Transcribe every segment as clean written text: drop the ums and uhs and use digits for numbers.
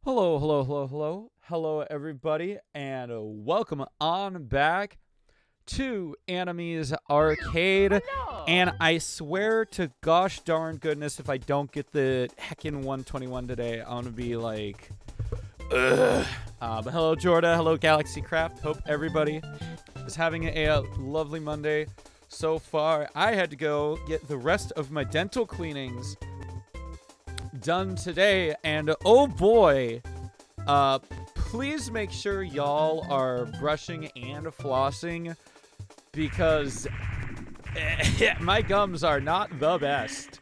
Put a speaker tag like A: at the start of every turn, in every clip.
A: Hello, hello, hello, hello. Hello, everybody, and welcome on back to Anime's Arcade. And I swear to gosh darn goodness, if I don't get the heckin' 121 today, I'm gonna be like, ugh. But hello, Jorda. Hello, Galaxy Craft. Hope everybody is having a lovely Monday so far. I had to go get the rest of my dental cleanings done today, and oh boy, please make sure y'all are brushing and flossing, because my gums are not the best,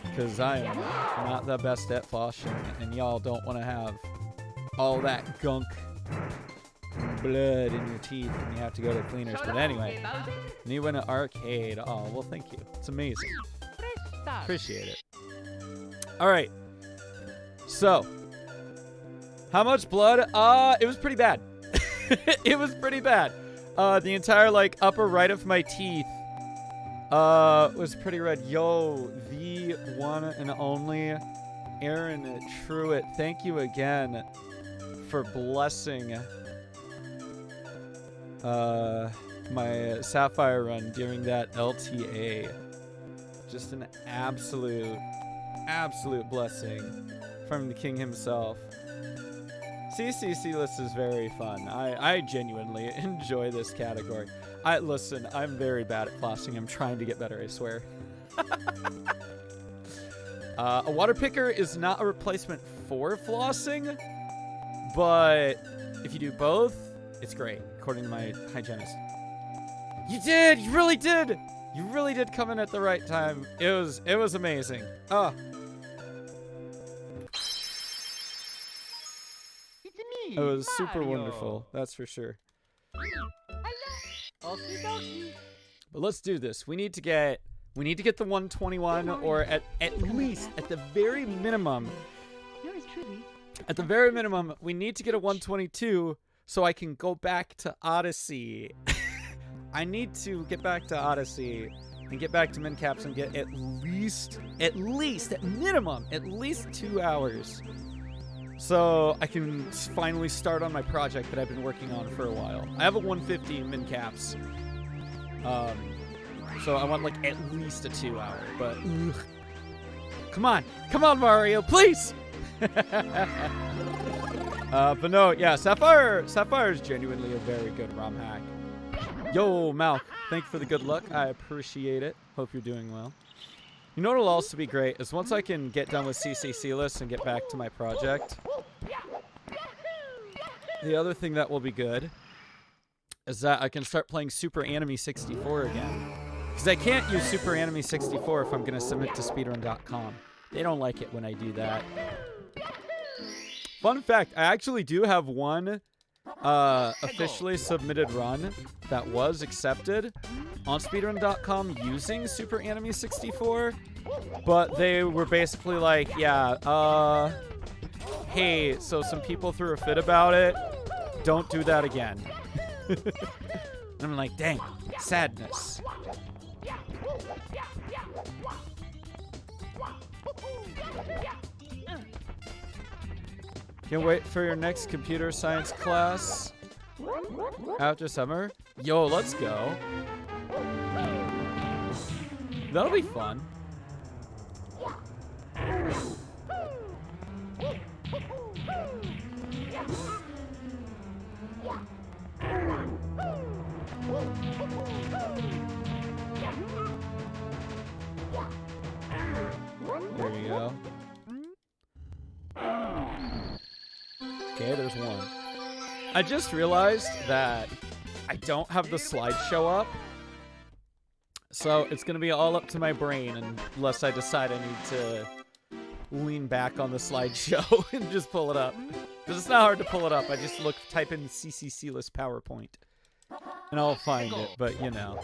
A: because I am not the best at flossing, and y'all don't want to have all that gunk blood in your teeth and you have to go to cleaners. But anyway, new in an arcade. Oh, well, thank you. It's amazing. Appreciate it. All right, so how much blood? It was pretty bad. It was pretty bad. The entire upper right of my teeth was pretty red. Yo, the one and only Aaron Truitt, thank you again for blessing my Sapphire run during that LTA. Just an absolute blessing from the king himself. CCCLESS is very fun. I genuinely enjoy this category. Listen, I'm very bad at flossing. I'm trying to get better, I swear. A water picker is not a replacement for flossing, but if you do both, it's great, according to my hygienist. You did! You really did! You really did come in at the right time. It was amazing. It was super wonderful, that's for sure. But let's do this. We need to get the 121, or at least at the very minimum. At the very minimum, we need to get a 122 so I can go back to Odyssey. I need to get back to Odyssey and get back to min caps and get at minimum 2 hours. So I can finally start on my project that I've been working on for a while. I have a 150 min caps. So I want at least a 2 hour, but ugh. Come on, Mario, please. But no, yeah, Sapphire is genuinely a very good ROM hack. Yo, Malk, thank you for the good luck. I appreciate it. Hope you're doing well. You know what'll also be great is once I can get done with CCCLESS and get back to my project. The other thing that will be good is that I can start playing Super Anime 64 again. Because I can't use Super Anime 64 if I'm going to submit to speedrun.com. They don't like it when I do that. Fun fact, I actually do have one officially submitted run that was accepted on speedrun.com using Super Anime 64, but they were basically like, yeah, hey, so some people threw a fit about it, don't do that again. I'm like, dang, sadness. Can't wait for your next computer science class after summer. Yo, let's go. That'll be fun. There you go. Okay, there's one. I just realized that I don't have the slideshow up. So it's going to be all up to my brain unless I decide I need to lean back on the slideshow and just pull it up. Because it's not hard to pull it up. I just type in CCCLESS PowerPoint and I'll find it, but you know.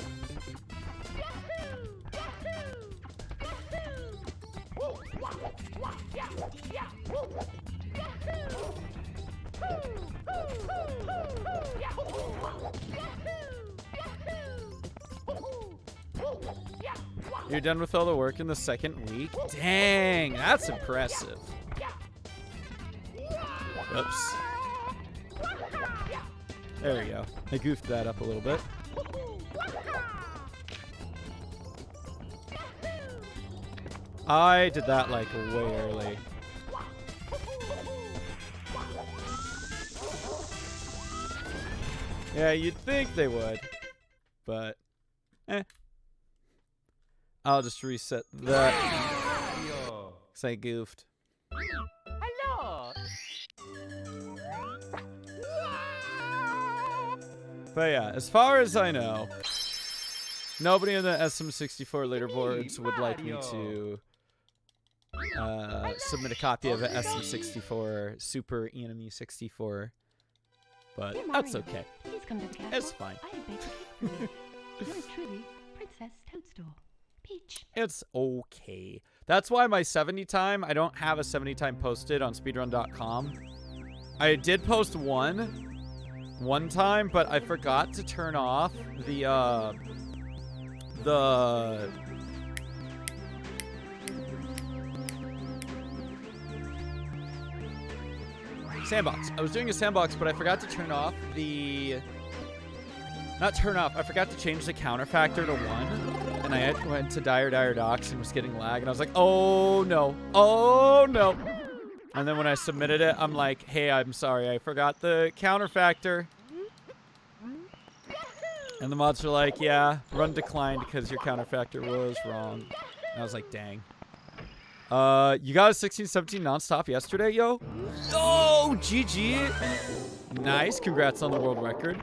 A: You're done with all the work in the second week? Dang, that's impressive. Oops. There we go. I goofed that up a little bit. I did that like way early. Yeah, you'd think they would, but I'll just reset that because I goofed.
B: Hello.
A: But yeah, as far as I know, nobody in the SM64 leaderboards would like me to submit a copy of an SM64 Super Anime 64. But that's okay. It's fine.
C: Yours truly, Princess Toadstool. Peach.
A: It's okay. That's why my 70 time, I don't have a 70 time posted on speedrun.com. I did post one time, but I forgot to turn off the sandbox. I was doing a sandbox, but I forgot to turn off the... Not turn off. I forgot to change the counter factor to 1. And I went to Dire Docks and was getting lag. And I was like, oh, no. Oh, no. And then when I submitted it, I'm like, hey, I'm sorry. I forgot the counter factor. And the mods are like, yeah, run declined because your counter factor was wrong. And I was like, dang. You got a 16-17 nonstop yesterday, yo? Oh, GG. Nice. Congrats on the world record.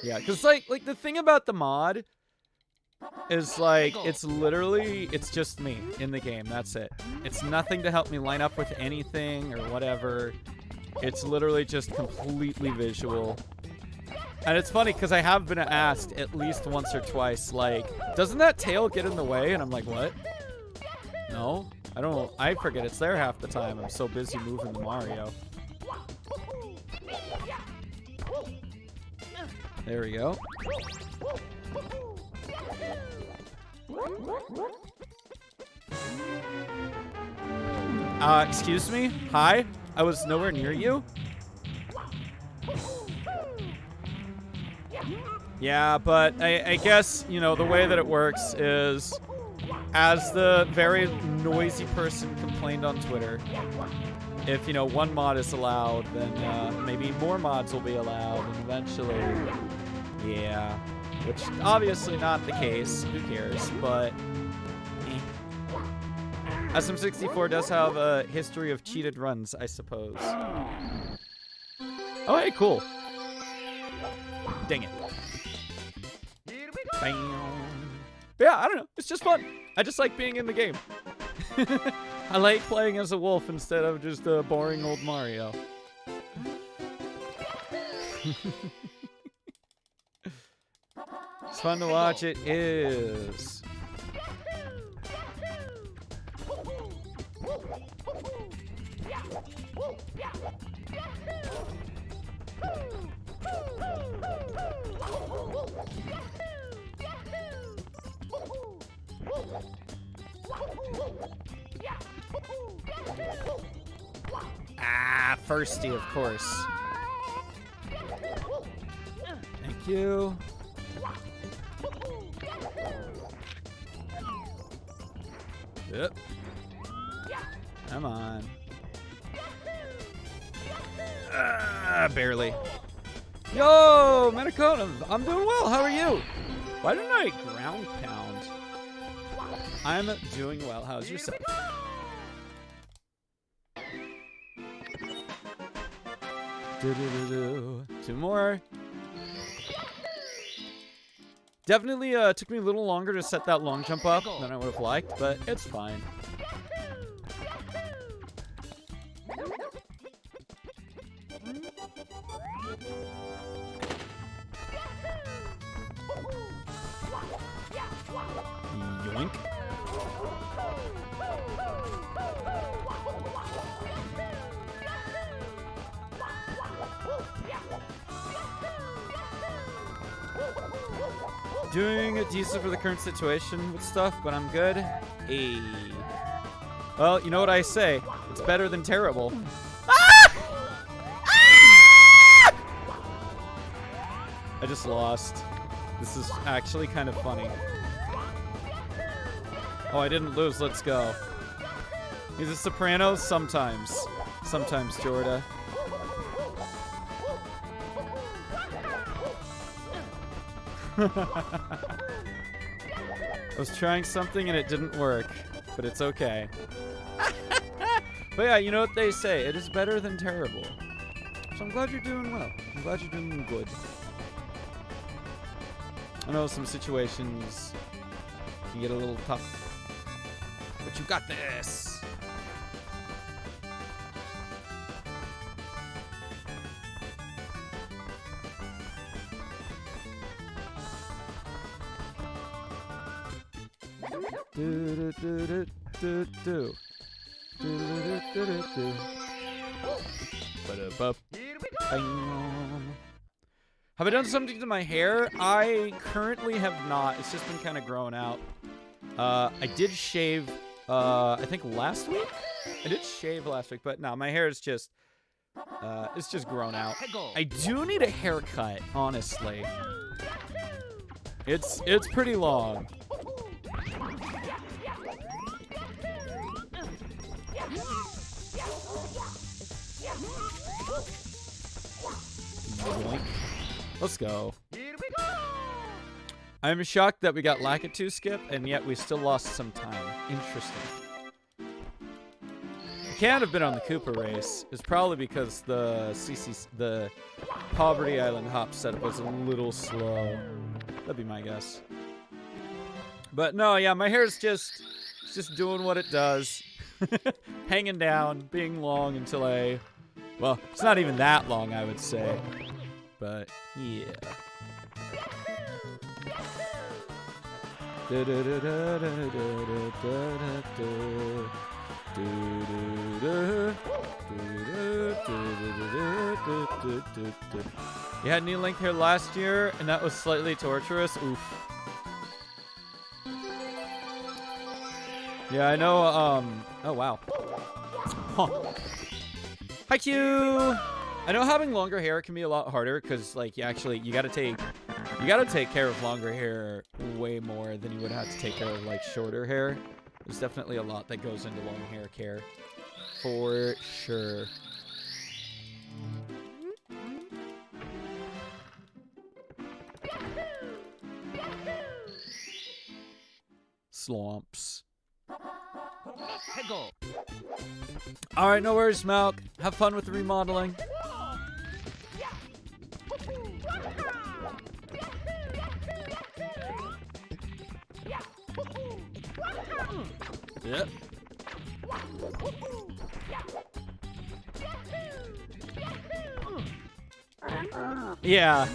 A: Yeah, because, like the thing about the mod is, like, it's literally, it's just me in the game. That's it. It's nothing to help me line up with anything or whatever. It's literally just completely visual. And it's funny because I have been asked at least once or twice, like, doesn't that tail get in the way? And I'm like, what? No, I don't. I forget it's there half the time. I'm so busy moving the Mario. There we go. Excuse me? Hi? I was nowhere near you? Yeah, but I guess, you know, the way that it works is, as the very noisy person complained on Twitter, if, you know, one mod is allowed, then maybe more mods will be allowed, and eventually, yeah. Which, obviously not the case, who cares, but SM64 does have a history of cheated runs, I suppose. Oh, hey, cool. Dang it. Bam. But yeah, I don't know. It's just fun. I just like being in the game. I like playing as a wolf instead of just a boring old Mario. It's fun to watch. It is. Ah, firsty, of course. Thank you. Yep. Come on. Barely. Yo, Metacona, I'm doing well. How are you? Why didn't I ground pound? I'm doing well. How's yourself? Two more. Definitely took me a little longer to set that long jump up than I would have liked, but it's fine. Yoink. Doing decent for the current situation with stuff, but I'm good. Hey. Well, you know what I say. It's better than terrible. I just lost. This is actually kind of funny. Oh, I didn't lose. Let's go. He's a soprano? Sometimes. Sometimes, Jorda. I was trying something and it didn't work, but it's okay. But yeah, you know what they say. It is better than terrible. So I'm glad you're doing well. I'm glad you're doing good. I know some situations can get a little tough. But you got this. Do do do do do do. Do do do do do. Ba-da-bup. Bang. Have I done something to my hair? I currently have not. It's just been kind of growing out. I did shave, I think last week? I did shave last week, but no, my hair is just, it's just grown out. I do need a haircut, honestly. It's pretty long. Yoink. Let's go. I'm shocked that we got Lakitu skip, and yet we still lost some time. Interesting. I can't have been on the Koopa race. It's probably because the Poverty Island hop setup was a little slow. That'd be my guess. But no, yeah, my hair's just doing what it does. Hanging down, being long until well, it's not even that long, I would say. But yeah. You had knee length hair last year, and that was slightly torturous. Oof. Yeah, I know. Oh wow. Huh. Hi, Q. I know having longer hair can be a lot harder because, like, you gotta take care of longer hair way more than you would have to take care of like shorter hair. There's definitely a lot that goes into long hair care, for sure. Slumps. All right, no worries, Malk. Have fun with the remodeling. Yep. Yeah.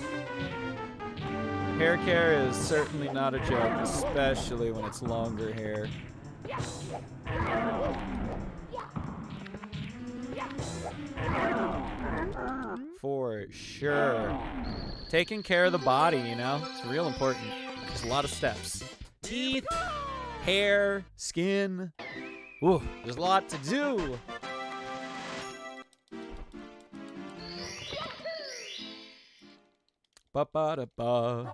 A: Hair care is certainly not a joke, especially when it's longer hair. For sure. Taking care of the body, you know? It's real important. There's a lot of steps. Teeth, hair, skin. Ooh, there's a lot to do. Ba-ba-da-ba.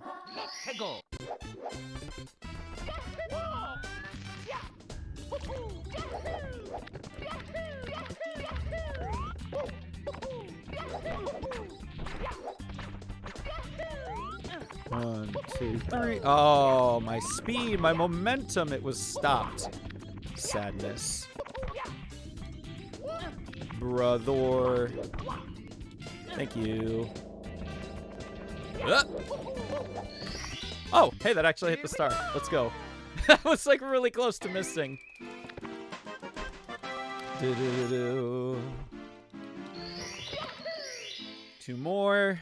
A: One, two, three. Oh, my speed, my momentum, it was stopped. Sadness. Brother. Thank you. Oh, hey, that actually hit the star. Let's go. That was like really close to missing. Do-do-do-do. Two more.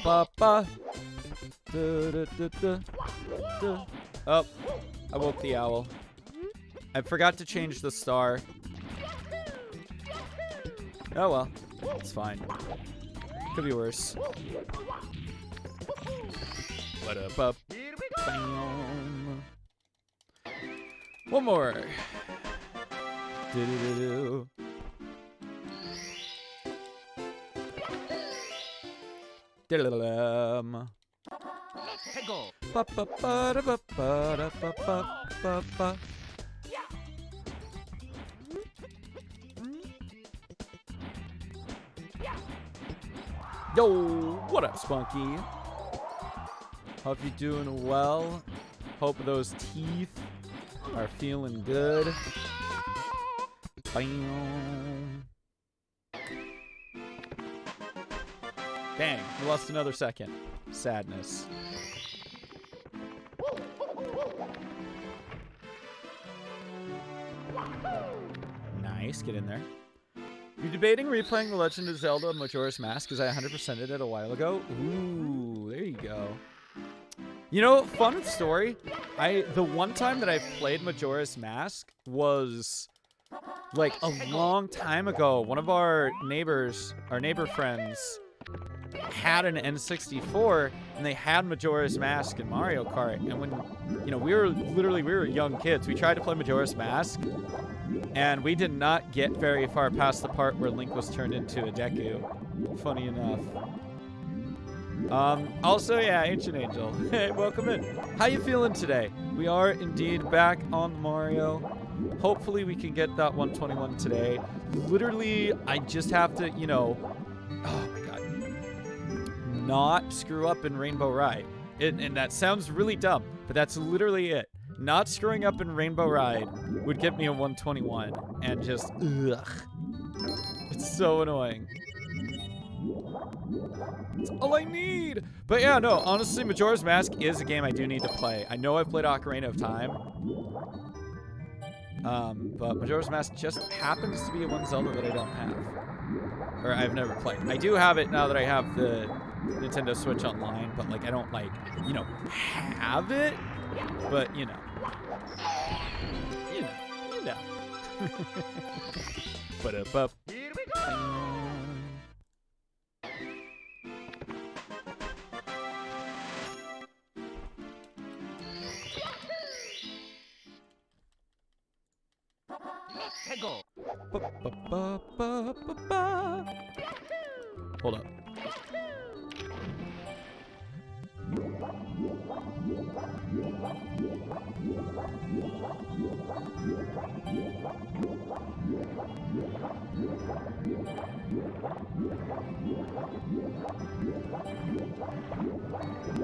A: Ba-ba. Du-du-du-du. Oh, I woke the owl. I forgot to change the star. Oh well, it's fine. Could be worse. What up, up? Bam. One more. Do-do-do-do. Diddle-dum.
B: Hegel.
A: Ba-ba-ba-da-ba-ba-da-ba-ba-ba-ba. Yo, what up, Spunky? Hope you're doing well. Hope those teeth are feeling good. Bam. Dang, we lost another second. Sadness. Nice, get in there. You're debating replaying The Legend of Zelda Majora's Mask because I 100%ed it a while ago. Ooh, there you go. You know, fun story. The one time that I played Majora's Mask was like a long time ago. One of our neighbor friends, had an N64 and they had Majora's Mask and Mario Kart. And when, you know, we were young kids. We tried to play Majora's Mask and we did not get very far past the part where Link was turned into a Deku. Funny enough. Also, yeah, Ancient Angel. Hey, welcome in. How you feeling today? We are indeed back on Mario. Hopefully we can get that 121 today. Literally, I just have to, you know, oh my god, not screw up in Rainbow Ride. And that sounds really dumb, but that's literally it. Not screwing up in Rainbow Ride would get me a 121 and just, ugh. It's so annoying. That's all I need. But yeah, no, honestly, Majora's Mask is a game I do need to play. I know I've played Ocarina of Time. But Majora's Mask just happens to be one Zelda that I don't have. Or I've never played. I do have it now that I have the Nintendo Switch Online, but like I don't like, you know, have it. But you know. You know. But
B: Here we go. Hegel.
A: Hold up.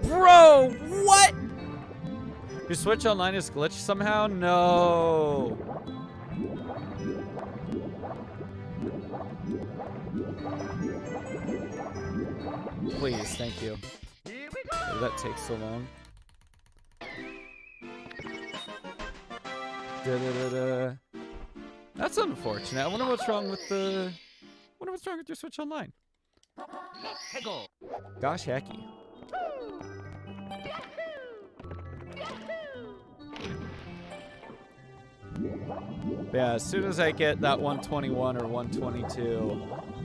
A: Bro, what? Your Switch Online is glitched somehow? No. Please, thank you.
B: Here we go.
A: Why did that take so long? Da-da-da-da. That's unfortunate. I wonder what's wrong with the... wonder what's wrong with your Switch Online.
B: Hegel.
A: Gosh, hecky. But yeah, as soon as I get that 121 or 122,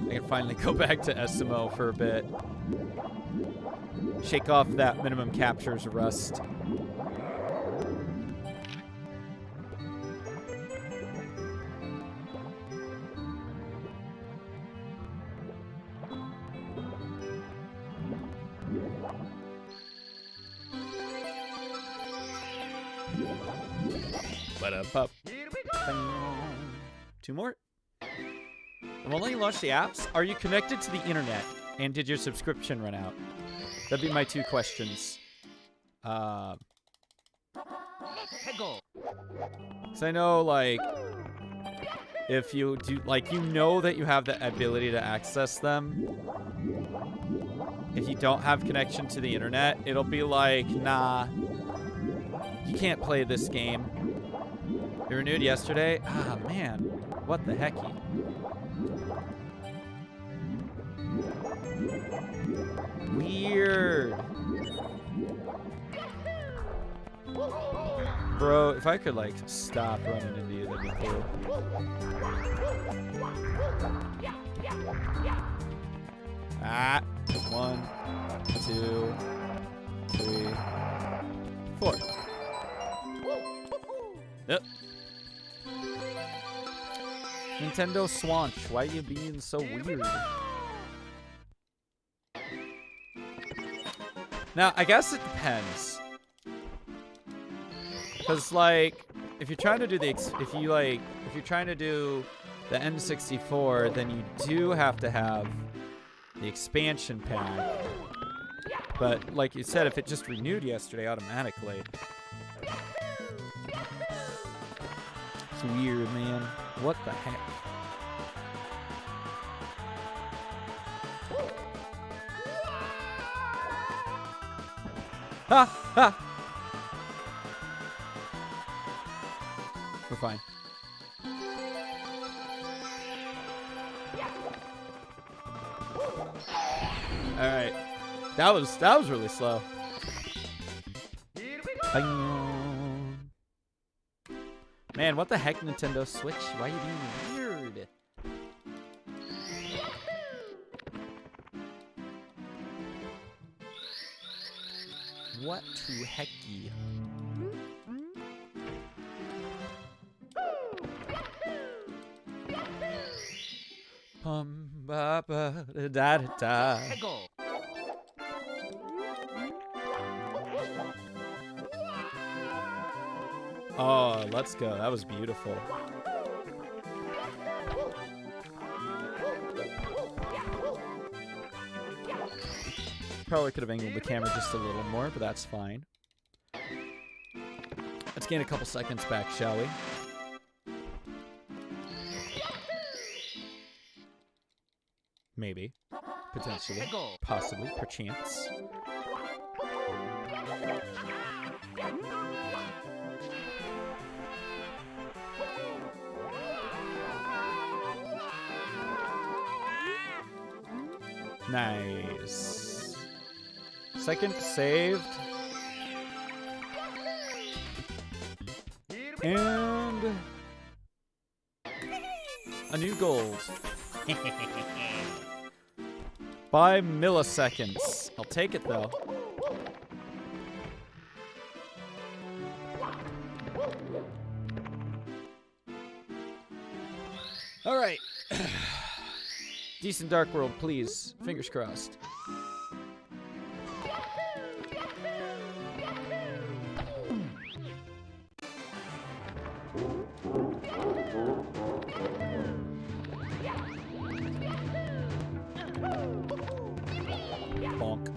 A: I can finally go back to SMO for a bit. Shake off that minimum captures rust. Ba-da-bup.
B: Here we go.
A: Two more. And while you launch the apps, are you connected to the internet? And did your subscription run out? That'd be my two questions.
B: Hegel.
A: Because I know, like, if you do, like, you know that you have the ability to access them. If you don't have connection to the internet, it'll be like, nah, you can't play this game. It renewed yesterday? Ah, man. What the hecky? Weird. Bro, if I could, like, stop running into you, that'd be cool. Ah. 1, 2, 3, 4. Yep. Nintendo Swanch, why are you being so weird? Now, I guess it depends. Cause like, if you're trying to do the if you're trying to do the N64, then you do have to have the expansion pack. But like you said, if it just renewed yesterday automatically, it's weird, man. What the heck? Ha! Ha! We're fine. Alright. That was really slow.
B: Here we go.
A: Bang. Man, what the heck, Nintendo Switch? Why are you being weird? What to hecky? Ba ba da da da da.
B: Hegel.
A: Oh, let's go. That was beautiful. Probably could have angled the camera just a little more, but that's fine. Let's gain a couple seconds back, shall we? Maybe. Potentially. Possibly. Perchance. Nice. Second saved. And a new gold. By milliseconds. I'll take it though. All right. Decent Dark World, please. Fingers crossed. Bonk.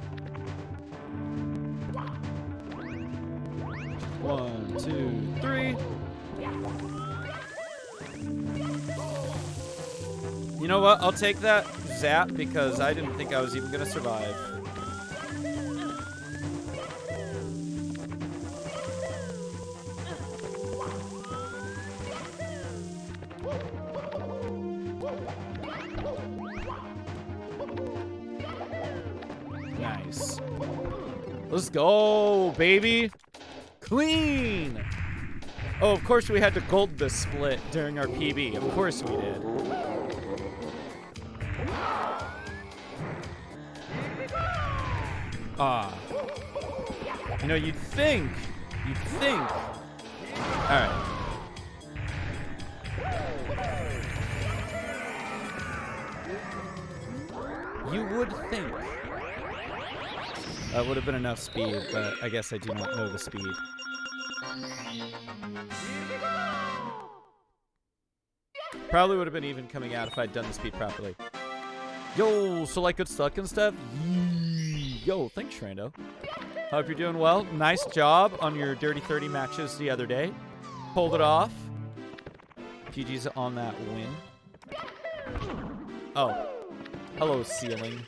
A: 1, 2, 3. You know what? I'll take that zap because I didn't think I was even gonna survive. Nice. Let's go, baby. Clean. Oh, of course we had to gold this split during our PB. Of course we did. Ah. You know, you'd think. All right. You would think. That would have been enough speed, but I guess I do not know the speed. Probably would have been even coming out if I'd done the speed properly. Yo, so like good stuck and stuff? Yo, thanks, Shrando. Hope you're doing well. Nice job on your Dirty 30 matches the other day. Pulled it off. GG's on that win. Oh. Hello, ceiling.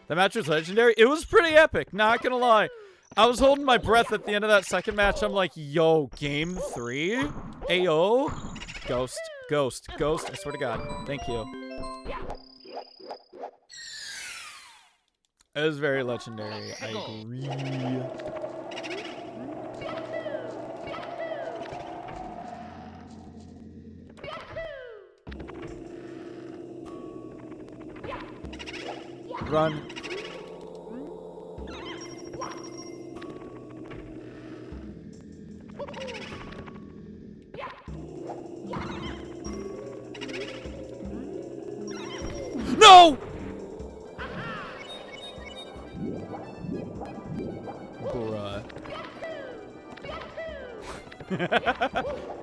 A: The match was legendary. It was pretty epic, not gonna lie. I was holding my breath at the end of that second match. I'm like, yo, game 3? Ayo? Ghost, ghost, ghost. I swear to God. Thank you. It was very legendary. I agree. Run.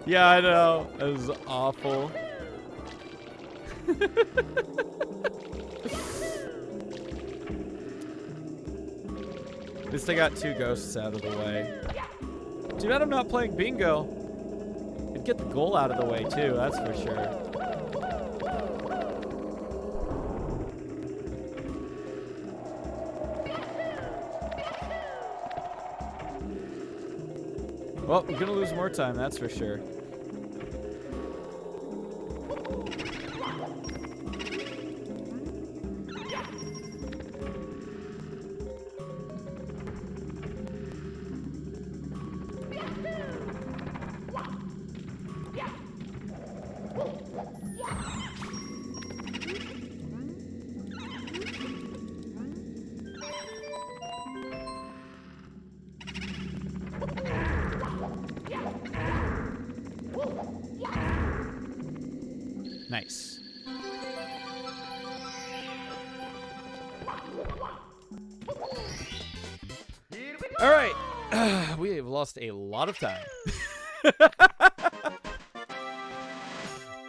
A: Yeah, I know. That was awful. At least I got 2 ghosts out of the way. Too bad I'm not playing bingo. I'd get the goal out of the way too, that's for sure. Well, we're gonna lose more time, that's for sure. Nice. All right. We have lost a lot of time.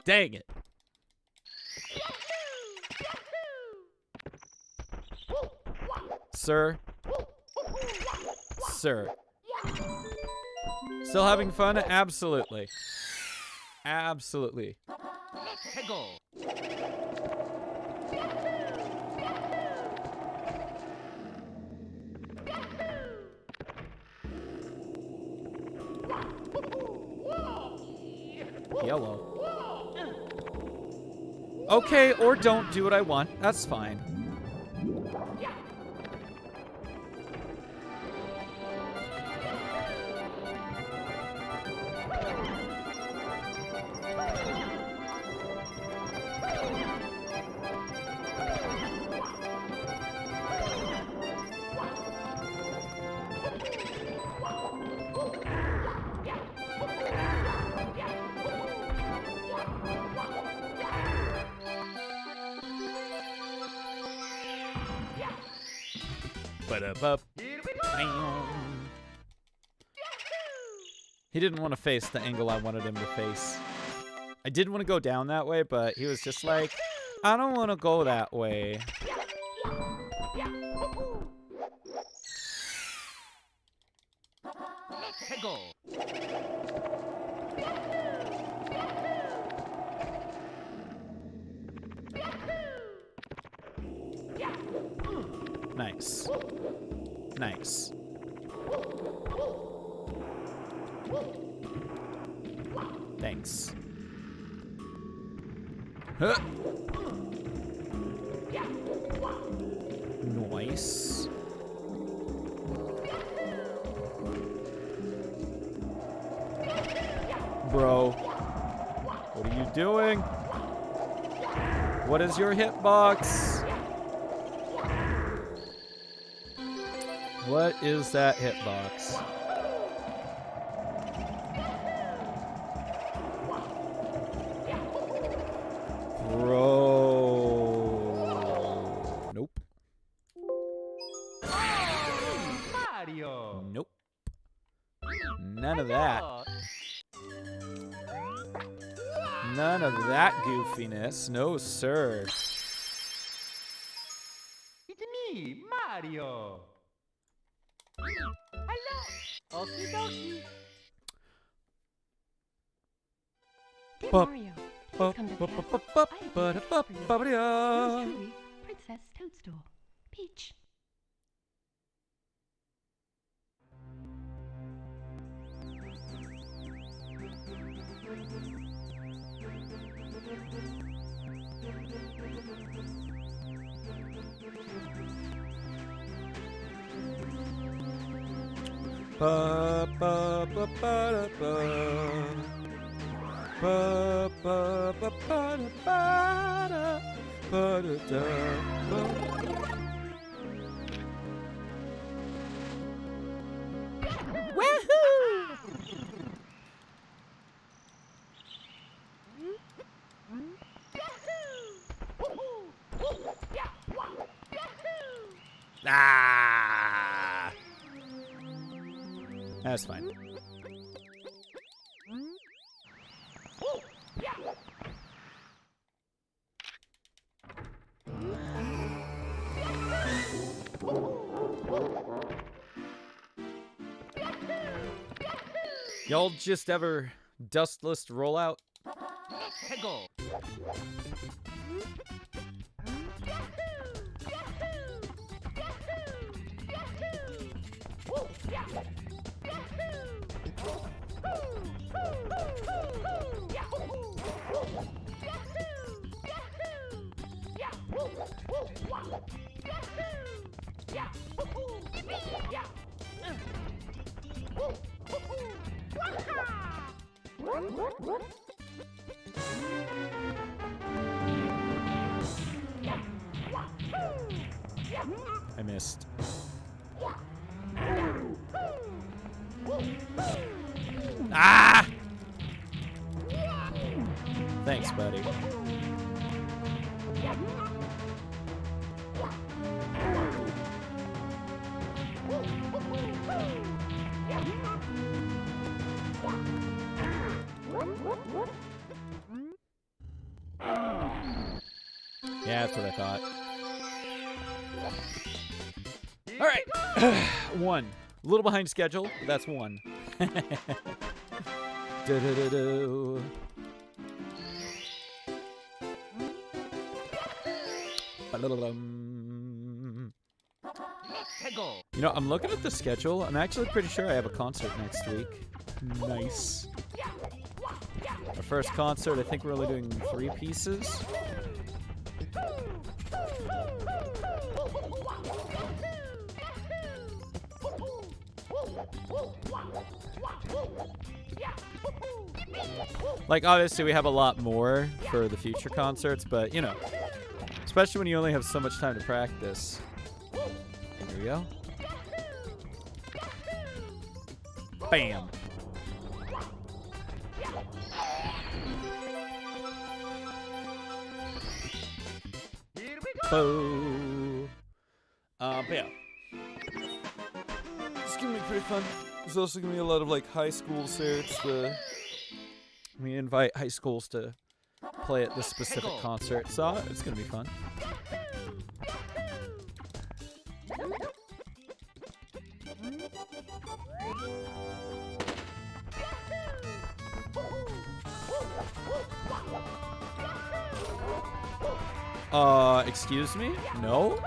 A: Dang it. Sir. Sir. Still having fun? Absolutely. Absolutely. Yellow. Okay, or don't do what I want. That's fine. He didn't want to face the angle I wanted him to face. I did want to go down that way, but he was just like, I don't want to go that way. Nice. Nice. Thanks. Huh. Nice. Bro. What are you doing? What is your hitbox? What is that hitbox? Bro. Nope.
B: Mario.
A: Nope. None of that. None of that goofiness. No, sir.
B: It's me, Mario. Hello. Okie dokie.
C: Dear
A: Bup,
C: Mario,
A: bup,
C: please come to
A: bup,
C: the
A: bup,
C: castle.
A: bup,
C: I have
A: bup,
C: a
A: bup,
C: gift for you.
A: bup,
C: Yours
A: bup.
C: truly, Princess Toadstool. Peach.
A: Ba ba ba ba da ba. Ba ba ba ba da ba da. Ba da da ba. Woohoo! Ah! That's fine. Y'all just ever dustless roll out?
B: Go.
A: I missed. Ah! Thanks, buddy. Yeah, that's what I thought. All right, one. A little behind schedule, but that's one. Do-do-do-do. Ba-da-da-dum.
B: Go.
A: You know, I'm looking at the schedule. I'm actually pretty sure I have a concert next week. Nice. Our first concert, I think we're only doing 3 pieces. Like, obviously, we have a lot more for the future concerts, but, you know, especially when you only have so much time to practice. Here we go. Bam. Boo. But yeah. It's gonna be pretty fun. There's also gonna be a lot of like high school certs. We invite high schools to play at this specific concert, so it's gonna be fun. Excuse me? No?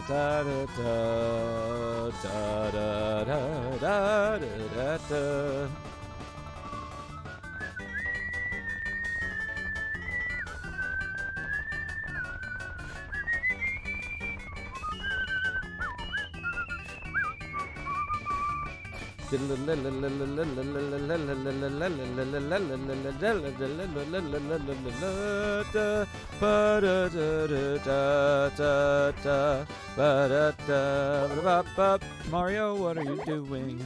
A: Da da da da da da da da da da. Mario, what are you doing?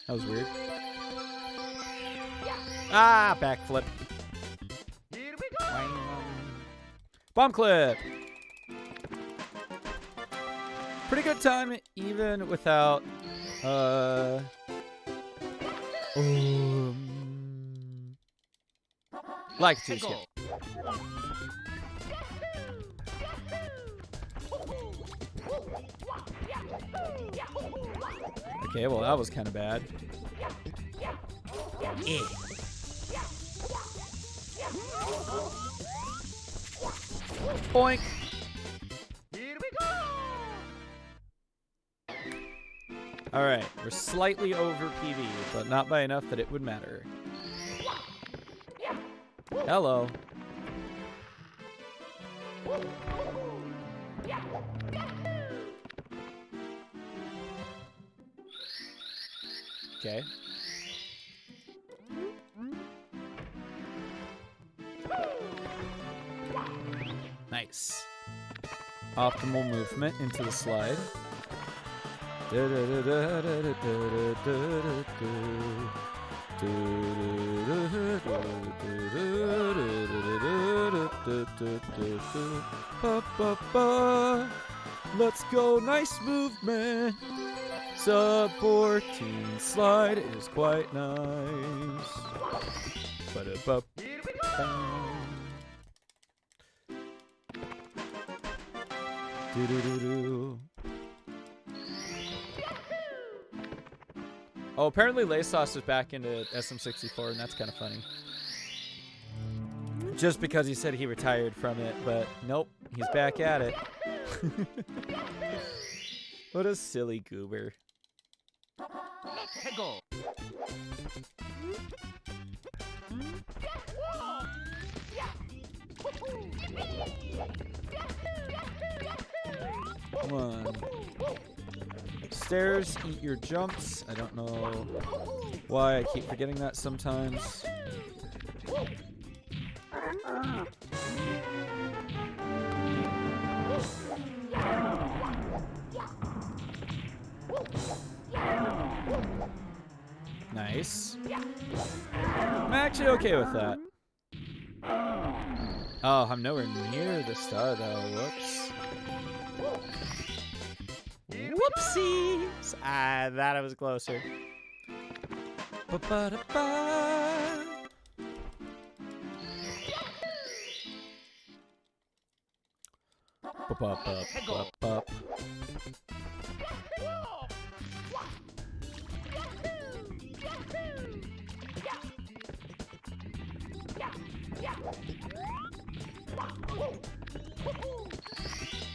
A: That was weird. Ah, backflip.
B: Here we go.
A: Bomb clip. Pretty good time, even without, like to skip. Okay, well that was kind of bad. Boink.
B: Here we go.
A: All right, we're slightly over PV, but not by enough that it would matter. Hello. Okay. Nice. Optimal movement into the slide. Let's go, nice movement. Sub 14 slide is quite nice. Ba-da-bup.
B: Here we go.
A: Do-do-do-do. Oh, apparently Laysos is back into SM64, and that's kind of funny. Just because he said he retired from it, but nope, he's back at it. What a silly goober.
B: Let's go.
A: Come on. Stairs, eat your jumps. I don't know why I keep forgetting that sometimes. Nice. I'm actually okay with that. Oh, I'm nowhere near the star though. Whoops. Whoopsies! I thought I was closer. Ba-ba-da-ba. Ba-ba-ba-ba-ba.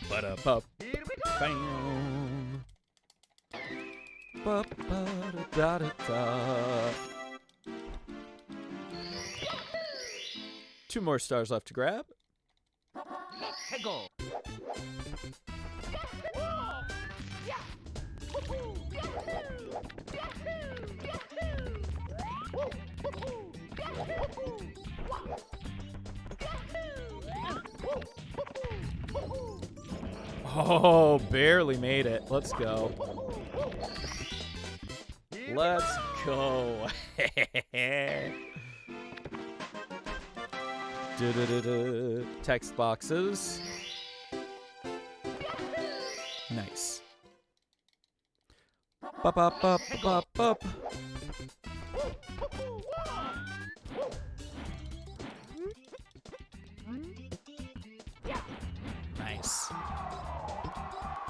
A: Ba-da-ba.
B: Here we go.
A: Bam. Ba-ba-da-da-da-da. 2 more stars left to grab.
B: Let's go.
A: Oh, barely made it. Let's go. Let's go. Du-du-du-du. Text boxes. Nice. Bop-bop-bop-bop-bop. Nice.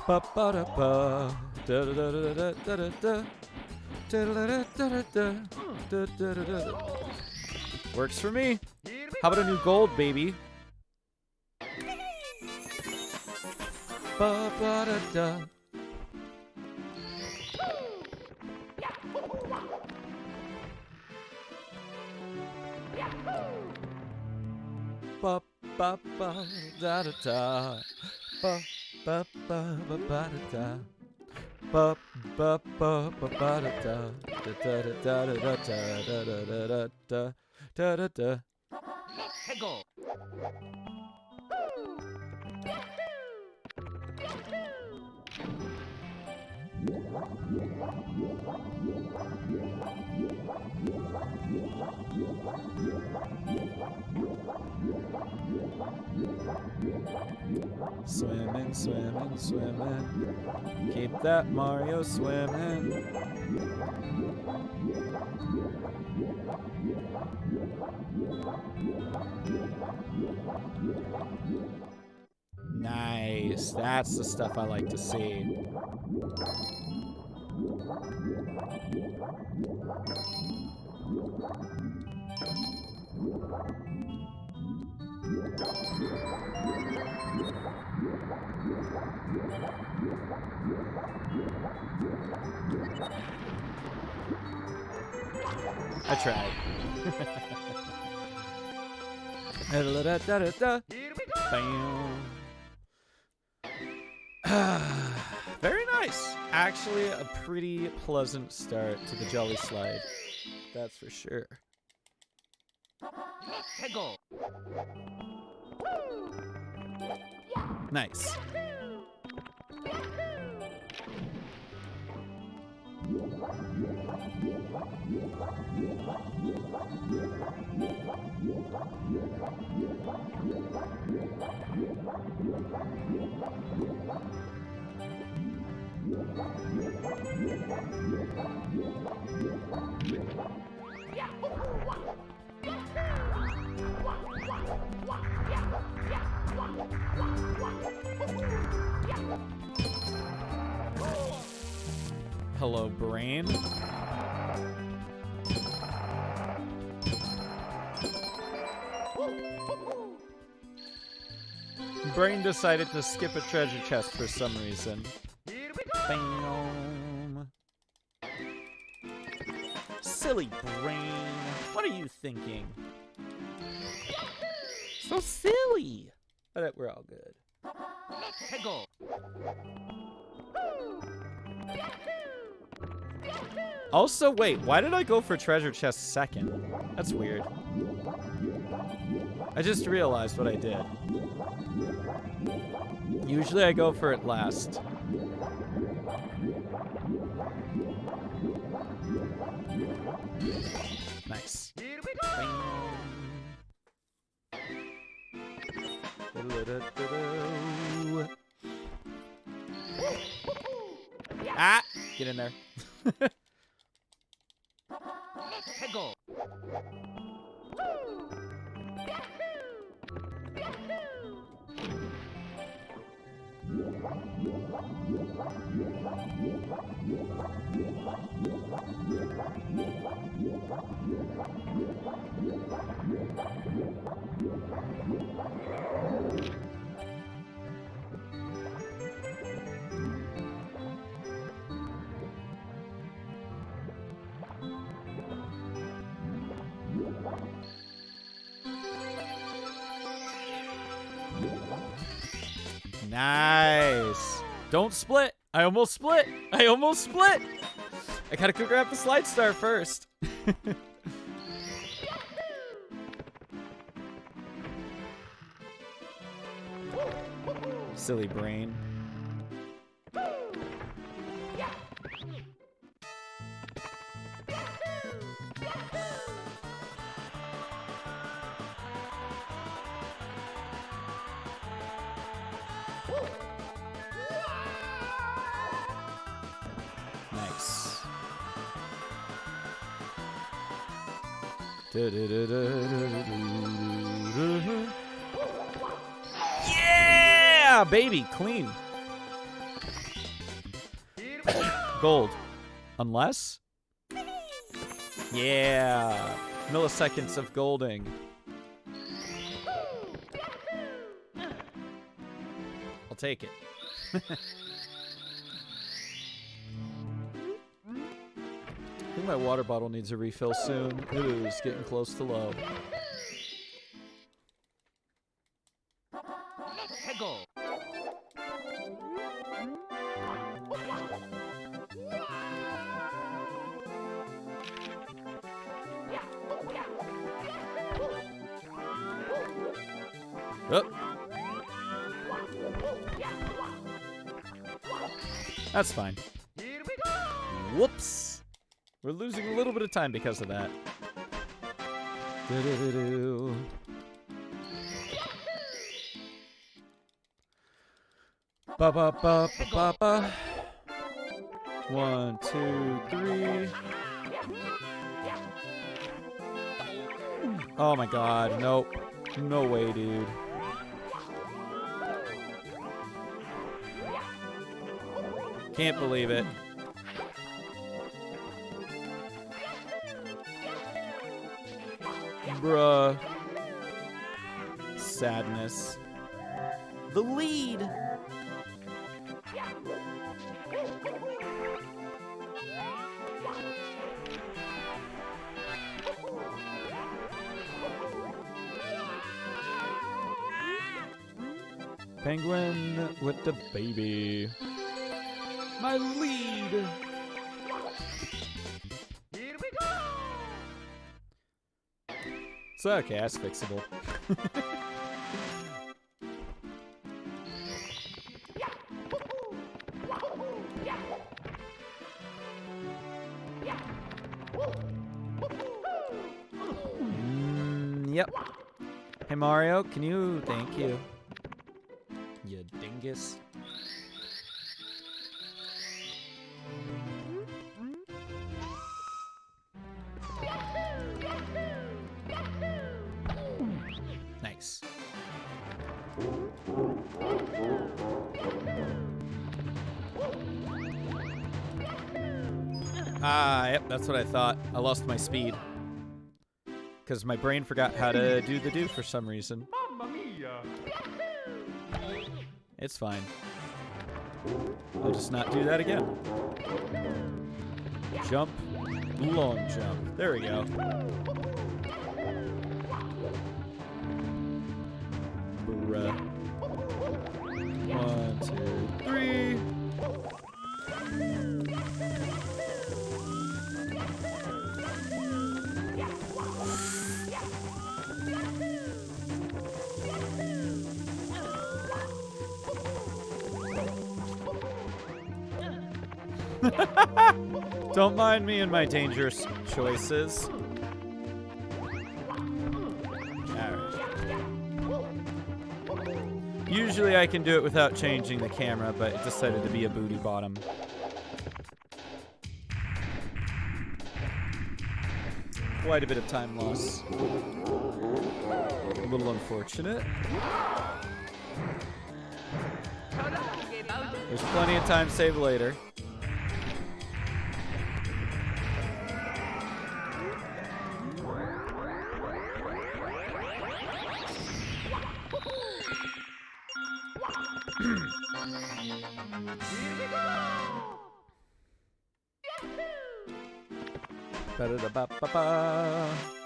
A: Ba-ba-da-ba. Da-da-da-da-da-da-da. Da-da-da-da-da-da. Da-da-da-da-da. Works for me. How about a new gold, baby? Ba-ba-da-da. Ba-ba-ba-da-da-da. Ba-ba-ba-ba-ba-da-da. Ba-ba-ba-ba-ba-da-da. Da-da-da-da-da-da-da-da-da-da. Da-da-da.
B: Let's go.
A: Swimming, swimming, swimming. Keep that Mario swimming. Nice. That's the stuff I like to see. I tried. Da-da-da-da-da-da.
B: Here we go.
A: Bam. Very nice. Actually, a pretty pleasant start to the Jelly Slide. That's for sure.
B: Let's go.
A: Nice. Hello, brain. Brain decided to skip a treasure chest for some reason. Bam. Silly brain. What are you thinking? So silly. But we're all good.
B: Hegel.
A: Also, wait, why did I go for treasure chest second? That's weird. I just realized what I did. Usually I go for it last. Nice. Ah! Get in there.
B: Hegel.
A: Nice. Don't split. I almost split. I almost split. I gotta go grab the slide star first. Silly brain. Nice. Yeah, baby, clean. Gold. Unless? Yeah. Milliseconds of golding. I'll take it. I think my water bottle needs a refill soon. It is getting close to low.
B: Hegel.
A: Oh. That's fine. Whoops. We're losing a little bit of time because of that. Do-do-do-do. Ba ba ba ba ba ba. 1, 2, 3. Oh my god, nope. No way, dude. Can't believe it. Bruh. Sadness. The lead. Penguin with the baby. My lead. It's okay, that's fixable. Yep. Hey, Mario, can you... Thank you. You dingus. Nice. Ah, yep, that's what I thought. I lost my speed. Because my brain forgot how to do the do for some reason.
B: Mamma mia!
A: It's fine. I'll just not do that again. Jump. Long jump. There we go. Bruh. 1, 2, 3. Don't mind me and my dangerous choices. Alright. Usually I can do it without changing the camera, but it decided to be a booty bottom. Quite a bit of time loss. A little unfortunate. There's plenty of time saved later. Ba-da-da-ba-ba-ba.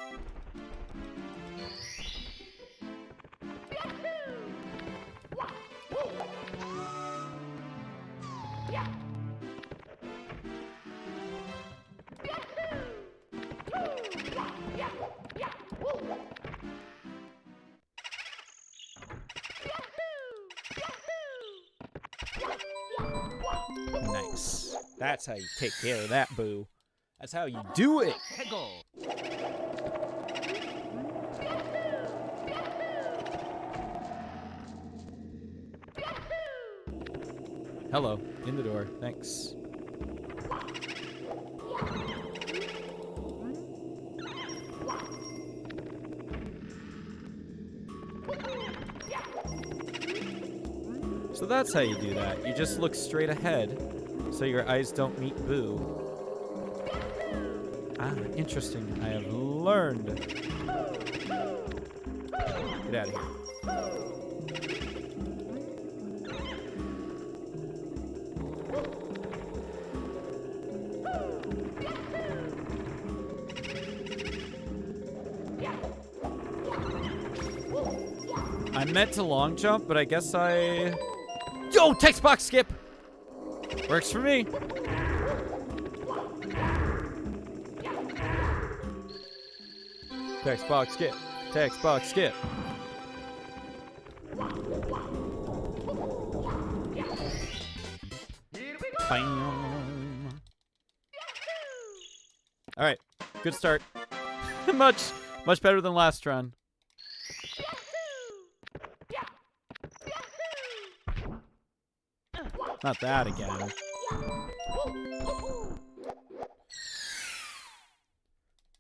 A: Nice. That's how you take care of that, boo. That's how you do it.
B: Peggle.
A: Hello. In the door. Thanks. So that's how you do that. You just look straight ahead so your eyes don't meet Boo. Ah, interesting. I have learned. Get out of here. I meant to long jump, but I guess I... Yo, text box skip! Works for me. Text box skip. Text box skip. Bam. All right, good start. much better than last run. Not that again.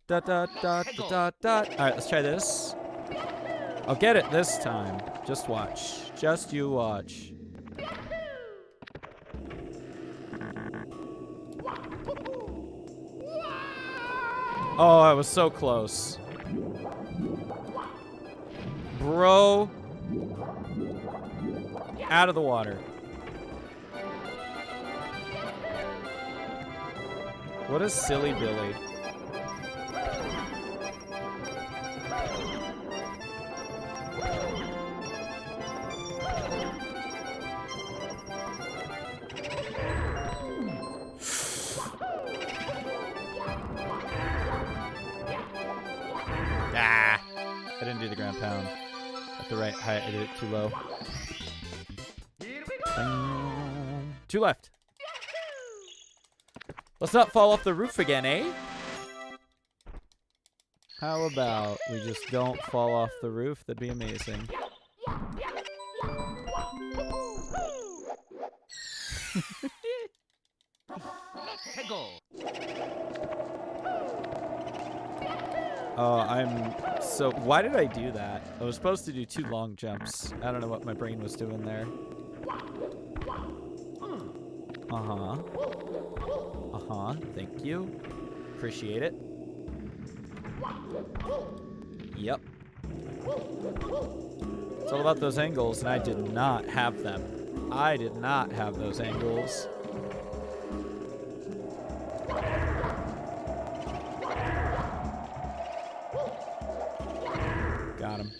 A: Dot, dot, dot, dot, dot, dot. All right, let's try this. I'll get it this time. Just watch. Just you watch. Oh, I was so close. Bro. Out of the water. What a silly Billy. Ah! I didn't do the ground pound at the right height. I did it too low. Two left. Let's not fall off the roof again, eh? How about we just don't fall off the roof? That'd be amazing.
B: Peggle.
A: Oh, why did I do that? I was supposed to do 2 long jumps. I don't know what my brain was doing there. Thank you. Appreciate it. Yep. It's all about those angles, and I did not have them. I did not have those angles. Got him.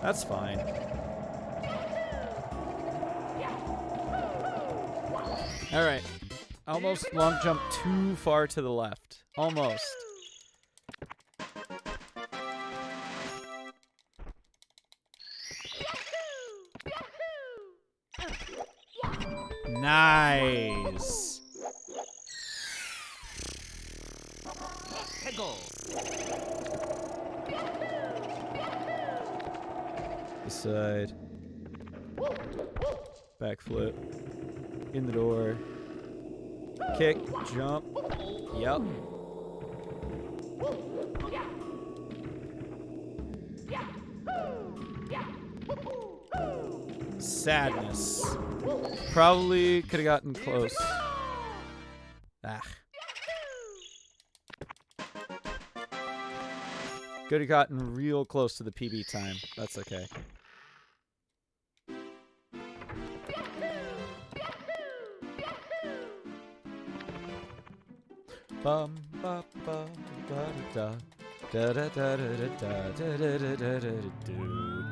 A: That's fine. All right. Almost long jump too far to the left. Almost. Nice.
B: Peggle.
A: This side. Backflip. In the door. Kick. Jump. Yep. Sadness. Probably could have gotten close. Ah. Could have gotten real close to the PB time. That's okay. Bum ba ba ba da da da da da da da da da da da do.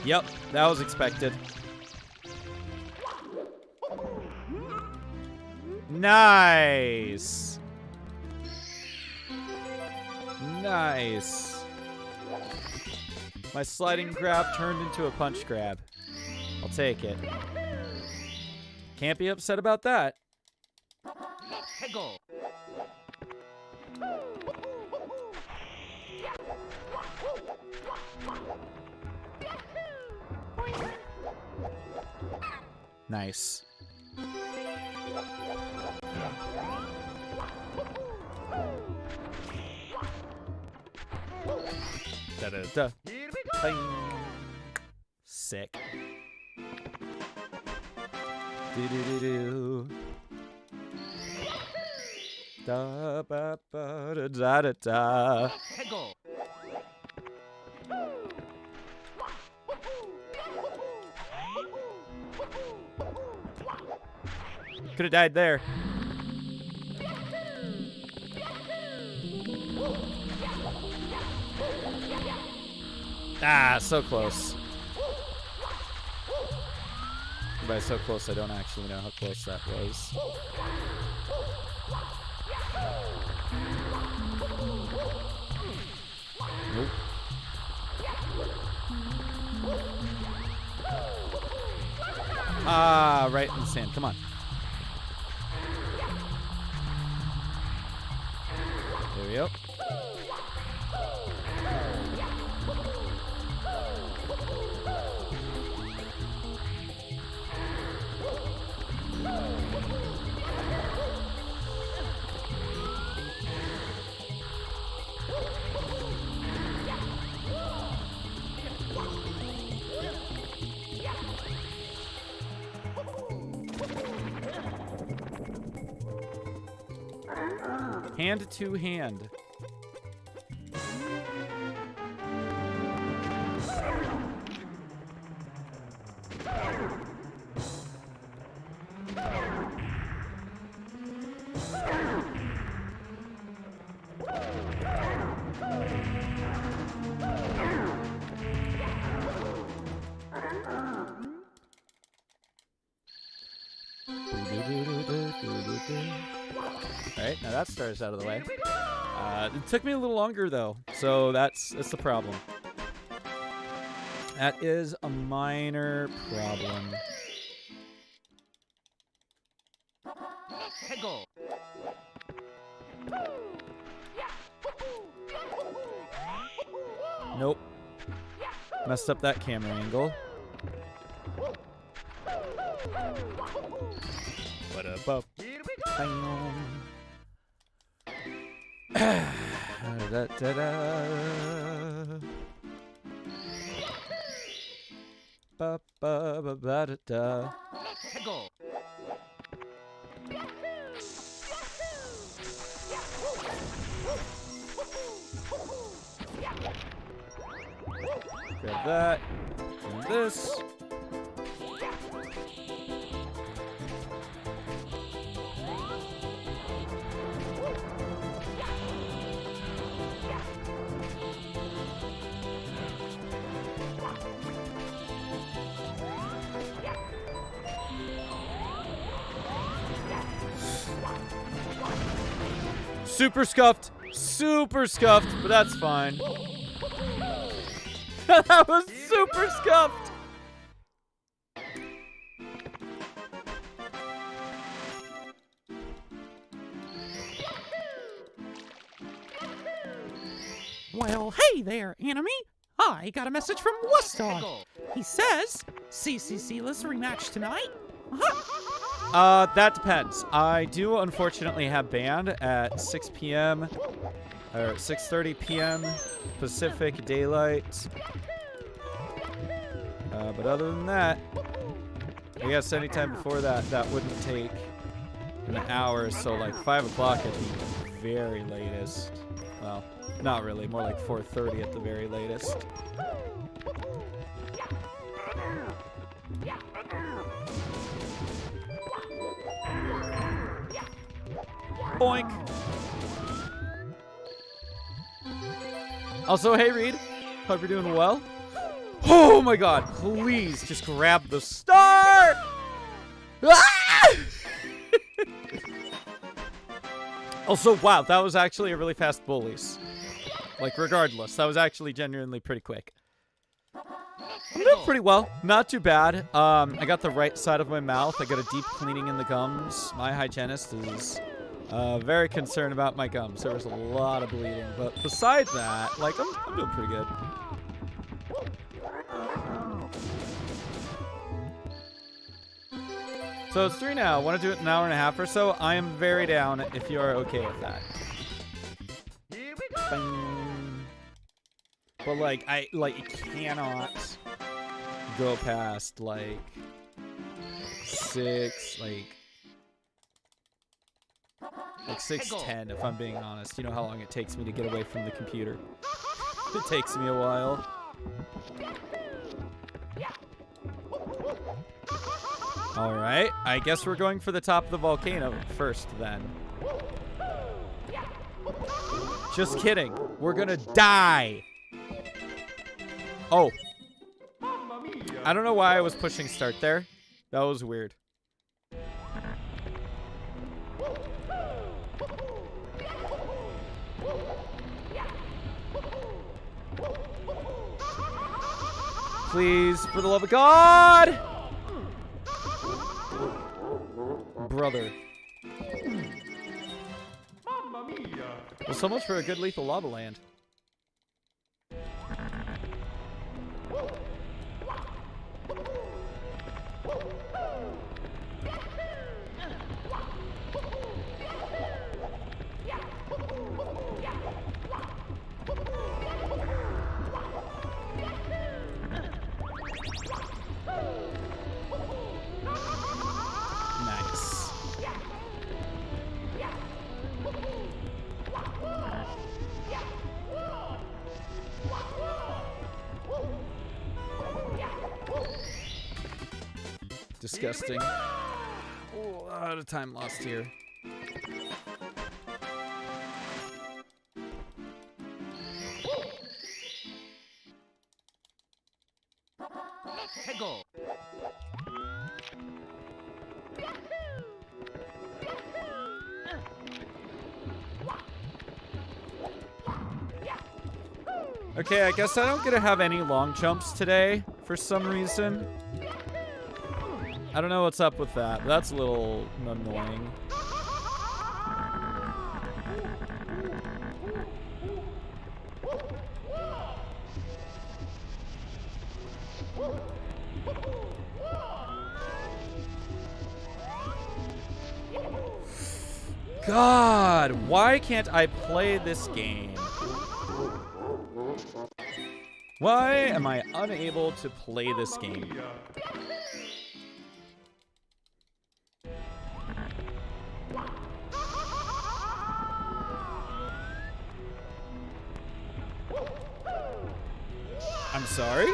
A: Yep, that was expected. Nice. Nice. My sliding grab turned into a punch grab. I'll take it. Can't be upset about that.
B: Peggle.
A: Nice. Da da da. Bang. Sick. Do do do do. Da ba ba da da da da.
B: Peggle.
A: Could have died there. Ah, so close. By so close, I don't actually know how close that was. Nope. Ah, right in the sand. Come on. There we go. Hand to hand. Right, now that star's out of the way. It took me a little longer though, so that's the problem. That is a minor problem.
B: Tego.
A: Nope. Messed up that camera angle. Ba-da-ba. Da-da-da-da. Ba-ba-ba-ba-da-da.
B: Tego.
A: Grab that. And this. Super scuffed, but that's fine. That was super scuffed.
D: Well, hey there, Anime. I got a message from Wustog. He says, CCCLESS rematch tonight?
A: That depends. I do unfortunately have band at 6 p.m. or 6:30 p.m. Pacific Daylight. But other than that, I guess anytime before that, that wouldn't take an hour. So like 5 o'clock at the very latest. Well, not really. More like 4:30 at the very latest. Boink. Also, hey Reed, hope you're doing well. Oh my god, please just grab the star! Ah! Also, wow, that was actually a really fast bullies. Like, regardless, that was actually genuinely pretty quick. I'm doing pretty well. Not too bad. I got the right side of my mouth. I got a deep cleaning in the gums. My hygienist is very concerned about my gums. There was a lot of bleeding. But besides that, like, I'm doing pretty good. So it's 3 now. Want to do it in an hour and a half or so? I am very down if you are okay with that. Bing. But like, I cannot go past like 6:10 if I'm being honest. You know how long it takes me to get away from the computer. It takes me a while. All right, I guess we're going for the top of the volcano first then. Just kidding. We're gonna die. Oh. I don't know why I was pushing start there. That was weird. Please, for the love of God! Brother. Well, so much for a good lethal lava land. Nice. Disgusting. Oh, a lot of time lost here.
B: Tego.
A: Okay, I guess I don't get to have any long jumps today for some reason. I don't know what's up with that, but that's a little annoying. God, why can't I play this game? Why am I unable to play this game? I'm sorry?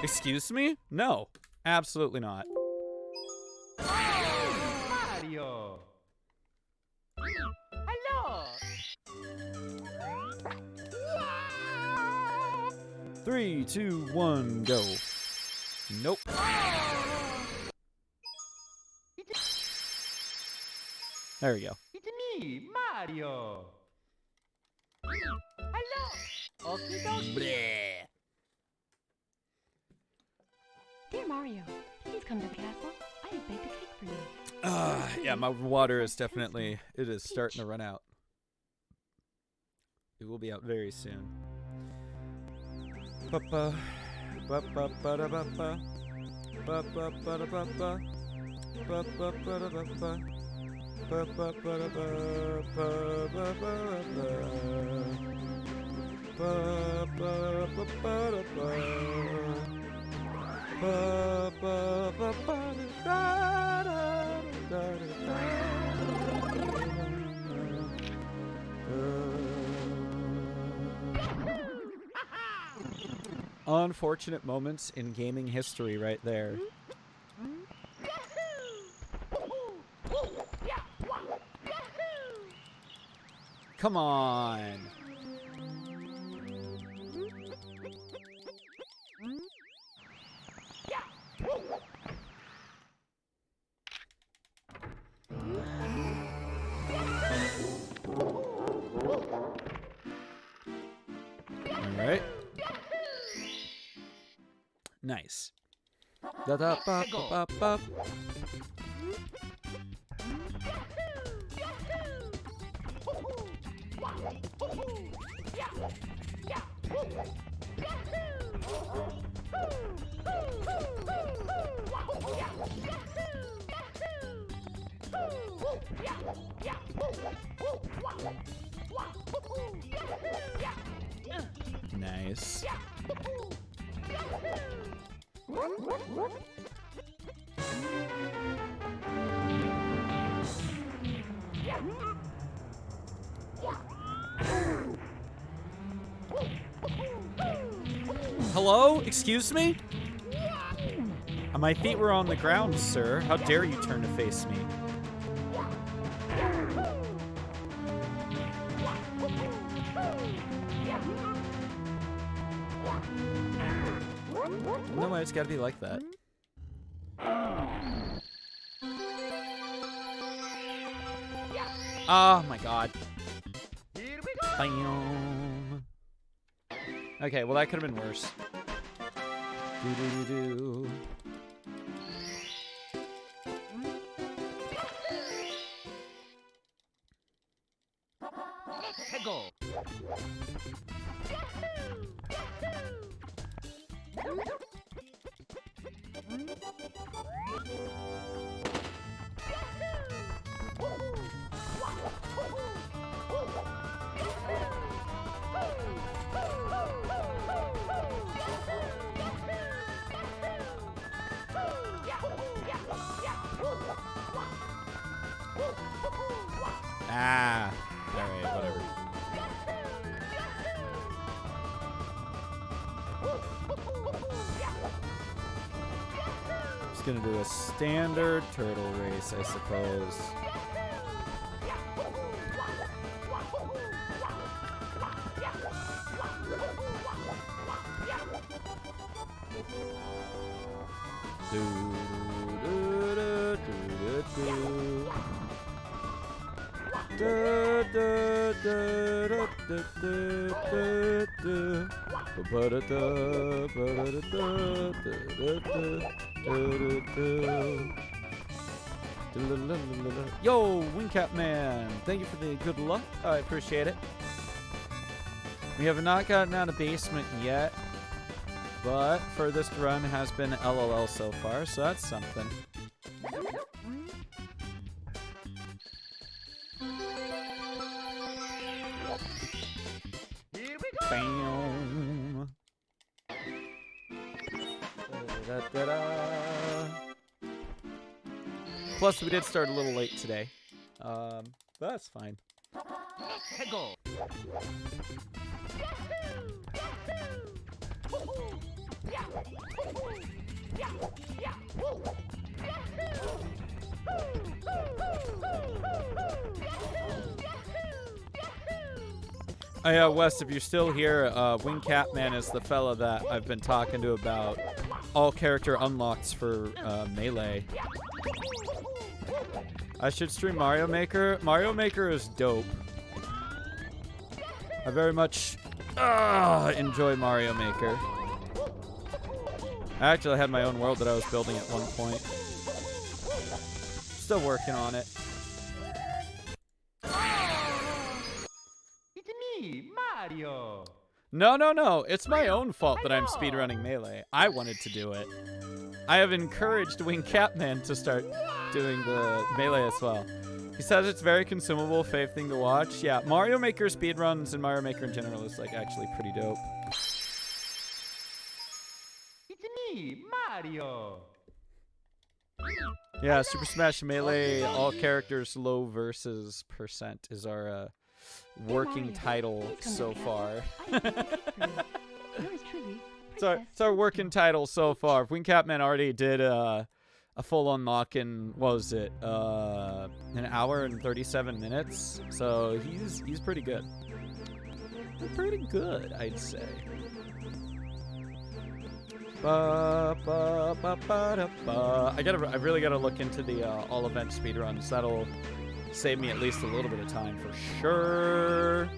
A: Excuse me? No, absolutely not.
B: Mario. Hello.
A: 3, 2, 1, go. Nope. There we go.
B: It's me, Mario. Hello. Okie dokie.
C: Dear Mario, please come to the castle. I have baked a cake for you.
A: Yeah, my water is definitely, it is starting to run out. It will be out very soon. Ba-ba, ba-ba-ba-da-ba-ba, ba-ba-ba-da-ba-ba, ba-ba-ba-da-ba-ba, ba-ba-ba-da-ba, ba-ba-ba-ba-ba, unfortunate moments in gaming history right there. Come on. Alright. Nice. Da da ba ba ba ba. Nice. Hello? Excuse me? My feet were on the ground, sir. How dare you turn to face me? No, it's gotta be like that. Oh my god.
B: Here we go.
A: Bam. Okay, well that could have been worse. Do-do-do-do.
B: Go.
A: Ah. Alright, whatever. Just gonna do a standard turtle race, I suppose. Yo, Wingcap Man, thank you for the good luck. I appreciate it. We have not gotten out of basement yet, but furthest run has been LLL so far, so that's something.
B: Here we go.
A: Bam. Da-da-da-da. Plus, we did start a little late today, but that's fine.
B: Let's go.
A: Oh yeah, Wes, if you're still here, Wingcap Man is the fella that I've been talking to about all character unlocks for Melee. I should stream Mario Maker. Mario Maker is dope. I very much enjoy Mario Maker. I actually had my own world that I was building at one point. Still working on it.
B: It's me, Mario.
A: No. It's my own fault that I'm speedrunning Melee. I wanted to do it. I have encouraged Wingcapman to start doing the Melee as well. He says it's very consumable, fave thing to watch. Yeah, Mario Maker speedruns and Mario Maker in general is like actually pretty dope.
B: It's me, Mario.
A: Yeah, Super Smash Melee, all characters low versus % is our working title so far.
C: Yours truly,
A: It's our working title so far. Wingcapman already did a full unlock in, what was it, an hour and 37 minutes. So he's pretty good. Pretty good, I'd say. I really gotta look into the all event speedruns. That'll save me at least a little bit of time for sure.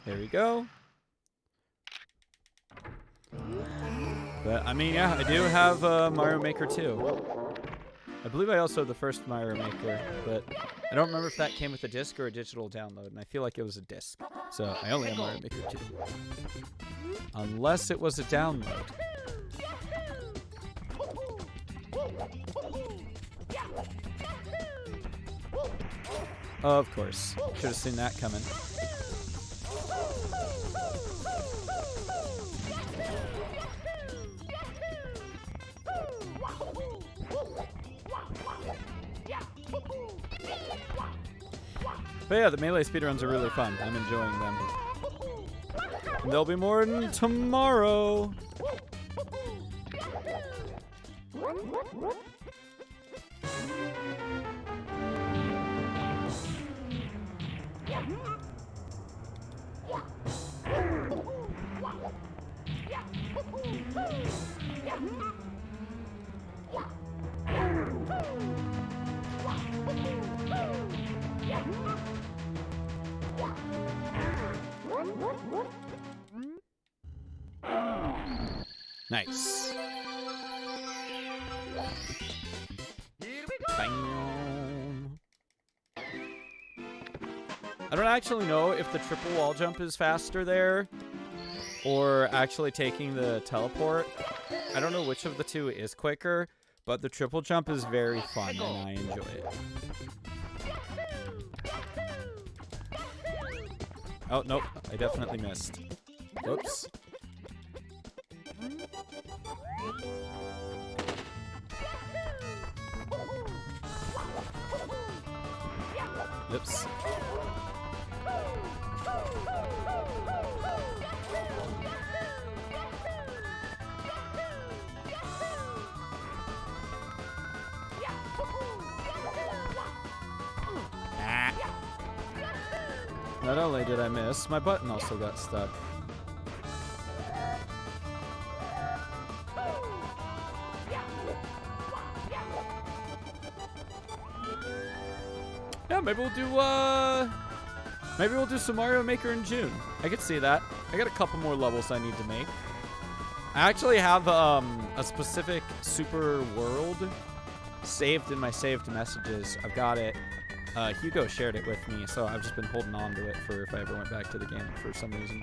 A: There we go. But, I mean, yeah, I do have Mario Maker 2. I believe I also have the first Mario Maker, but I don't remember if that came with a disc or a digital download, and I feel like it was a disc. So I only have Mario Maker 2. Unless it was a download. Of course. Should have seen that coming. But yeah, the Melee speedruns are really fun. I'm enjoying them. And there'll be more tomorrow. Nice.
B: Here we go.
A: Bam. I don't actually know if the triple wall jump is faster there or actually taking the teleport. I don't know which of the two is quicker, but the triple jump is very fun and I enjoy it. Oh, nope. I definitely missed. Whoops. Oops. Not only did I miss, my button also got stuck. Yeah, maybe we'll do some Mario Maker in June. I could see that. I got a couple more levels I need to make. I actually have a specific super world saved in my saved messages. I've got it. Hugo shared it with me, so I've just been holding on to it for if I ever went back to the game for some reason.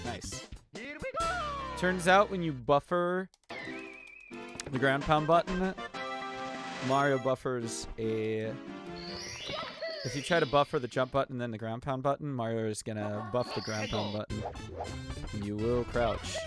A: Nice.
B: Here we go.
A: Turns out when you buffer the ground pound button, Mario buffers a... If you try to buffer the jump button and then the ground pound button, Mario is gonna buff the ground pound button. And you will crouch.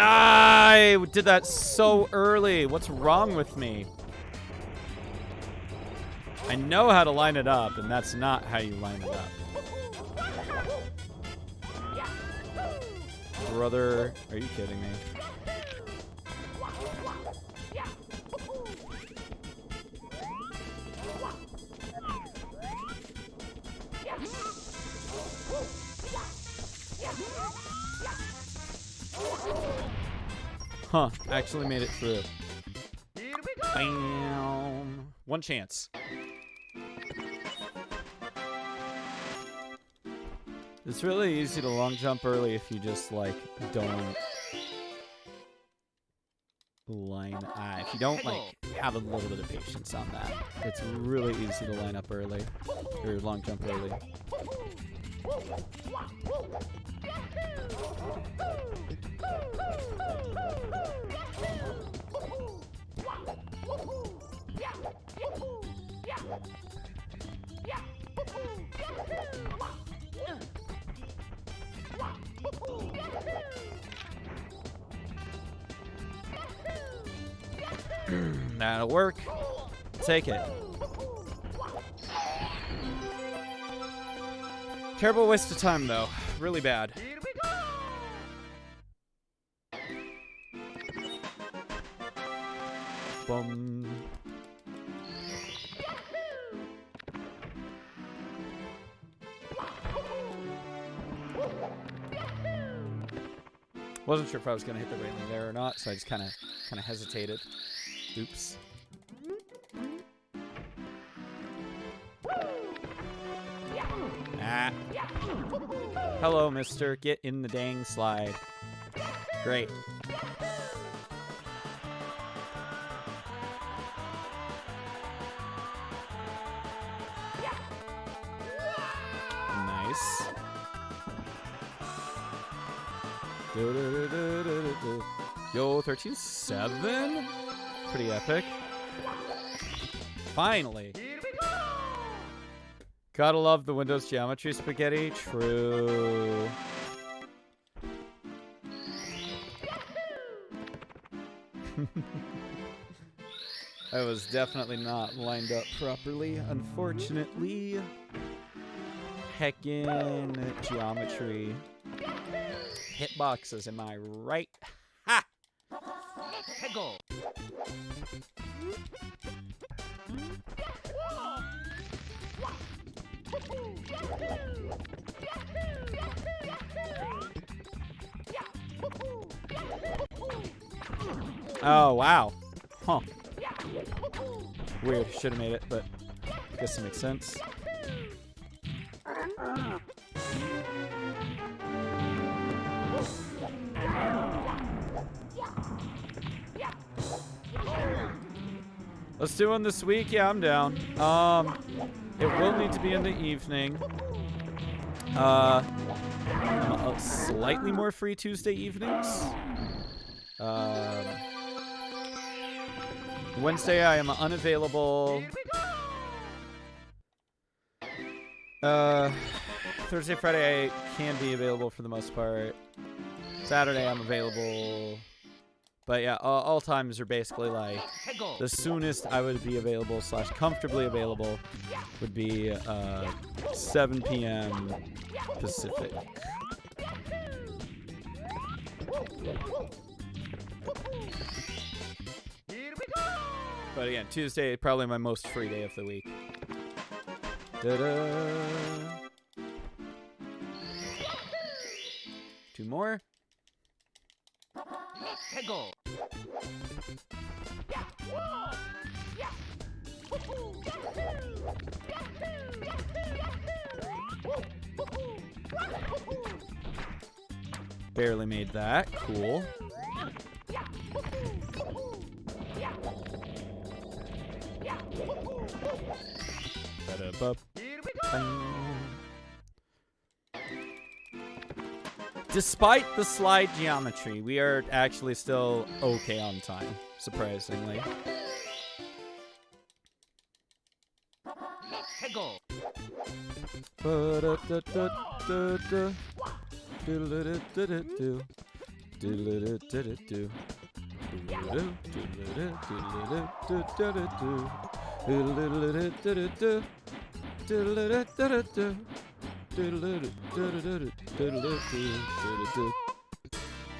A: I did that so early. What's wrong with me? I know how to line it up, and that's not how you line it up. Brother, are you kidding me? Huh, actually made it through.
B: Here we go.
A: Bam. One chance. It's really easy to long jump early if you just, like, don't line... if you don't, like, have a little bit of patience on that. It's really easy to line up early. Or long jump early. That'll work. Take it. Terrible waste of time, though. Really bad.
B: Here we go.
A: Bum. Wasn't sure if I was gonna hit the railing there or not, so I just kind of hesitated. Oops. Ah. Hello, mister. Get in the dang slide. Great. Nice. Yo, 13-7? Pretty epic. Finally.
B: Here we go.
A: Gotta love the Windows geometry spaghetti. True. I was definitely not lined up properly, unfortunately. Heckin' geometry. Hitboxes, am I right? Ha!
B: Here go.
A: Oh, wow. Huh. Weird. Should have made it, but I guess it makes sense. Let's do one this week. Yeah, I'm down. It will need to be in the evening. I'm slightly more free Tuesday evenings. Wednesday I am unavailable. Thursday, Friday I can be available for the most part. Saturday I'm available. But yeah, all times are basically like the soonest I would be available / comfortably available would be 7 p.m. Pacific. But again, Tuesday probably my most free day of the week. Da-da. 2 more. Barely made that. Cool. Despite the slide geometry, we are actually still okay on time, surprisingly.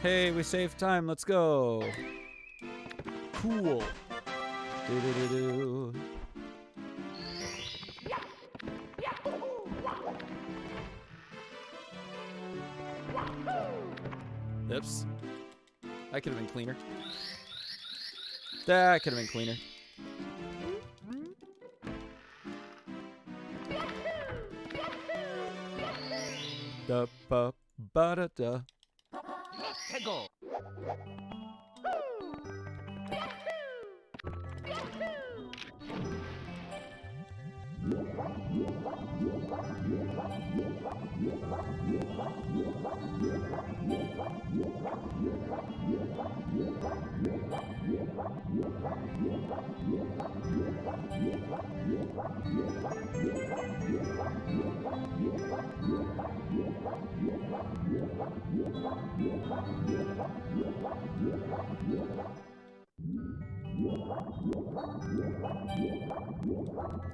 A: Hey, we saved time. Let's go. Cool. Oops. That could have been cleaner. That could have been cleaner. Da ba ba da da.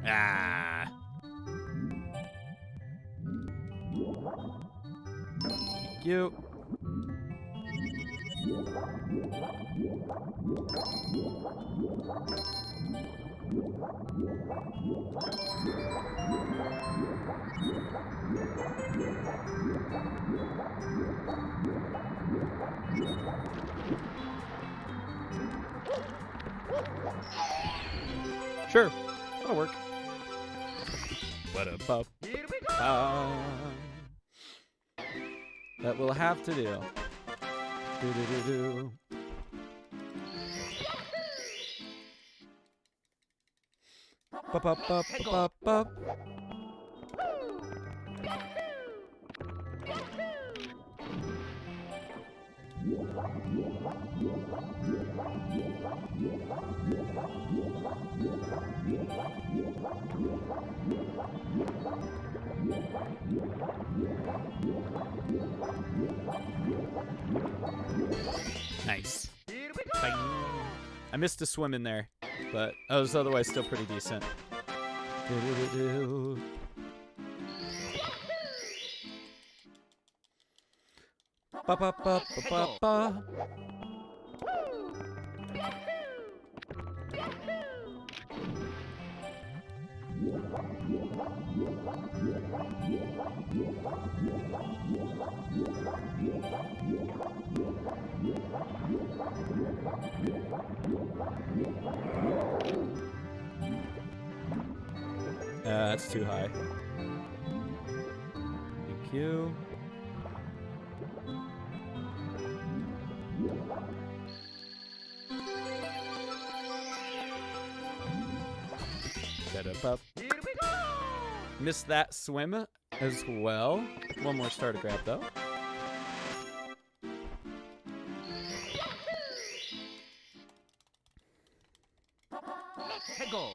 A: Ah. Thank you. Sure, that'll work. What a bup. That will have to do. Do-do-do-do. Ba-ba-ba-ba-ba-ba. Nice. Bang. I missed a swim in there, but I was otherwise still pretty decent. Do-do-do-do. Ba-ba-ba-ba-ba-ba. That's too high. Thank you. Ba-da-ba.
B: Here we go.
A: Missed that swim as well. One more star to grab, though.
B: Peggle.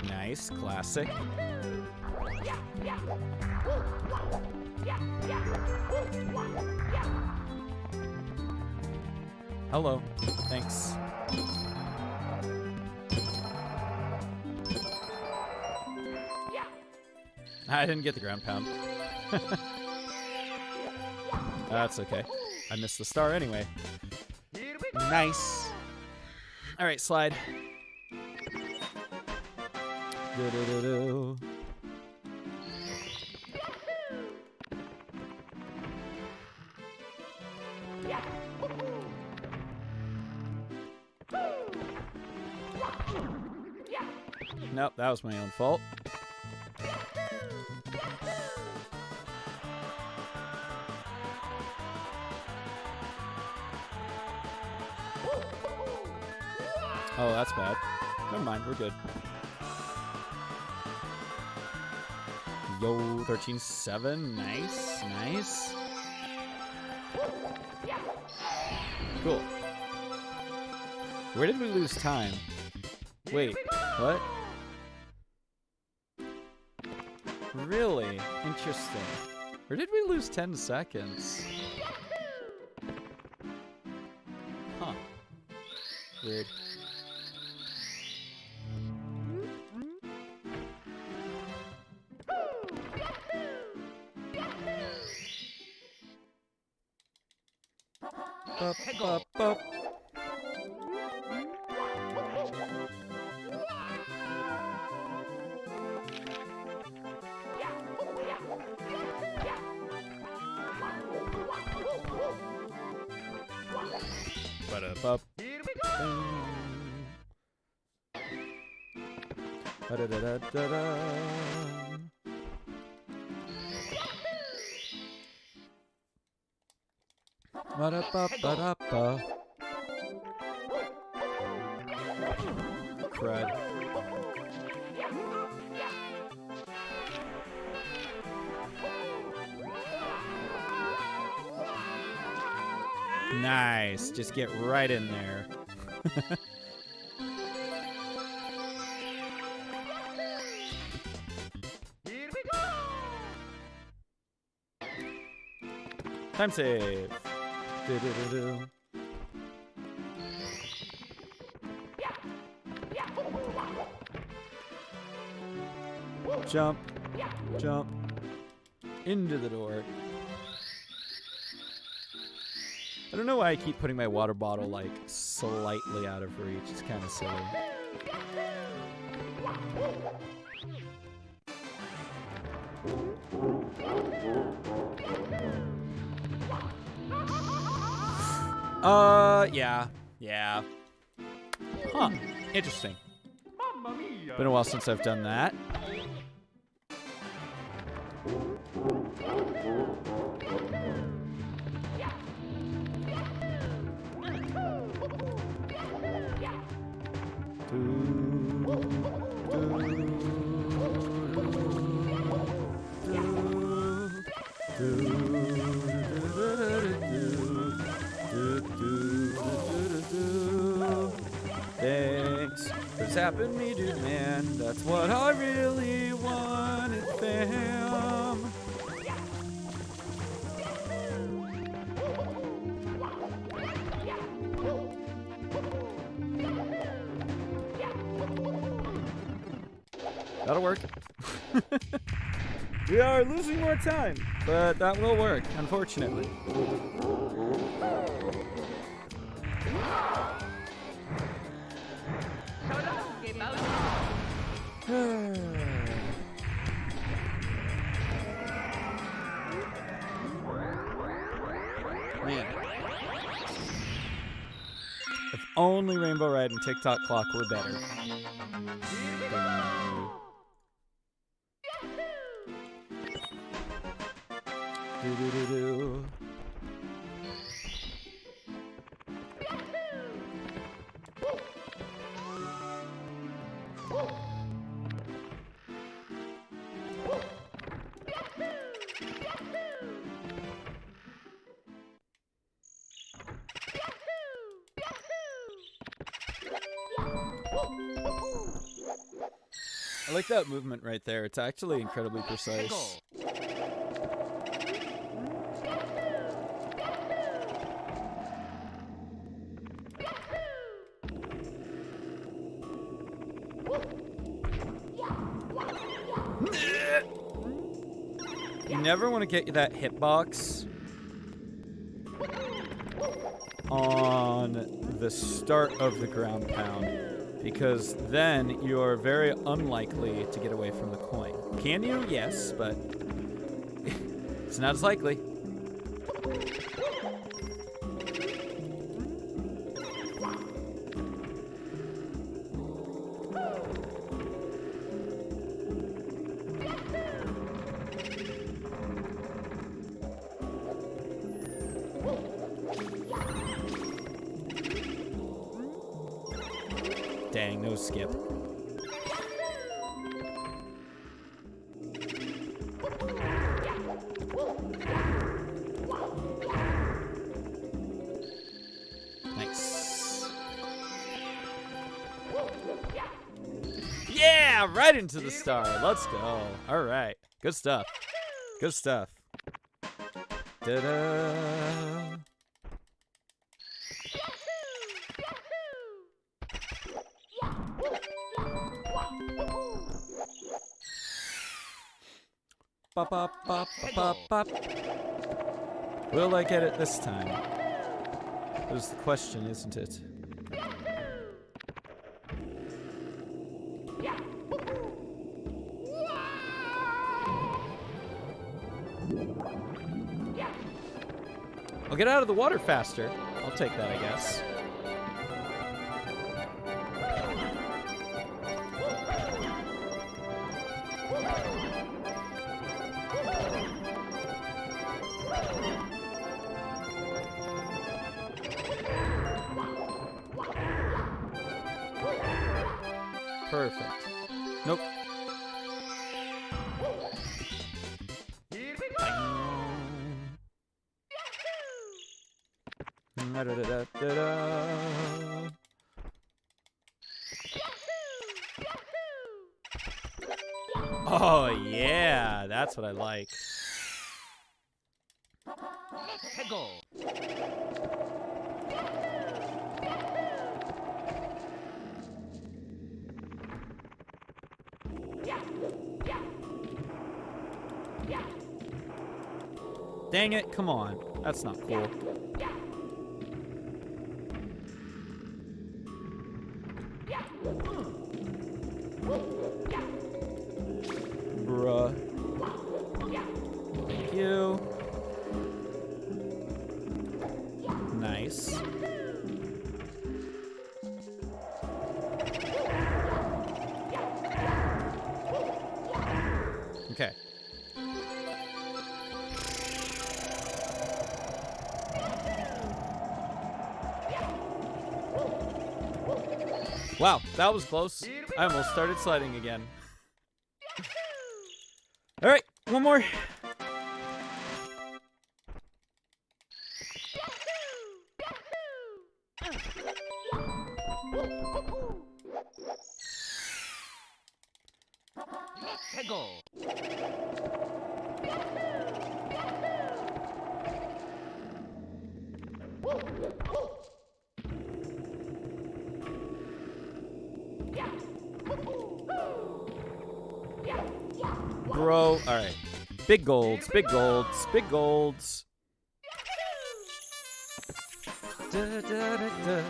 A: Nice, classic. Hello, thanks. I didn't get the ground pound. That's okay. I missed the star anyway.
B: Here we go.
A: Nice. All right, slide. Do-do-do-do. Nope, that was my own fault. Oh, that's bad. Never mind, we're good. Yo, 13-7. Nice, nice. Cool. Where did we lose time? Wait, what? Really? Interesting. Where did we lose 10 seconds? Huh. Weird. Bup, bup, bup. Ba-da-bup.
B: Here we go.
A: Ba-da-da-da-da-da. Ba-da-ba-ba-da-ba. Crud. Nice. Just get right in there.
B: Here we go.
A: Time save. Do-do-do-do. Jump. Jump. Into the door. I don't know why I keep putting my water bottle, like, slightly out of reach. It's kind of silly. Yeah. Yeah. Huh. Interesting.
B: Mamma mia.
A: Been a while since I've done that. Thanks for zapping me, dude, man. That's what I really wanted, fam. That'll work. We are losing more time, but that will work, unfortunately. If only Rainbow Ride and TikTok Clock were better.
B: Here we go.
A: Do-do-do-do. I like that movement right there. It's actually incredibly precise. You never want to get that hitbox on the start of the ground pound, because then you're very unlikely to get away from the coin. Can you? Yes, but it's not as likely. Dang, no skip. Nice. Yeah, right into the star. Let's go. All right. Good stuff. Good stuff. Da-da. Bop, bop, bop, bop, bop. Will I get it this time? That's the question, isn't it? I'll get out of the water faster. I'll take that, I guess. Perfect. Nope.
B: Here we go.
A: Da-da-da-da-da-da. Oh, yeah. That's what I like.
B: Let's go.
A: Dang it. Come on. That's not cool. Bruh. Thank you. Nice. Okay. Wow, that was close. I almost started sliding again. All right, one more.
B: Let's go.
A: Bro, all right. Big golds, big golds, big golds. Da, da, da, da.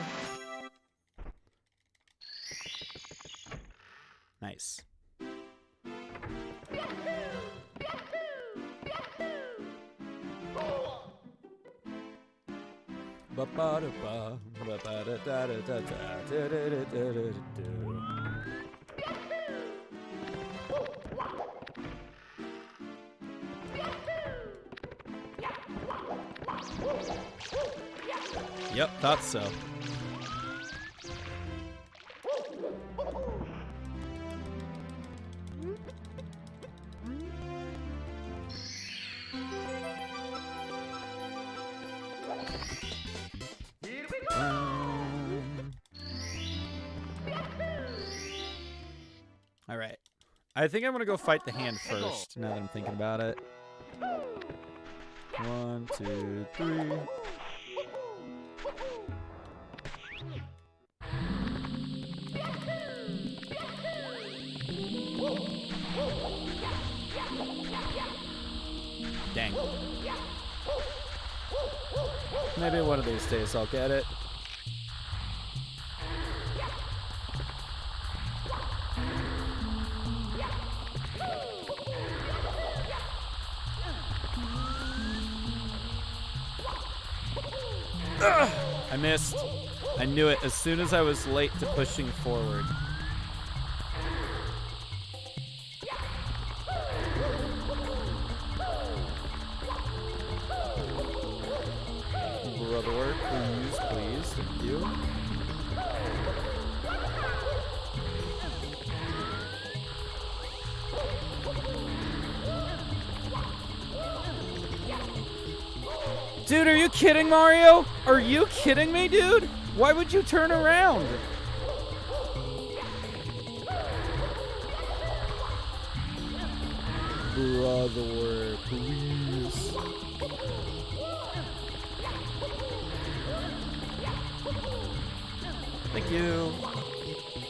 A: Nice. Ba-ba-da-ba, ba-ba-da-da-da-da-da-da-da-da-da-da. Yep, thought so. All right. I think I'm gonna go fight the hand first. Now that I'm thinking about it. 1, 2, 3. Dang. Maybe one of these days I'll get it. Ugh, I missed. I knew it as soon as I was late to pushing forward. Brother, please, please, thank you. Dude, are you kidding, Mario? Are you kidding me, dude? Why would you turn around? Brother, please. Thank you.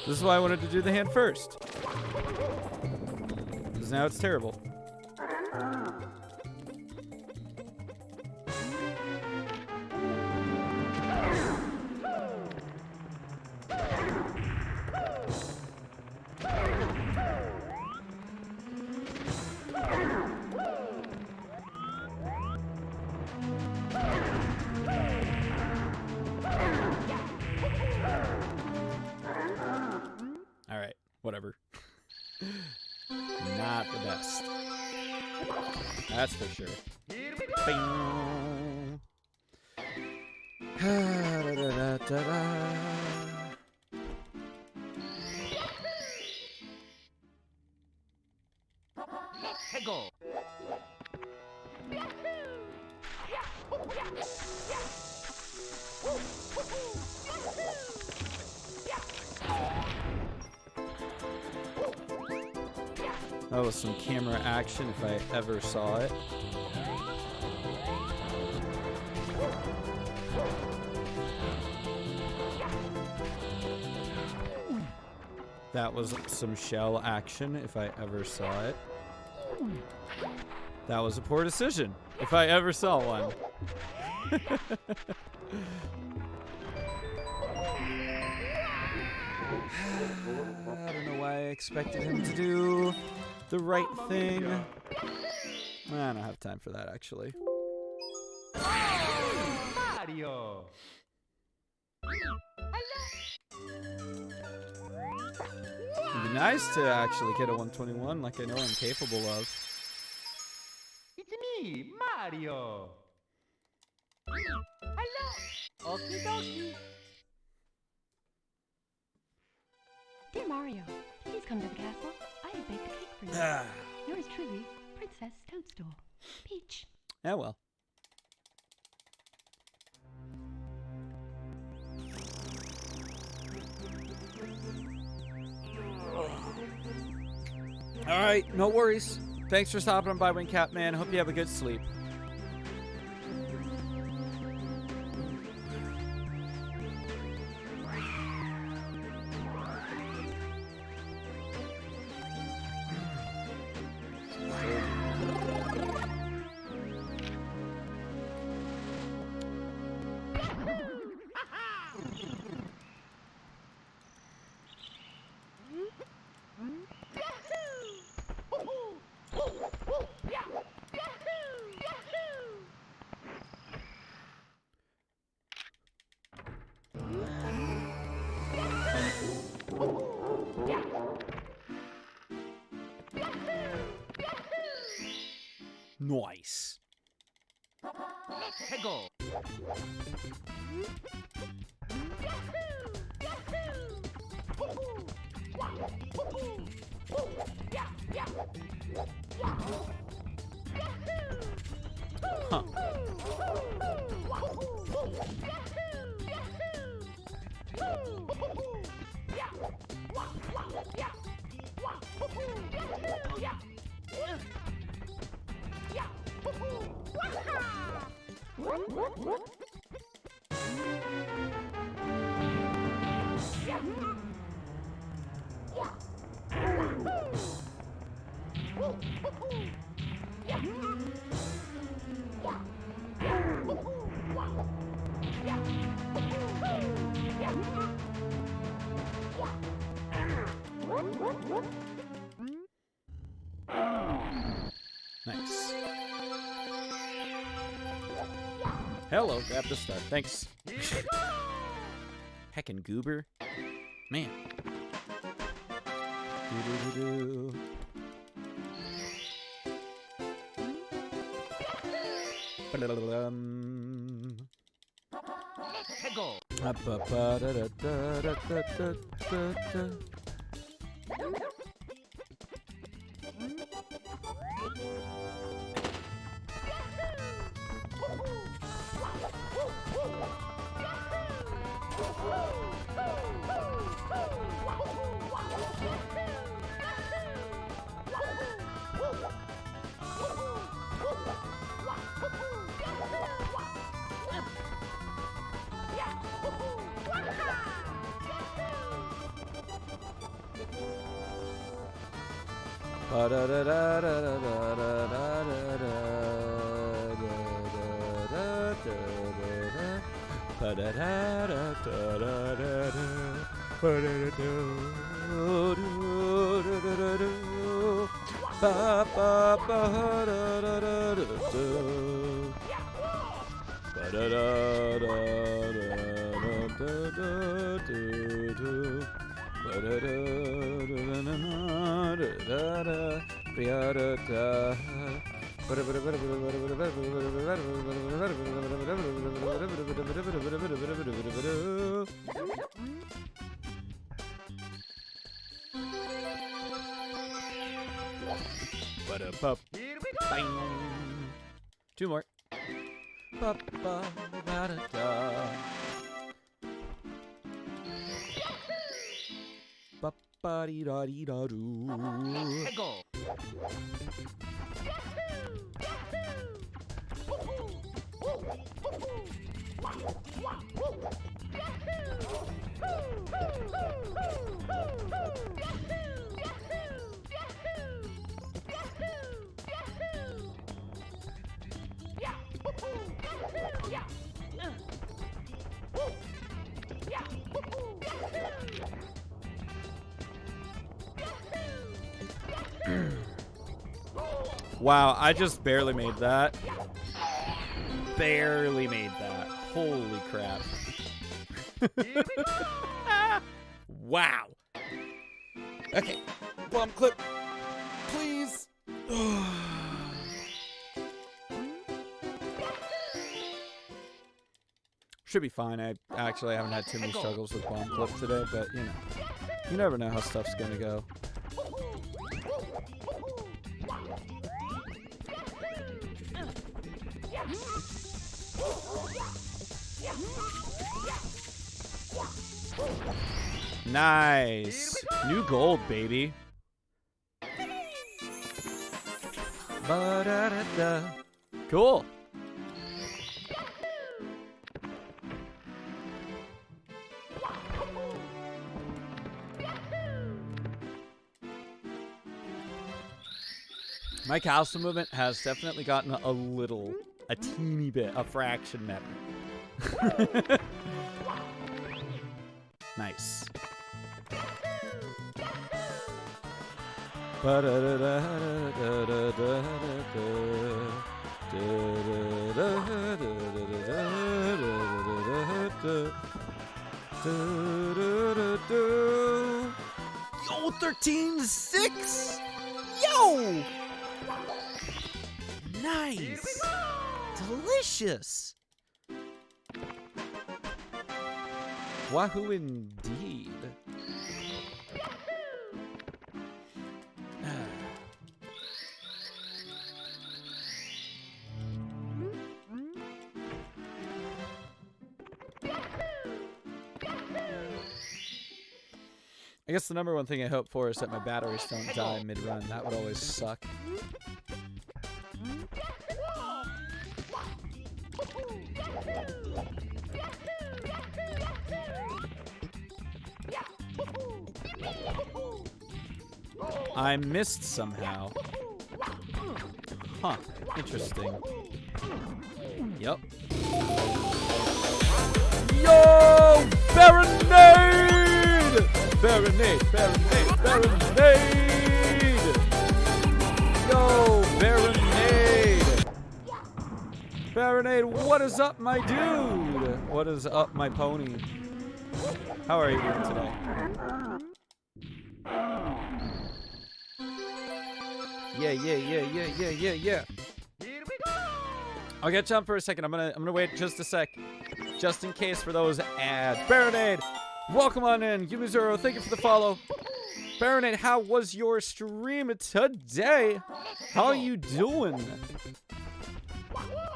A: This is why I wanted to do the hand first. Because now it's terrible. Alright, whatever. Not the best. That's for sure. Bing.
B: Peggle.
A: That was some camera action if I ever saw it. That was some shell action if I ever saw it. That was a poor decision if I ever saw one. I don't know why I expected him to do the right thing. I don't have time for that, actually.
B: Mario.
A: It'd be nice to actually get a 121 like I know I'm capable of.
B: It's me, Mario. Hello. Okie dokie.
C: Dear Mario, please come to the castle. I have baked a cake for you. Yours truly, Princess Toadstool. Peach.
A: Yeah, well. All right, no worries. Thanks for stopping by, Wingcap Man. Hope you have a good sleep. Nice.
B: Let's go.
A: Huh. Nice. Hello, grab the star. Thanks. Heckin' goober. Man. Doo-doo-doo-doo. Ba-da-da-da-dum.
B: Let's go.
A: Ba-ba-da-da-da-da-da-da-da.
B: Here we go.
A: Bang. Two more. Ba-ba-ba-da-da. Ba-ba-dee-da-dee-da-doo.
B: Let's go.
A: Wow, I just barely made that. Barely made that. Holy crap. Wow. Okay. Bomb clip. Please. Should be fine. I actually haven't had too many struggles with bomb clip today, but you know. You never know how stuff's gonna go. Nice. New gold, baby. Ba-da-da-da. Cool. My castle movement has definitely gotten a teeny bit, a fraction better. Nice. Yo, 13-6! Yo! Nice. Delicious. Wahoo indeed. I guess the number one thing I hope for is that my batteries don't die mid-run. That would always suck. I missed somehow. Huh. Interesting. Yep. Yo! Baronade! Baronade! Baronade! Baronade! Yo! Baronade! Baronade, what is up, my dude? What is up, my pony? How are you doing today? Yeah. I'll get you on for a second. I'm gonna wait just a sec, just in case for those ads. Baronade, welcome on in. Yumizuru, thank you for the follow. Baronade, how was your stream today? How are you doing?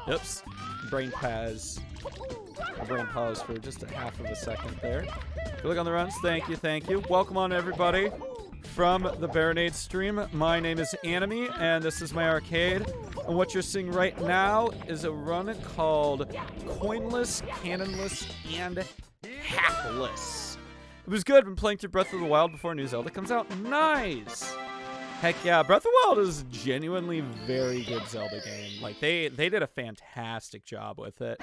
A: Oops, brain pause. Brain pause for just a half of a second there. Look on the runs. Thank you. Welcome on, everybody. From the Baronade stream, my name is Anime, and this is my arcade. And what you're seeing right now is a run called Coinless, Cannonless, and Hackless. It was good. Been playing through Breath of the Wild before New Zelda comes out. Nice! Heck yeah, Breath of the Wild is genuinely very good Zelda game. Like, they did a fantastic job with it.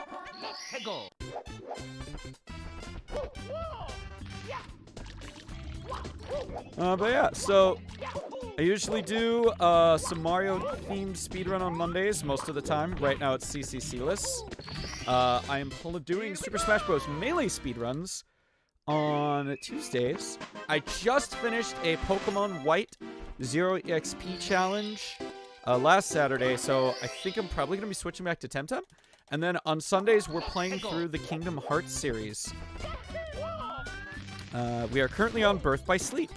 A: But yeah, so I usually do some Mario-themed speedrun on Mondays most of the time. Right now it's CCCLESS. I am doing Super Smash Bros. Melee speedruns on Tuesdays. I just finished a Pokemon White 0 EXP challenge last Saturday, so I think I'm probably going to be switching back to Temtem. And then on Sundays, we're playing through the Kingdom Hearts series. We are currently on Birth by Sleep.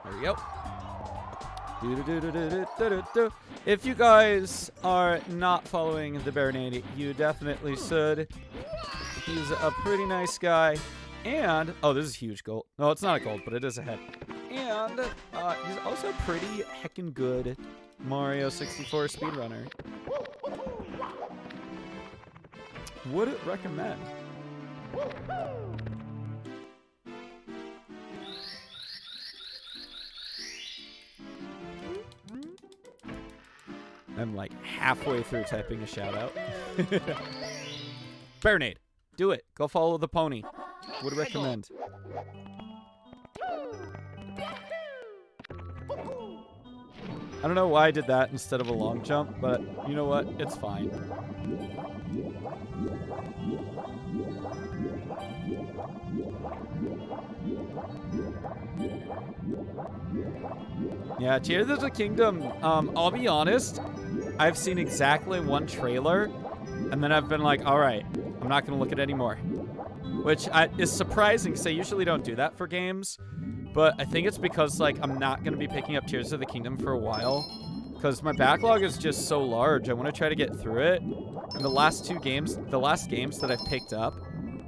A: There we go. If you guys are not following the Baronade, you definitely should. He's a pretty nice guy. And, oh, this is huge gold. No, it's not a gold, but it is a head. And he's also pretty heckin' good Mario 64 speedrunner. Would it recommend? I'm like halfway through typing a shout out. Baronade, do it. Go follow the pony. Would recommend. I don't know why I did that instead of a long jump, but you know what? It's fine. Yeah, Tears of the Kingdom, I'll be honest, I've seen exactly one trailer, and then I've been like, alright, I'm not going to look at it anymore. Which is surprising, because I usually don't do that for games, but I think it's because, like, I'm not going to be picking up Tears of the Kingdom for a while, because my backlog is just so large. I want to try to get through it, and the last games that I've picked up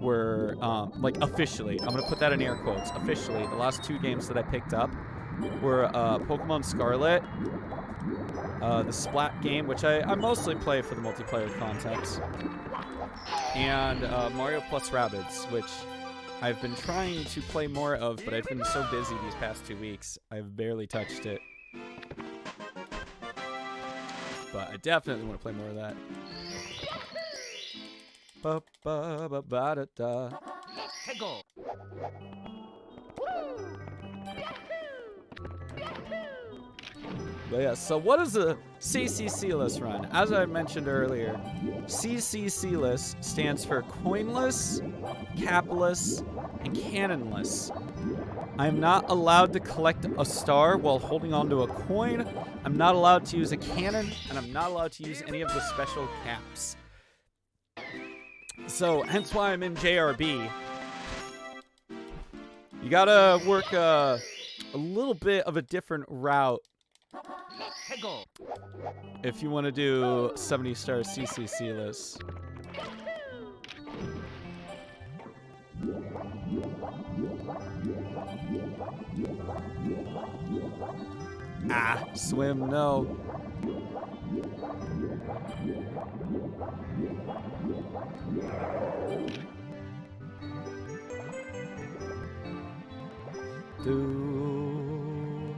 A: were, like, officially, I'm going to put that in air quotes, officially, the last 2 games that I picked up were Pokemon Scarlet, the Splat game, which I mostly play for the multiplayer content, and Mario plus Rabbids, which I've been trying to play more of, but I've been so busy these past 2 weeks, I've barely touched it. But I definitely want to play more of that. Ba-ba-ba-ba-da-da. But yeah, so what is a CCCLESS run? As I mentioned earlier, CCCLESS stands for coinless, capless, and cannonless. I'm not allowed to collect a star while holding onto a coin. I'm not allowed to use a cannon, and I'm not allowed to use any of the special caps. So, hence why I'm in JRB. You gotta work a little bit of a different route if you want to do 70-star CCCLESS. Ah, swim, no. Do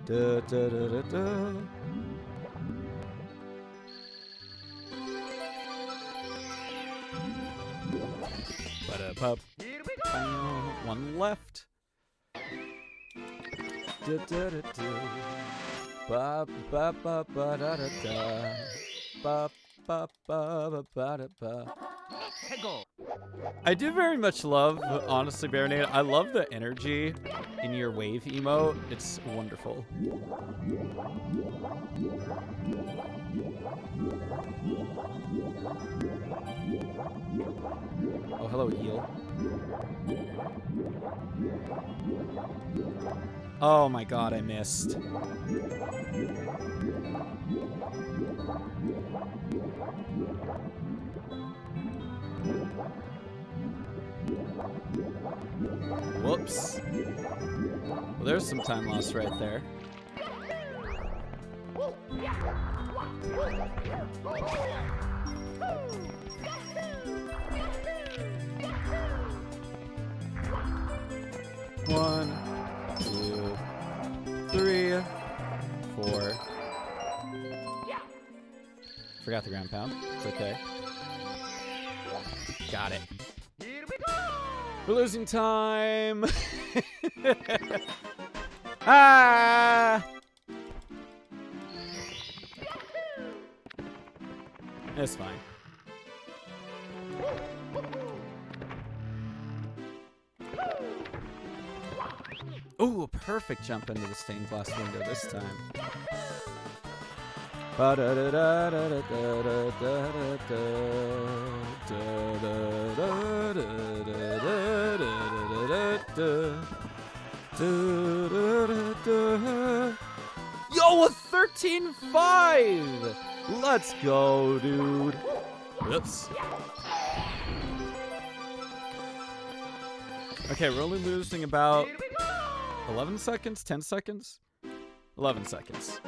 A: da da da da da. Ba-da-pup. One left. Da da da da. Ba ba ba ba da da da. Ba ba ba ba ba da ba. I do very much love, honestly, Baronade, I love the energy in your wave emote. It's wonderful. Oh, hello, eel. Oh my god, I missed. Whoops. Well, there's some time lost right there. One, two, three, four. Forgot the ground pound. It's okay. Got it. We're losing time. Ah! It's fine. Ooh, a perfect jump into the stained glass window this time. Yo, a 13.5! Let's go, dude. Oops. Okay, we're only losing about 11 seconds, 10 seconds? 11 seconds.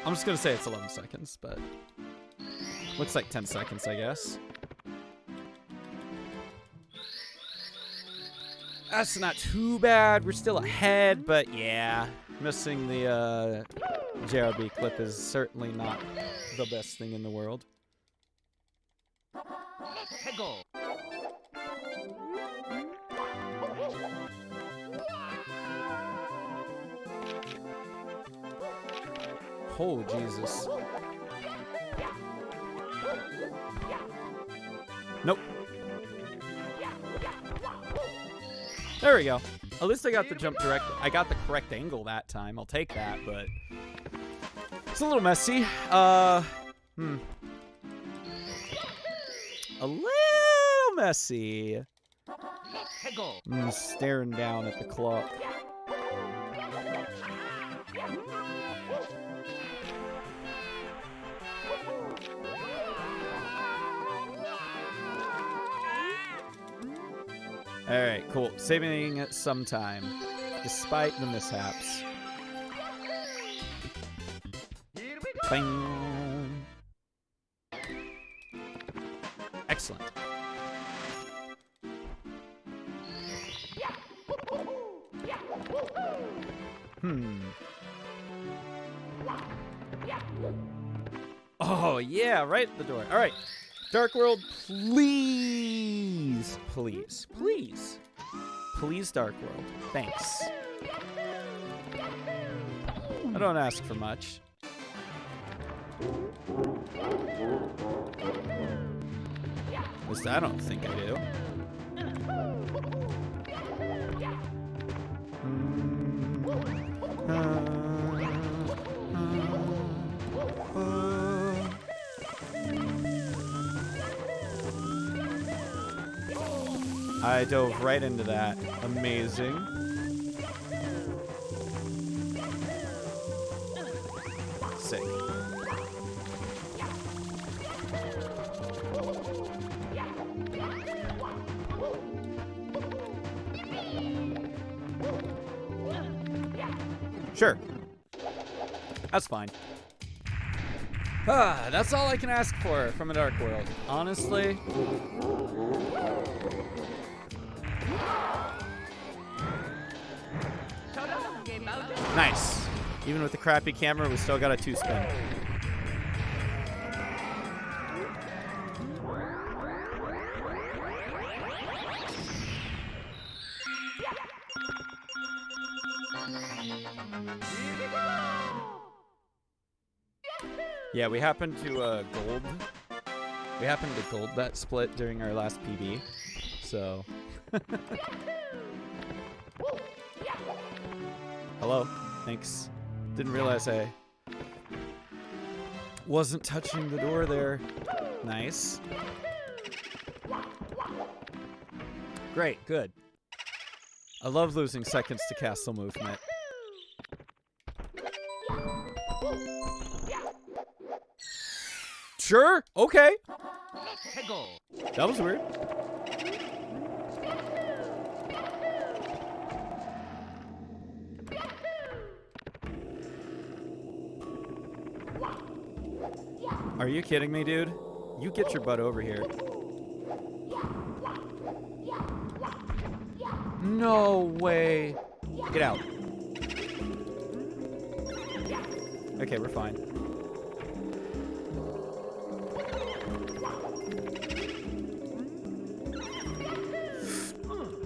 A: I'm just gonna say it's 11 seconds, but looks like 10 seconds, I guess. That's not too bad. We're still ahead, but yeah, missing the JRB clip is certainly not the best thing in the world. Oh, Jesus. Nope. There we go. At least I got the jump direct. I got the correct angle that time. I'll take that, but it's a little messy. A little messy. I'm staring down at the clock. Alright, cool. Saving some time, despite the mishaps. Bang. Excellent. Oh, yeah, right at the door. All right. Dark World, please. Please. Please. Please, Dark World. Thanks. I don't ask for much. At least I don't think I do. I dove right into that. Amazing. Sick. Sure. That's fine. That's all I can ask for from a Dark World. Honestly. Nice. Even with the crappy camera, we still got a 2-spin. Yeah, we happened to gold. We happened to gold that split during our last PB, so. Hello, thanks. Didn't realize I wasn't touching the door there. Nice. Great, good. I love losing seconds to castle movement. Sure, okay. That was weird. Are you kidding me, dude? You get your butt over here. No way. Get out. Okay, we're fine.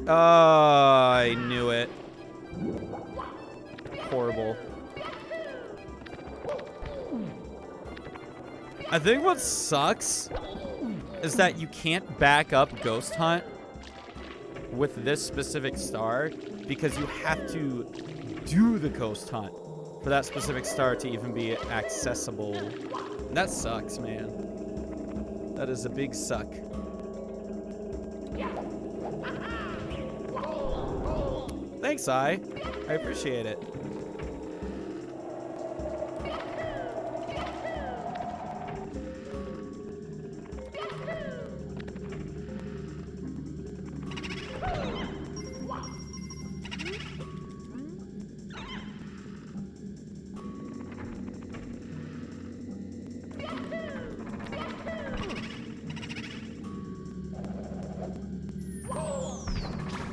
A: I knew it. Horrible. I think what sucks is that you can't back up Ghost Hunt with this specific star because you have to do the Ghost Hunt for that specific star to even be accessible. And that sucks, man. That is a big suck. Thanks, I appreciate it.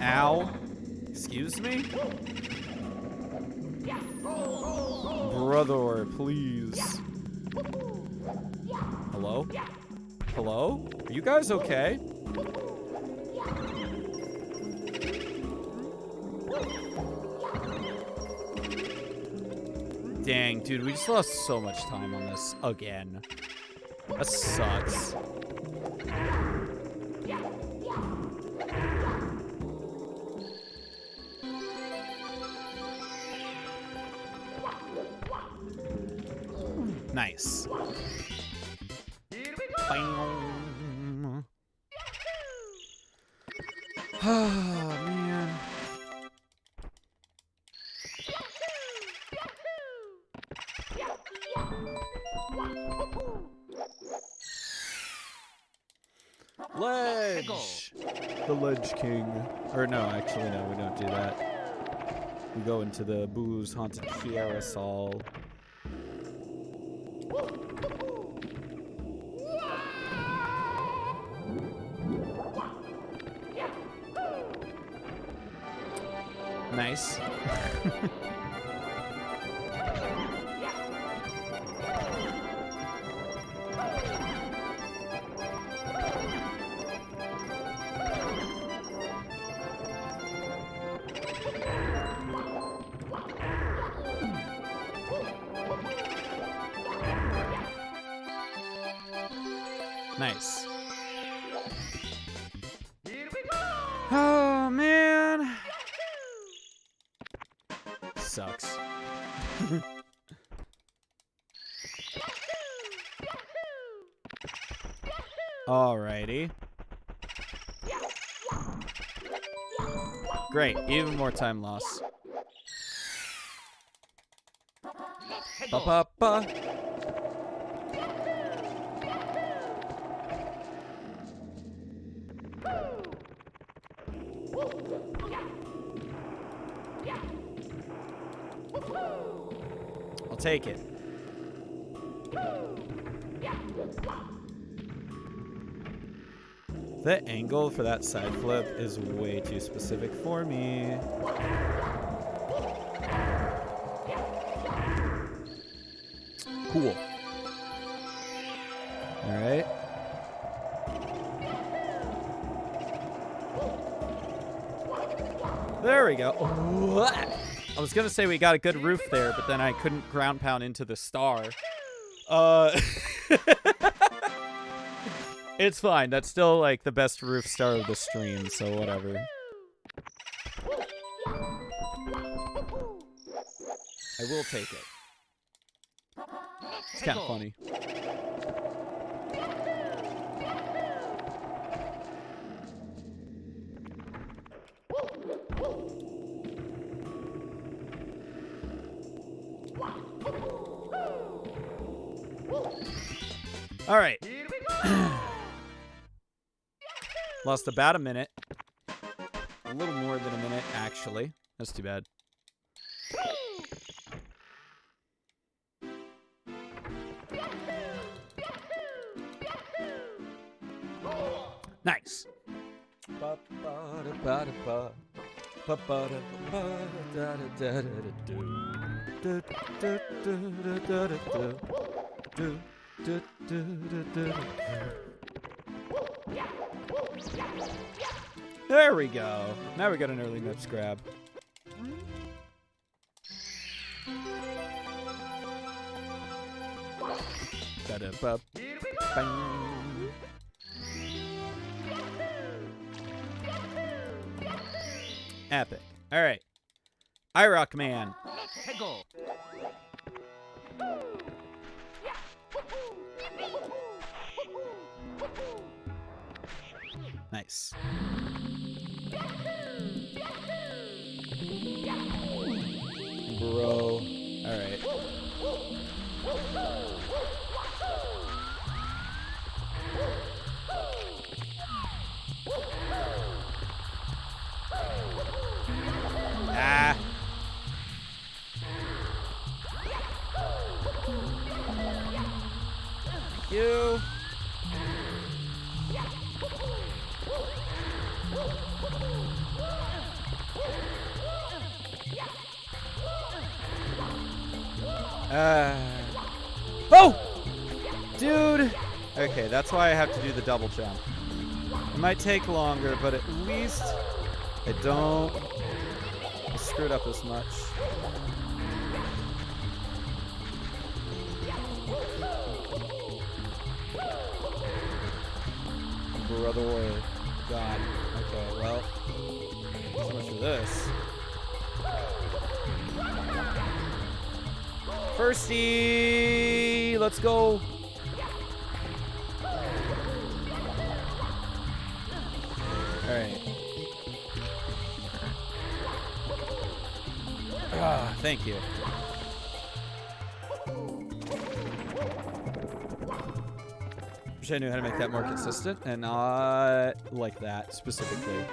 A: Ow. Excuse me? Brother, please. Hello? Hello? Are you guys okay? Dang, dude, we just lost so much time on this again. That sucks. Nice. Bam. Oh, man. Ledge! The Ledge King. Or no, actually no, we don't do that. We go into the Boo's Haunted Carousel. Nice. Nice. Oh, man. Sucks. Alrighty. Great, even more time loss. Ba-ba-ba. I'll take it. The angle for that side flip is way too specific for me. Cool. All right. There we go. I was gonna say we got a good roof there, but then I couldn't ground pound into the star. It's fine. That's still like the best roof star of the stream, so whatever. I will take it. It's kind of funny. All right. Lost about a minute. A little more than a minute, actually. That's too bad. Nice. There we go. Now we got an early nips grab. Bang. Epic. All right. iRock Man. Nice. Bro. All right. Ah. Thank you. Oh! Dude! Okay, that's why I have to do the double jump. It might take longer, but at least I don't screw it up as much. Brother, God. Okay, well, so much for this. Firsty, let's go. All right. Ah, thank you. Wish I knew how to make that more consistent and not like that specifically.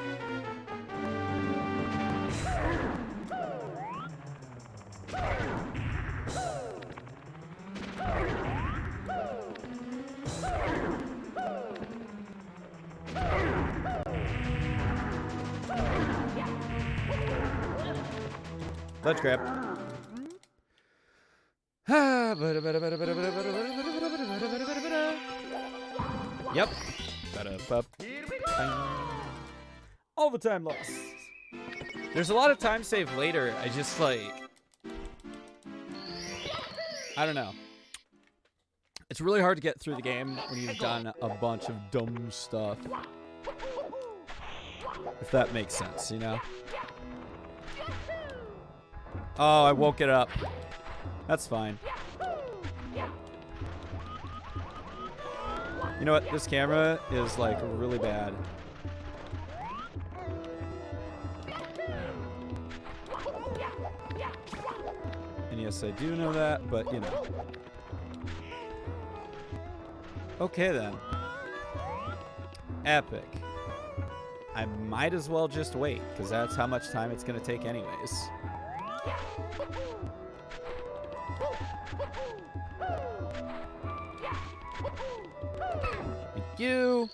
A: Let's grab. Yep. All the time lost. There's a lot of time saved later. I just like, I don't know. It's really hard to get through the game when you've done a bunch of dumb stuff. If that makes sense, you know? Oh, I woke it up. That's fine. You know what? This camera is, like, really bad. And yes, I do know that, but, you know. Okay, then. Epic. I might as well just wait, because that's how much time it's going to take anyways. Thank you.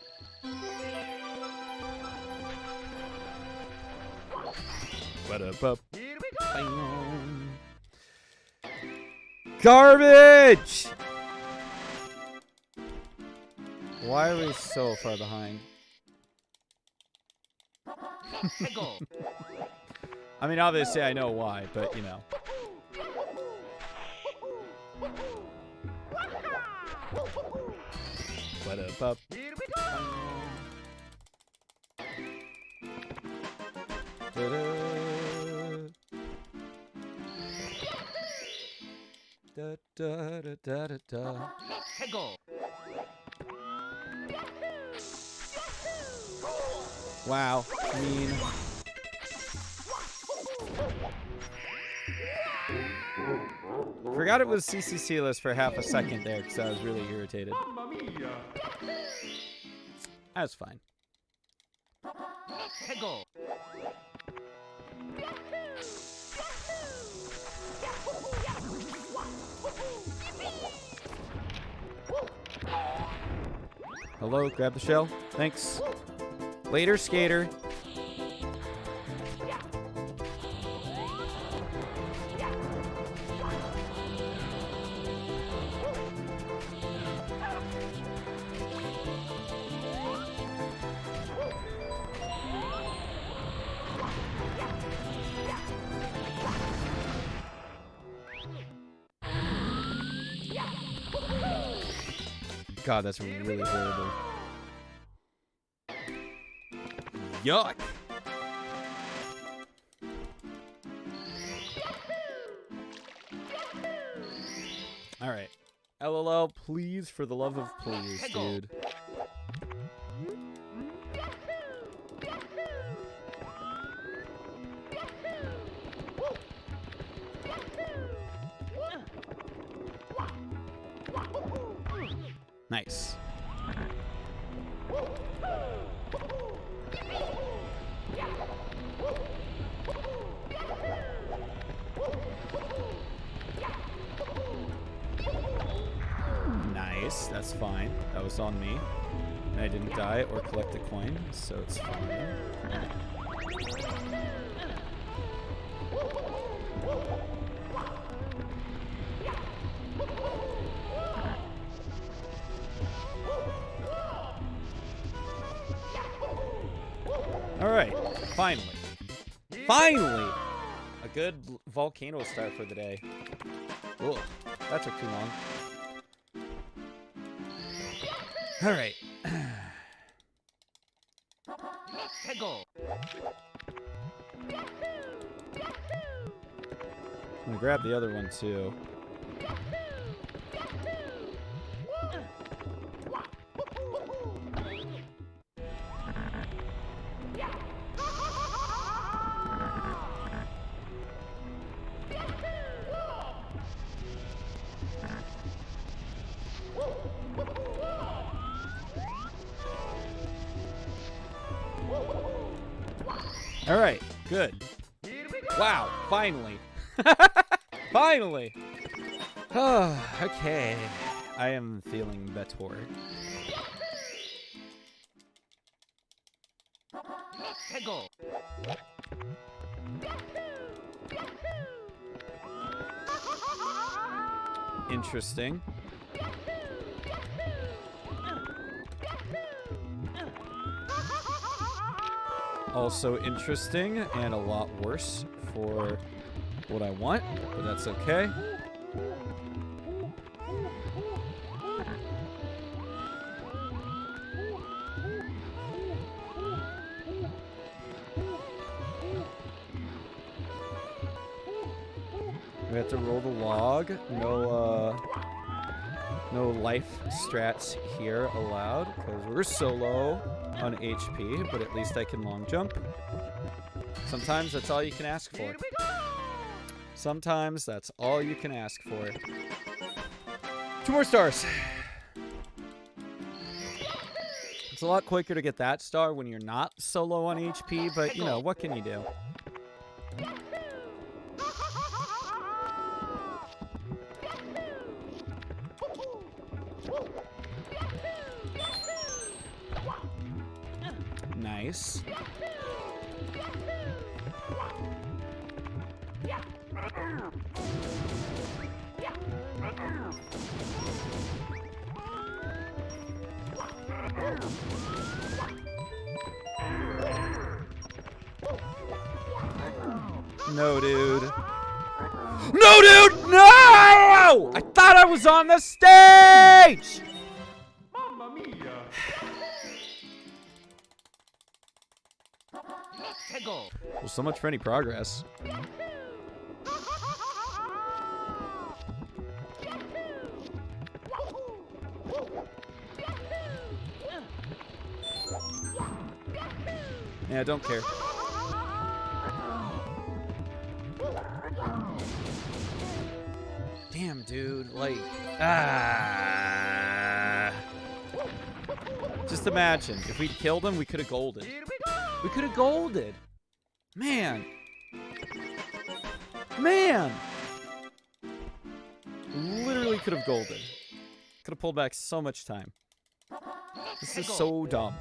A: Ba-da-ba. Garbage! Why are we so far behind? I mean, obviously I know why, but you know. Ba-da-ba. Da da da da da da. Wow, mean. Forgot it was CCCLESS for half a second there because I was really irritated. That's fine. Hello, grab the shell. Thanks. Later, skater. God, that's really horrible. Yuck! Alright. LOL, please, for the love of please, dude. Nice. Nice, that's fine. That was on me. And I didn't die or collect a coin, so it's fine. Alright, finally. Finally! A good volcano start for the day. Ugh, that took too long. Alright. I'm gonna grab the other one too. All right, good. Wow, finally. Finally. Oh, okay. I am feeling better. Interesting. Also interesting and a lot worse for what I want, but that's okay. We have to roll the log. No life strats here allowed because we're so low on HP, but at least I can long jump. Sometimes that's all you can ask for. Sometimes that's all you can ask for. 2 more stars. It's a lot quicker to get that star when you're not so low on HP, but you know, what can you do? Nice. No, dude. No, dude! No! I thought I was on the stage!
B: Mamma mia! Tego.
A: Well, so much for any progress. Yeah, I don't care. Damn, dude. Like, Just imagine, if we'd killed him, we could have golded. We could have golded. Man. Man. Literally could have golded. Could have pulled back so much time. This is so dumb.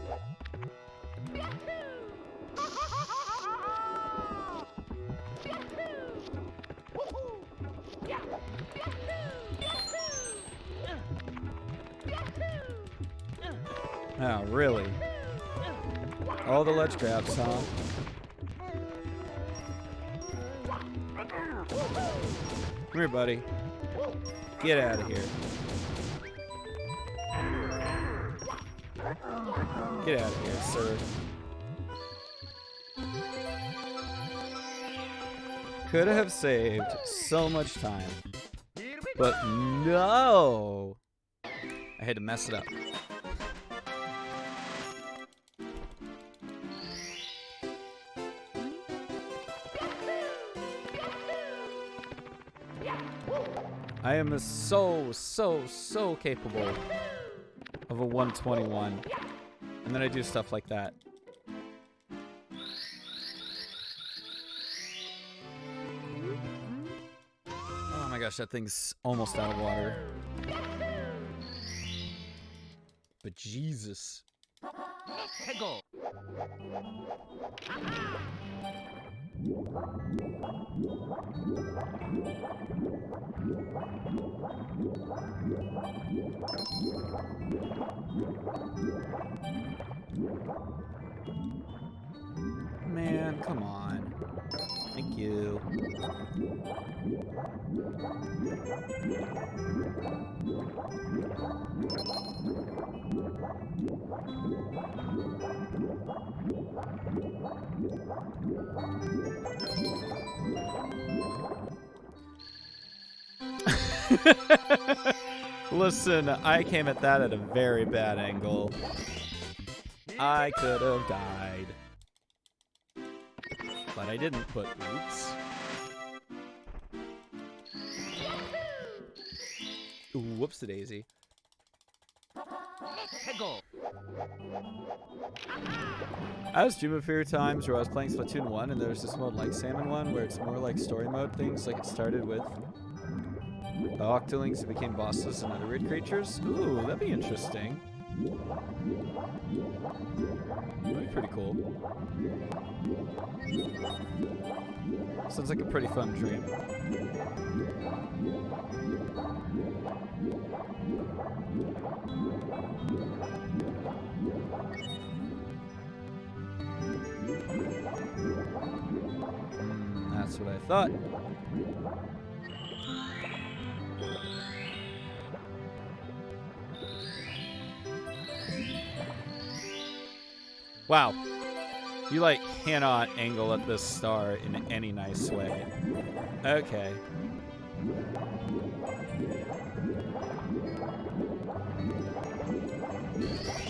A: Oh, really? All the ledge grabs, huh? Come here, buddy. Get out of here. Get out of here, sir. Could have saved so much time. But no! I had to mess it up. I am so capable of a 121. And then I do stuff like that. Oh my gosh, that thing's almost out of water. But Jesus.
B: Tego.
A: Man, come on. Thank you. Listen, I came at that at a very bad angle. I could have died. But I didn't, but oops. Ooh, whoops-a-daisy.
B: Tego.
A: I was dreaming of a few times where I was playing Splatoon 1 and there was this mode like Salmon 1 where it's more like story mode things, like it started with the Octolings who became bosses and other weird creatures. Ooh, that'd be interesting. That'd be pretty cool. Sounds like a pretty fun dream. That's what I thought. Wow. You, like, cannot angle at this star in any nice way. Okay.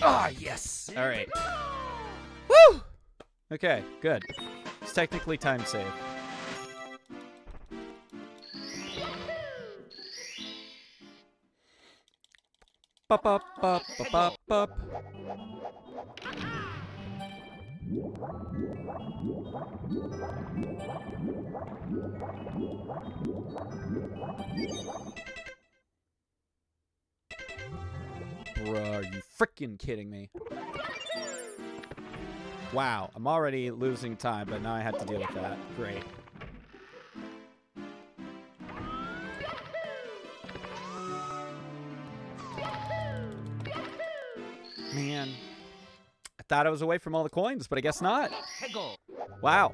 A: Ah, yes. All right. Woo! Okay, good. It's technically time save. Bop, bop, bop, bop, bop, bop. Bruh, are you freaking kidding me? Wow, I'm already losing time, but now I have to deal with that. Great. Man, I thought I was away from all the coins, but I guess not. Wow.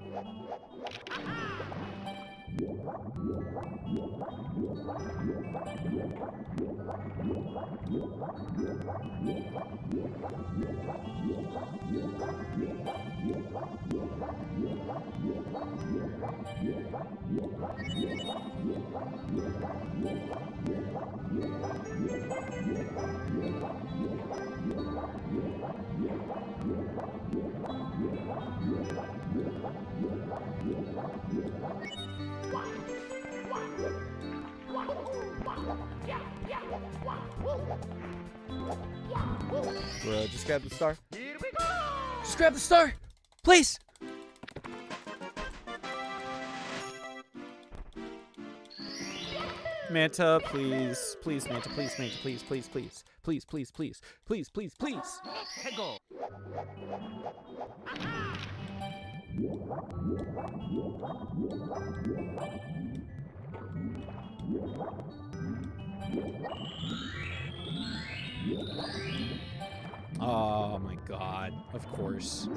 A: Bro, just grab the star. Just grab the star, please. Manta, please. Please, Manta, please, Manta, please, please, please. Please, please, please. Please, please, please. Oh my god, of course.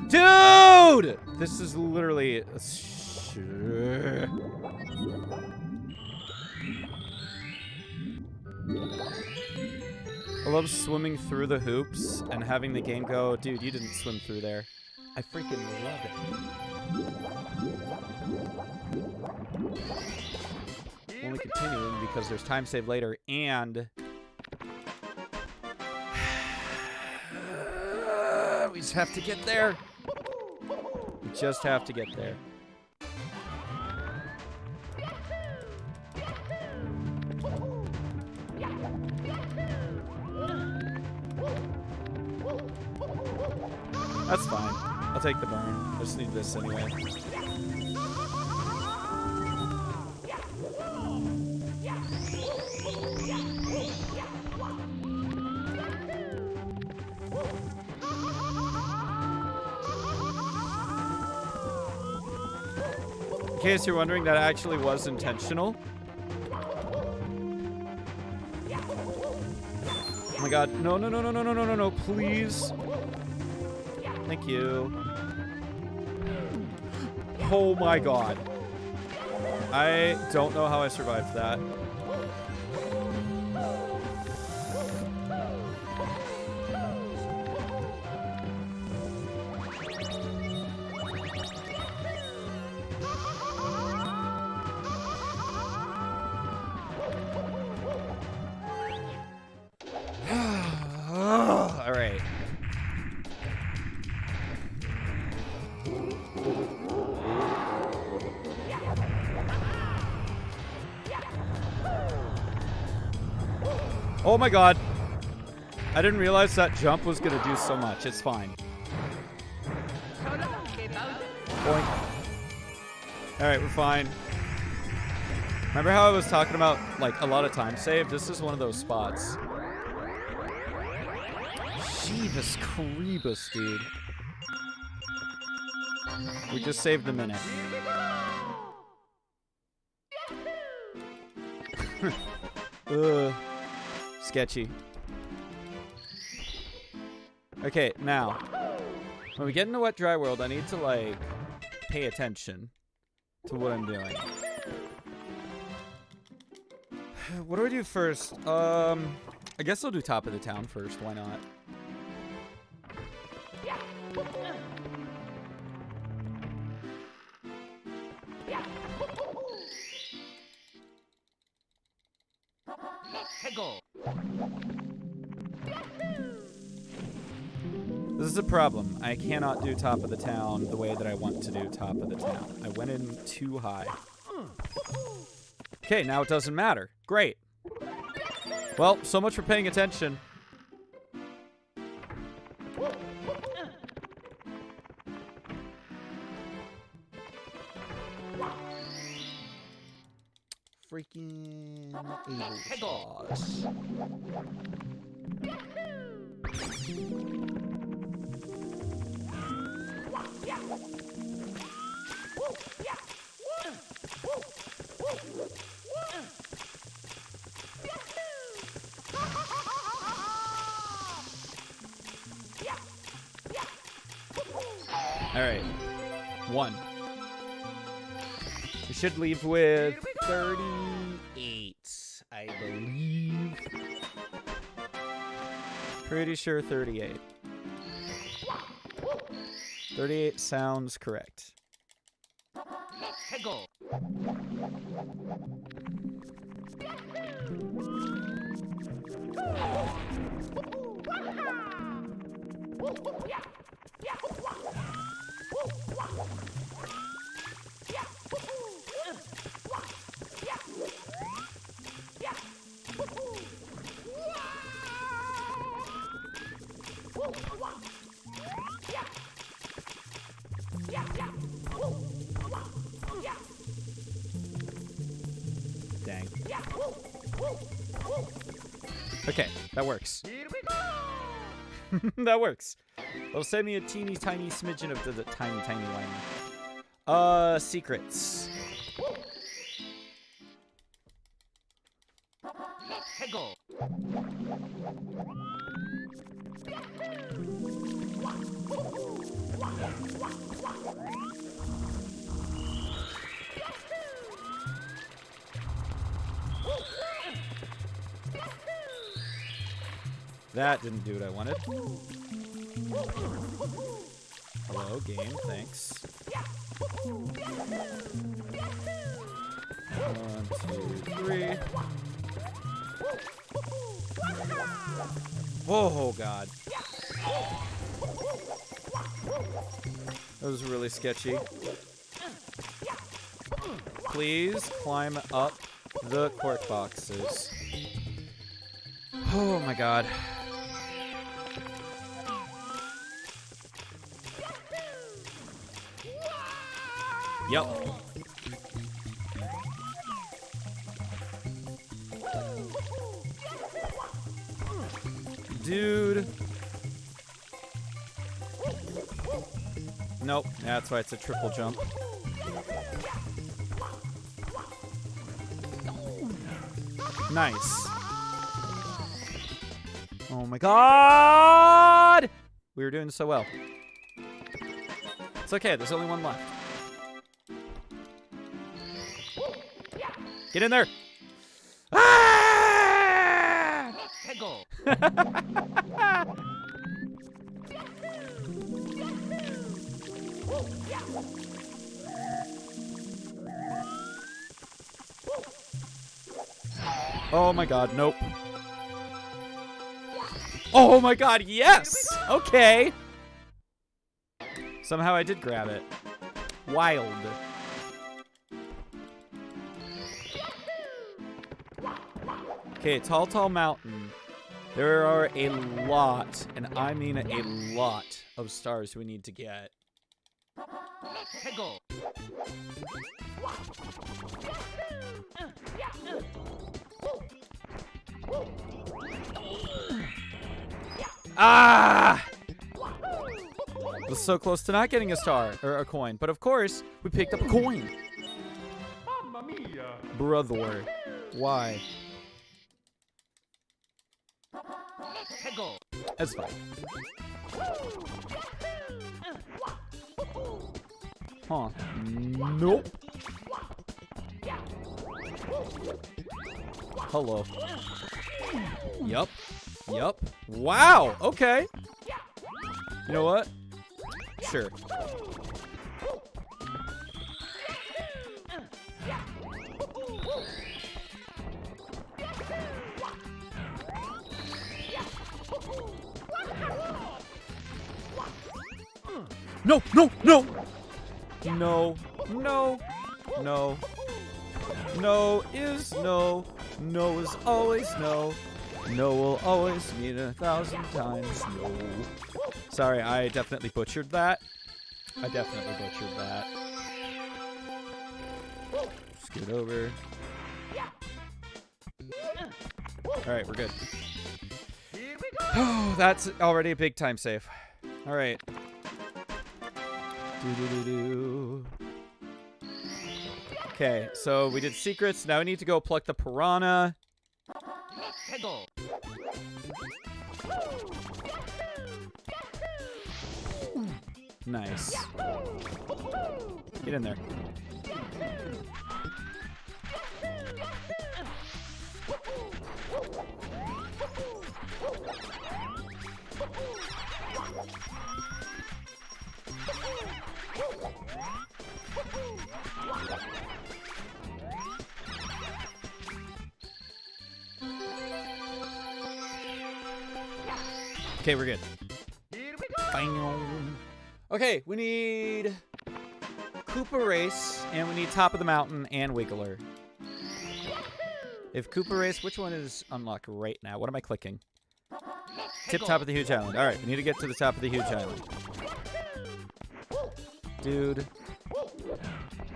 A: Dude! This is literally... I love swimming through the hoops and having the game go, dude, you didn't swim through there. I freaking love it. Only continuing because there's time save later and... we just have to get there. We just have to get there. That's fine. I'll take the burn. I just need this anyway. In case you're wondering, that actually was intentional. Oh my god. No, no, no, no, no, no, no, no, no, please. Thank you. Oh my god. I don't know how I survived that. All right. Oh my god. I didn't realize that jump was going to do so much. It's fine. Boink. Alright, we're fine. Remember how I was talking about, like, a lot of time save? This is one of those spots. Jeebus Creebus, dude. We just saved a minute. Sketchy. Okay, now, when we get into Wet Dry World, I need to, like, pay attention to what I'm doing. What do I do first? I guess I'll do top of the town first. Why not?
B: Hegel.
A: This is a problem. I cannot do top of the town the way that I want to do top of the town. I went in too high. Okay, now it doesn't matter. Great. Well, so much for paying attention. Freaking able sauce. All right, 1. We should leave with 38, I believe. Pretty sure 38. 38 sounds correct.
B: Hegel.
A: Dang. Okay, that works.
B: Here we go.
A: That works. It'll send me a teeny tiny smidgen of the tiny line. Secrets.
B: Hegel.
A: That didn't do what I wanted. Hello, game, thanks. 1, 2, 3. Oh, God. That was really sketchy. Please climb up the cork boxes. Oh, my God. Yep. Dude. Nope, that's why it's a triple jump. Nice. Oh my God! We were doing so well. It's okay, there's only one left. Get in there! Ah!
B: Hegel.
A: Oh my God, nope. Oh my God, yes! Okay. Somehow I did grab it. Wild. Okay, Tall Mountain. There are a lot, and I mean a lot, of stars we need to get.
B: Hegel.
A: Ah! Was so close to not getting a star, or a coin. But of course, we picked up a coin.
B: Mamma mia.
A: Brother. Why?
B: Hegel.
A: That's fine. Huh. Nope. Hello. Yup. Yup. Wow. Okay. You know what? sure. No, no, no! No, no, no. No is no. No is always no. No will always mean 1,000 times no. Sorry, I definitely butchered that. Scoot over. Alright, we're good. Oh, that's already a big time save. Alright. Okay, so we did secrets. Now we need to go pluck the piranha.
B: Peggle.
A: Nice. Get in there. Okay, we're good. Bang. Okay, we need Koopa Race, and we need Top of the Mountain and Wiggler. If Koopa Race, which one is unlocked right now? What am I clicking? Tip top of the huge island. All right, we need to get to the top of the huge island. Dude.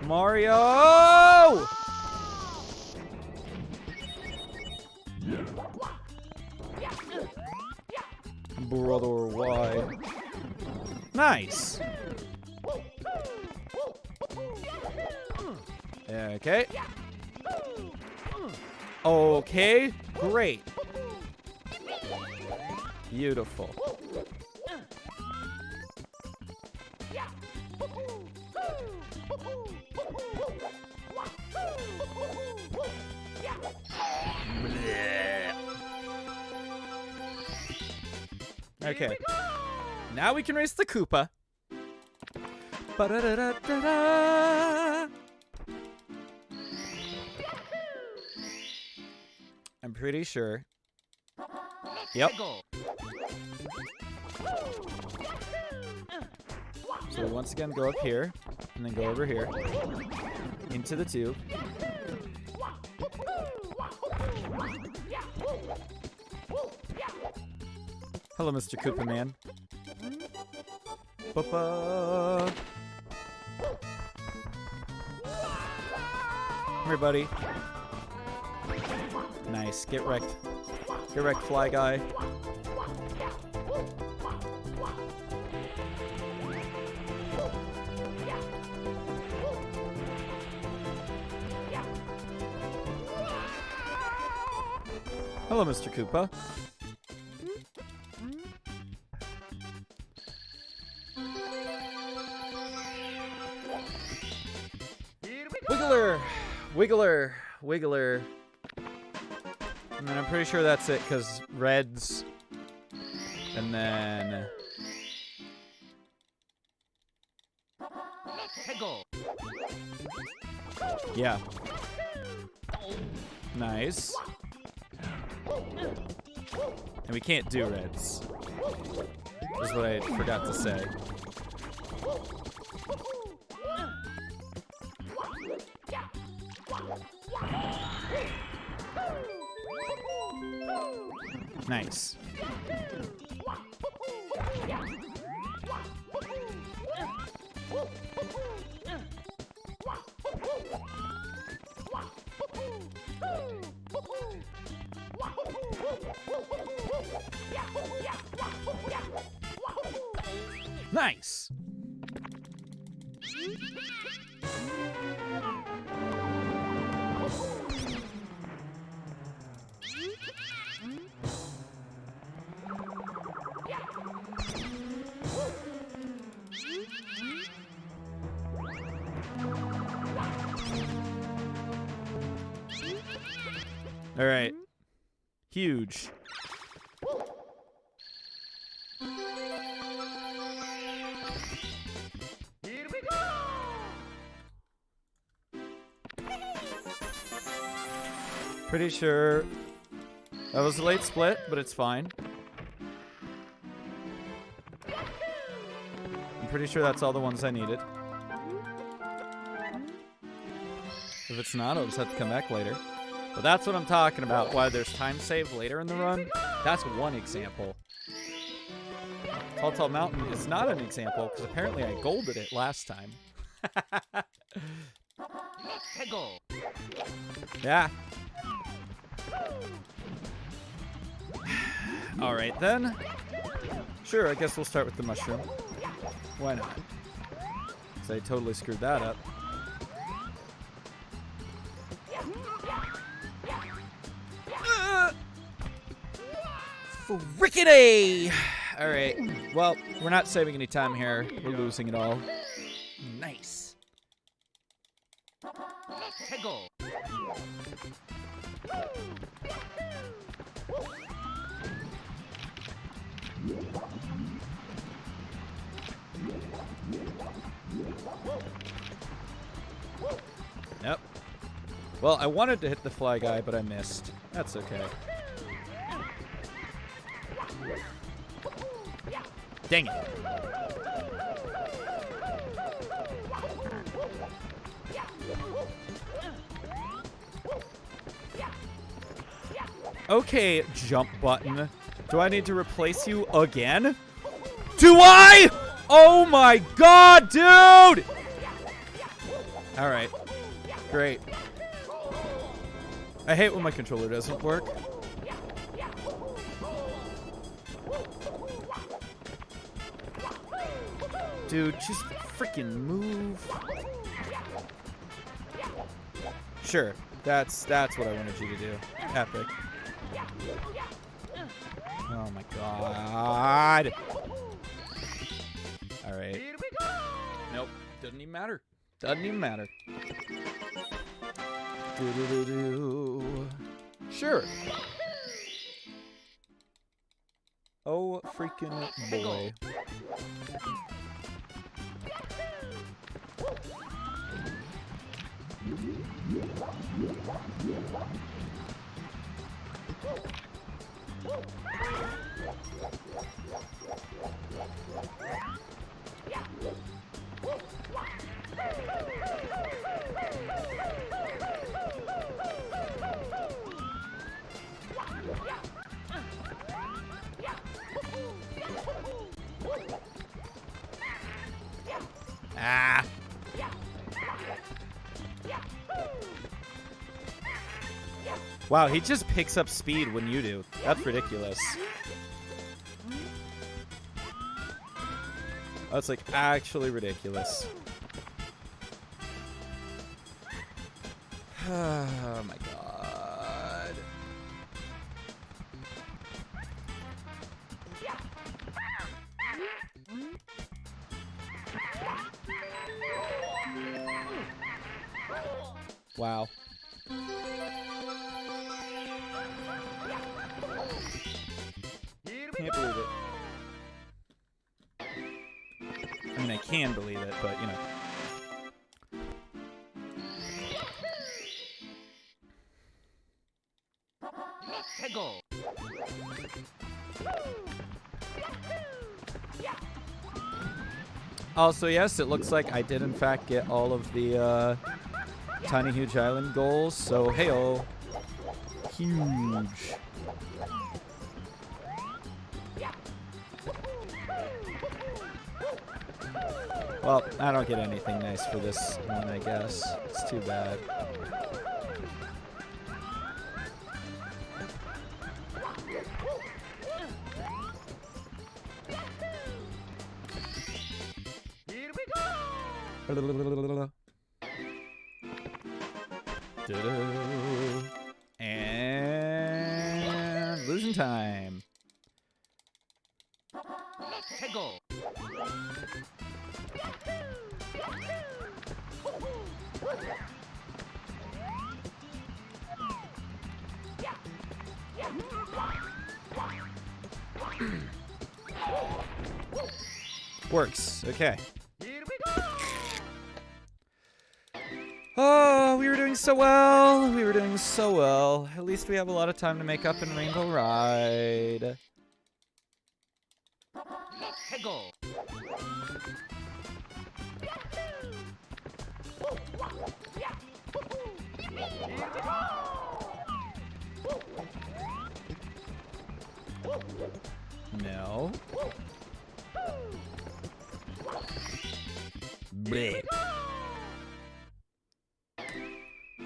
A: Mario! Brother, why? Nice. Okay. Okay, great. Beautiful. Okay. Now we can race the Koopa. Ba-da-da-da-da-da. I'm pretty sure. Yep. So we once again go up here, and then go over here, into the tube. Hello, Mr. Koopa Man. Ba-ba. Come here, buddy. Nice. Get wrecked. Get wrecked, Fly Guy. Hello, Mr. Koopa. Wiggler! Wiggler! Wiggler. And then I'm pretty sure that's it, because reds. And then...
B: Peggle.
A: Yeah. Nice. And we can't do reds. That's what I forgot to say. Nice. Nice. All right. Huge. Pretty sure that was a late split, but it's fine. I'm pretty sure that's all the ones I needed. If it's not, I'll just have to come back later. But that's what I'm talking about, why there's time save later in the run. That's one example. Tall Tall Mountain is not an example, because apparently I golded it last time. Yeah. Alright then. Sure, I guess we'll start with the mushroom. Why not? Because I totally screwed that up. Frickety! Alright, well, we're not saving any time here. We're losing it all. Nice. Yep. Well, I wanted to hit the fly guy, but I missed. That's okay. Dang it. Okay, jump button. Do I need to replace you again? Do I? Oh my god, dude! Alright. Great. I hate when my controller doesn't work. Dude, just freaking move. Sure, that's what I wanted you to do. Epic. Oh my god. Alright. Nope, doesn't even matter. Doesn't even matter. Do-do-do-do. Sure. Oh, freaking boy. Ah. Wow, he just picks up speed when you do. That's ridiculous. That's like actually ridiculous. Oh my god. Wow. Can't believe it. I mean, I can believe it, but you know. Also, yes, it looks like I did in fact get all of the Tiny Huge Island goals, so hey-oh. Huge. Well, I don't get anything nice for this one, I guess. It's too bad. And losing time. Works. Okay. Oh, We were doing so well. We were doing so well. At least we have a lot of time to make up in Rainbow Ride.
B: Hegel.
A: No. Bleh.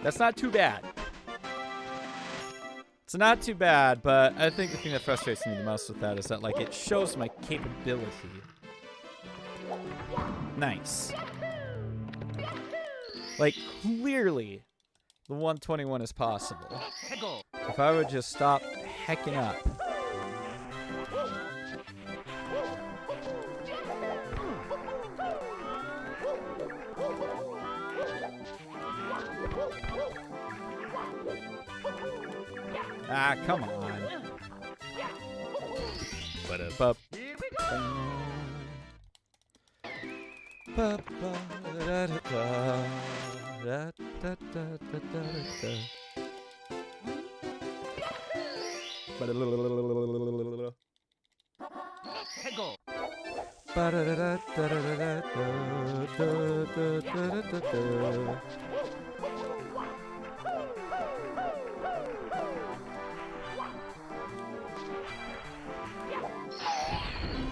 A: That's not too bad. It's not too bad, but I think the thing that frustrates me the most with that is that, like, it shows my capability. Nice. Like, clearly, the 121 is possible. If I would just stop hecking up. Ah, come on. Ba-da-bup. Ba-ba-da-da-da. Da-da-da-da-da-da. Ba-da-da-da-da-da-da-da.
B: Hegel.
A: Ba-da-da-da-da-da-da-da-da-da-da-da.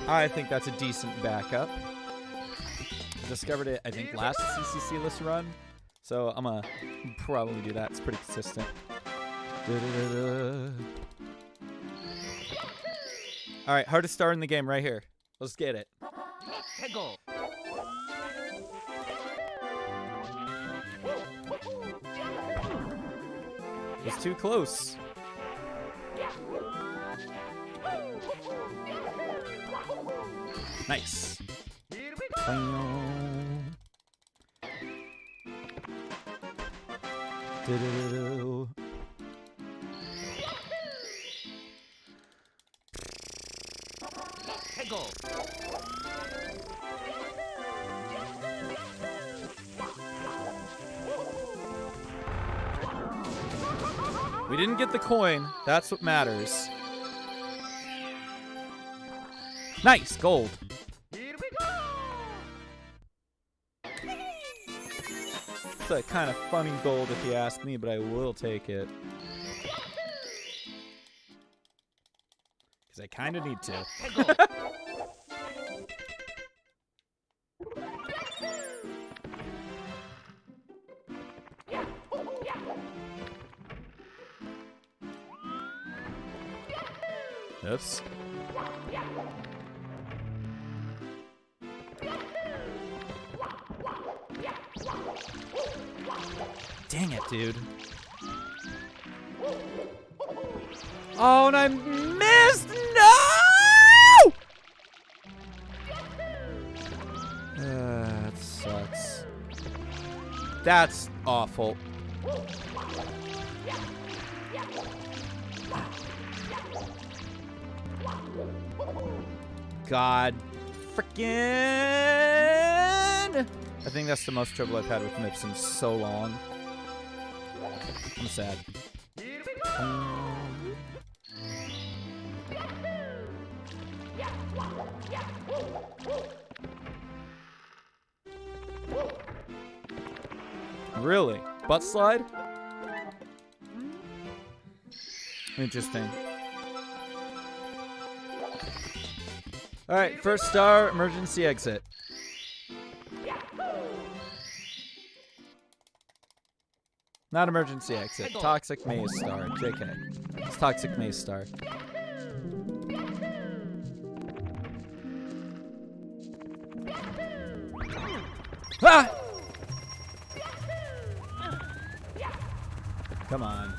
A: I think that's a decent backup. Discovered it, I think, last CCCLESS run. So I'm gonna probably do that. It's pretty consistent. Alright, hardest star in the game right here. Let's get it.
B: Hegel.
A: It's too close. Nice. Do-do-do-do.
B: Hegel.
A: We didn't get the coin. That's what matters. Nice, gold. It's a kind of funny gold if you ask me, but I will take it. Because I kind of need to. Oops. Dang it, dude. Oh, and I missed! No! That sucks. That's awful. God frickin'! I think that's the most trouble I've had with MIPS in so long. I'm sad. Really? Butt slide? Interesting. Alright, first star, emergency exit. Not emergency exit. Toxic maze star. JK. It's toxic maze star. Ah! Come on.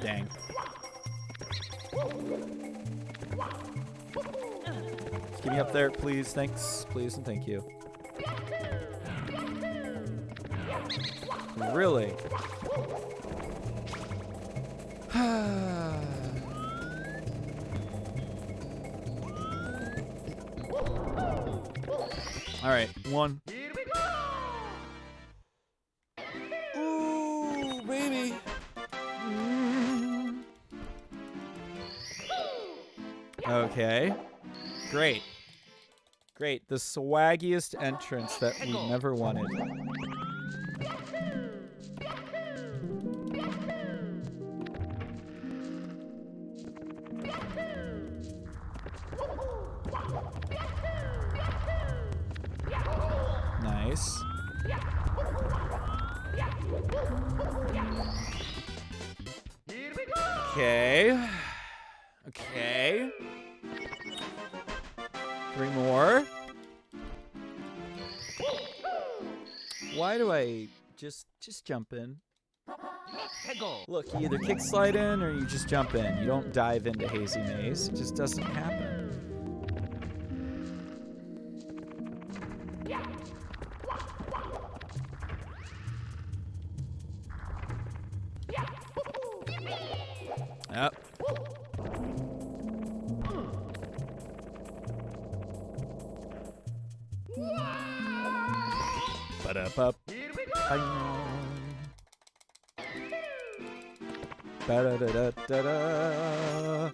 A: Dang. Just get me up there, please. Thanks. Please and thank you. Really? All right, 1. Ooh, baby. Okay. Great. Great. The swaggiest entrance that we never wanted. Nice. Okay. Okay. 3 more. Why do I just jump in? Look, you either kick slide in or you just jump in. You don't dive into Hazy Maze. It just doesn't happen. Yep. Ba-da-ba. Ba-da-da-da-da-da.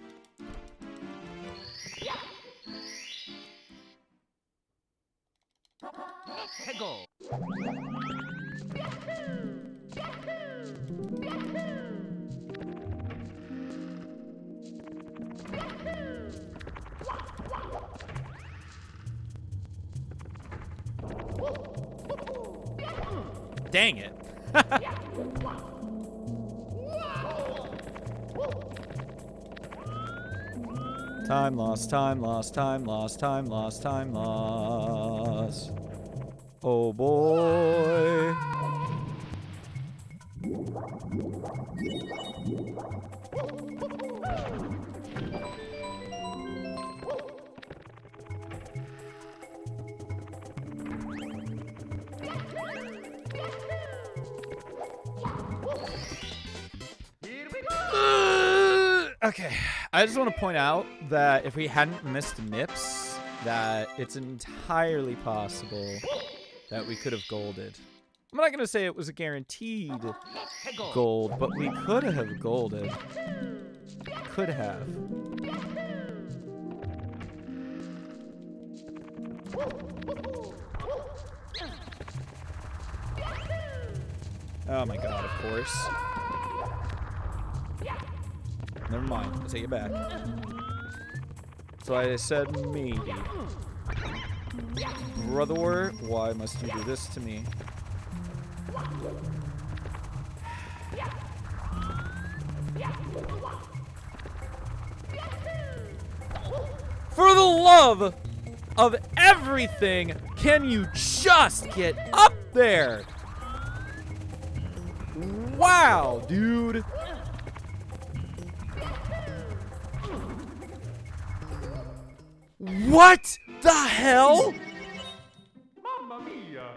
A: Dang it. Time lost, time lost, time lost, time lost, time lost. Oh boy. Okay, I just want to point out that if we hadn't missed Mips, that it's entirely possible that we could have golded. I'm not going to say it was a guaranteed gold, but we could have golded. Could have. Oh my god, of course. Never mind. I'll take it back. So I said maybe. Brother, why must you do this to me? For the love of everything, can you just get up there? Wow, dude. What the hell?
B: Mamma mia!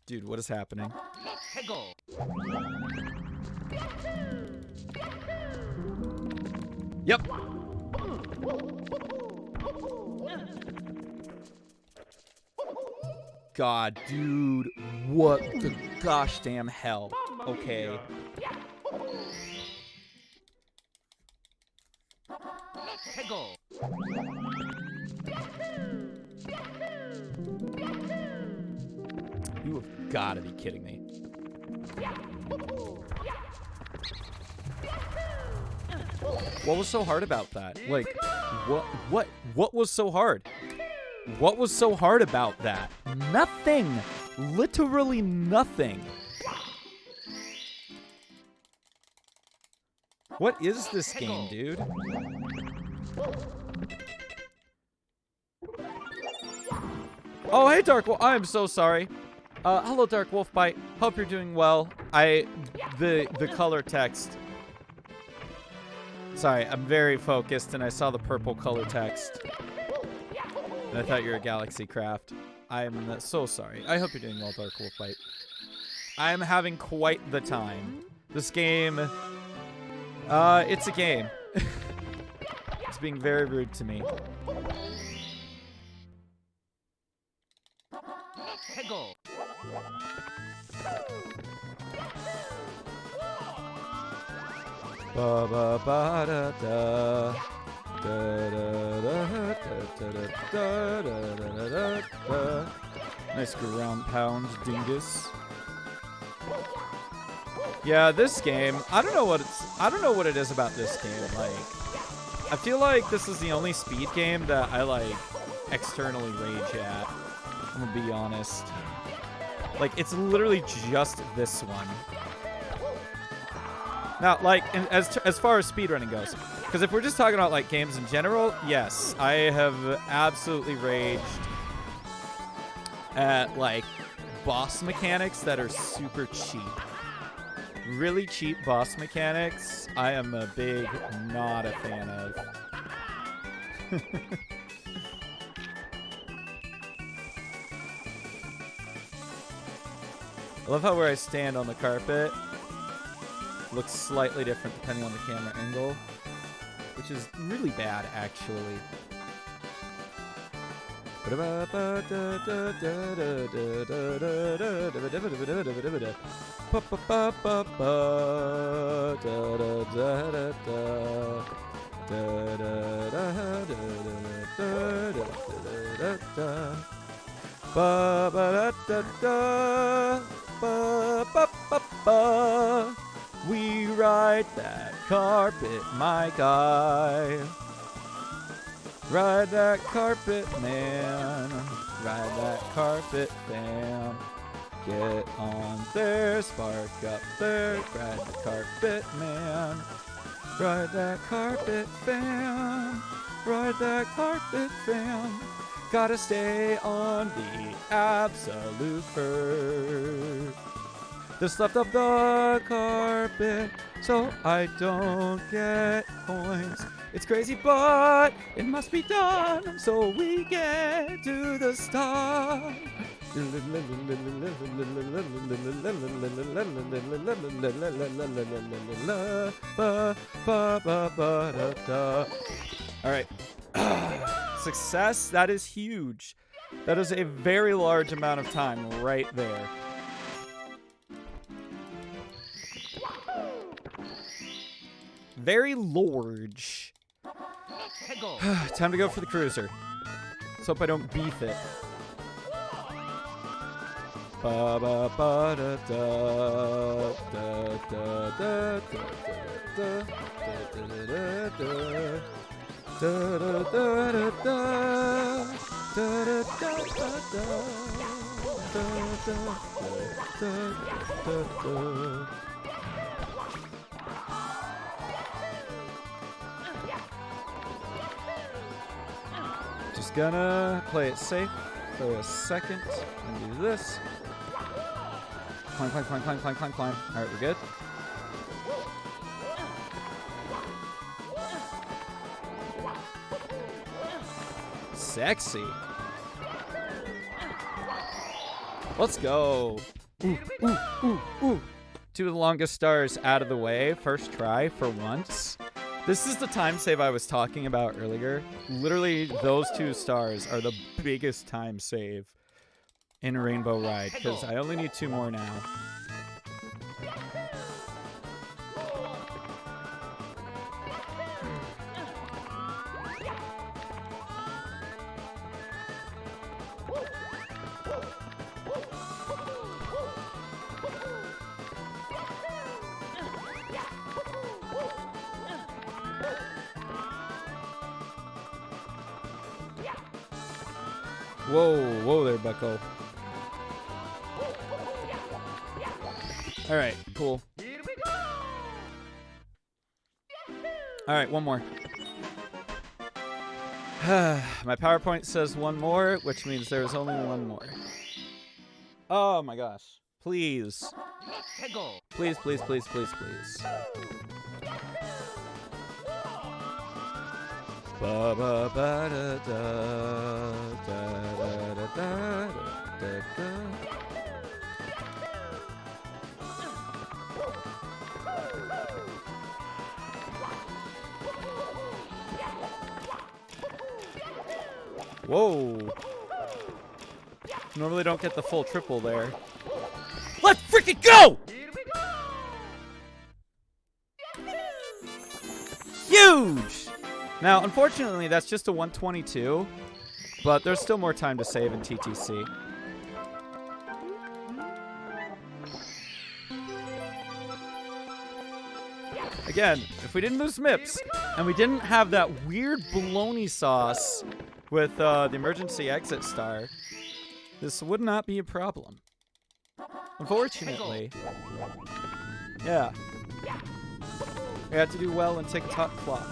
A: Dude, what is happening? Yep. God, dude, what the gosh damn hell? Okay. You have got to be kidding me. What was so hard about that? Like, what was so hard? What was so hard about that? Nothing. Literally nothing. What is this game, dude? Oh, hey, Dark Wolf. I'm so sorry. Hello, Dark Wolf Bite. Hope you're doing well. The color text. Sorry, I'm very focused, and I saw the purple color text. And I thought you were a Galaxy Craft. I'm so sorry. I hope you're doing well, Dark Wolf Bite. I'm having quite the time. This game, it's a game. It's being very rude to me. Ba ba ba da da. Da, da, da, da, da, da, da, da, da, da. Nice ground pound, dingus. Yeah, this game, I don't know what it is about this game. Like, I feel like this is the only speed game that I like externally rage at. I'm gonna be honest. Like, it's literally just this one. Now, like, as far as speedrunning goes, because if we're just talking about like games in general, yes, I have absolutely raged at like boss mechanics that are super cheap. Really cheap boss mechanics, I am a big not a fan of. I love how where I stand on the carpet looks slightly different depending on the camera angle, which is really bad, actually. We ride that carpet, my guy. Ride that carpet, man. Ride that carpet, fam. Get on there, spark up there. Ride the carpet, man. Ride that carpet, fam. Ride that carpet, fam. Gotta stay on the absolute first. This left of the carpet, so I don't get points. It's crazy, but it must be done, so we get to the start. All right. Success, that is huge. That is a very large amount of time right there. Very large. Time to go for the cruiser. Let's hope I don't beef it. Ba ba ba da da da da da da da da da. Just gonna play it safe for a second and do this. Climb, climb, climb, climb, climb, climb, climb. All right, we're good. Sexy. Let's go. Ooh, ooh, ooh, ooh. 2 of the longest stars out of the way. First try for once. This is the time save I was talking about earlier. Literally, those 2 stars are the biggest time save in Rainbow Ride, because I only need 2 more now. Whoa, whoa there, bucko. All right, cool. All right, one more. My PowerPoint says 1 more, which means there's only 1 more. Oh my gosh. Please. Please, please, please, please, please. Ba ba ba da da da da Whoa. Normally don't get the full triple there. Let's freaking go! Huge! Now, unfortunately, that's just a 122, but there's still more time to save in TTC. Again, if we didn't lose MIPS, and we didn't have that weird bologna sauce with the emergency exit star, this would not be a problem. Unfortunately. Yeah. We have to do well in TikTok clock.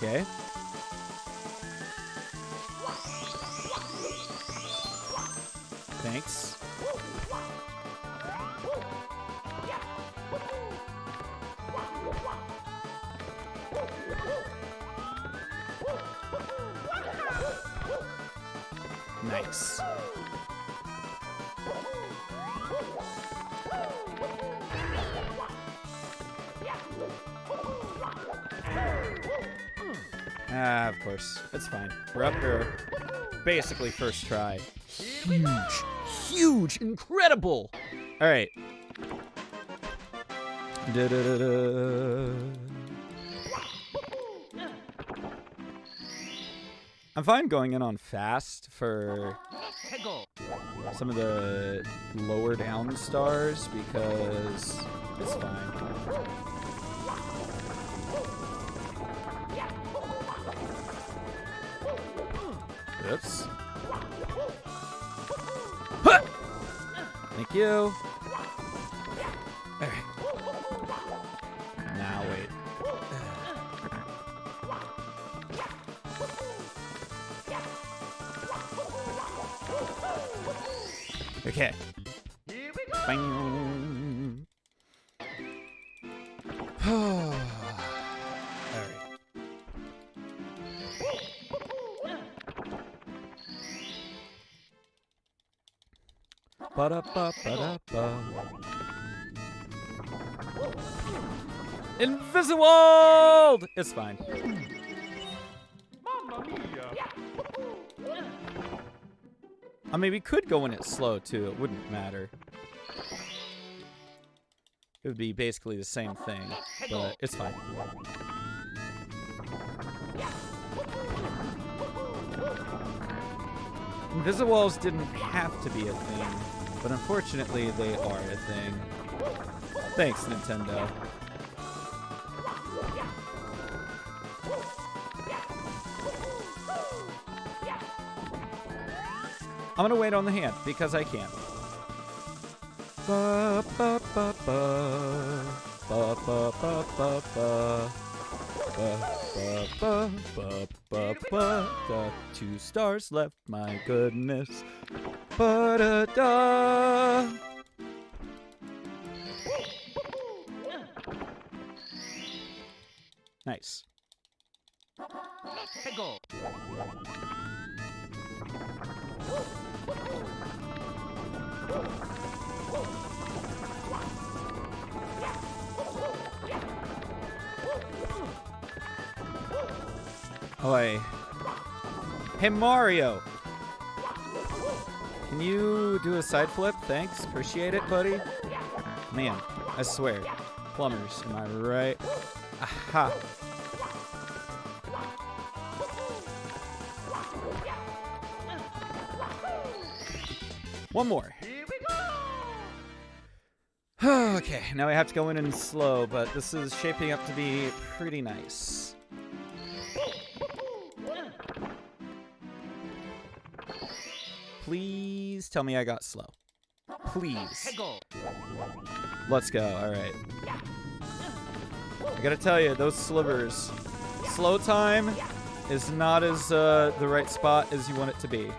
A: Okay. Thanks. Nice. Ah, of course. It's fine. We're up here. Basically first try. Huge. Huge. Incredible. All right. I'm fine going in on fast for some of the lower down stars because it's fine. Oops. Huh! Thank you. All right. Now wait. Okay. Bang. All right. Ba-da-ba-ba-da-ba. Invisible! It's fine.
B: Mamma mia!
A: I mean, we could go in it slow, too. It wouldn't matter. It would be basically the same thing, but it's fine. Invisiwalls didn't have to be a thing, but unfortunately they are a thing. Thanks, Nintendo. I'm gonna wait on the hand because I can. Ba ba ba ba ba ba ba ba ba ba ba ba ba ba. Got 2 stars left, my goodness. Ba da da. Nice. Oi. Hey, Mario. Can you do a side flip? Thanks. Appreciate it, buddy. Man, I swear. Plumbers, am I right? Aha. One more. Okay, now I have to go in and slow, but this is shaping up to be pretty nice. Please tell me I got slow. Please. Let's go. All right. I gotta tell you, those slivers. Slow time is not as the right spot as you want it to be.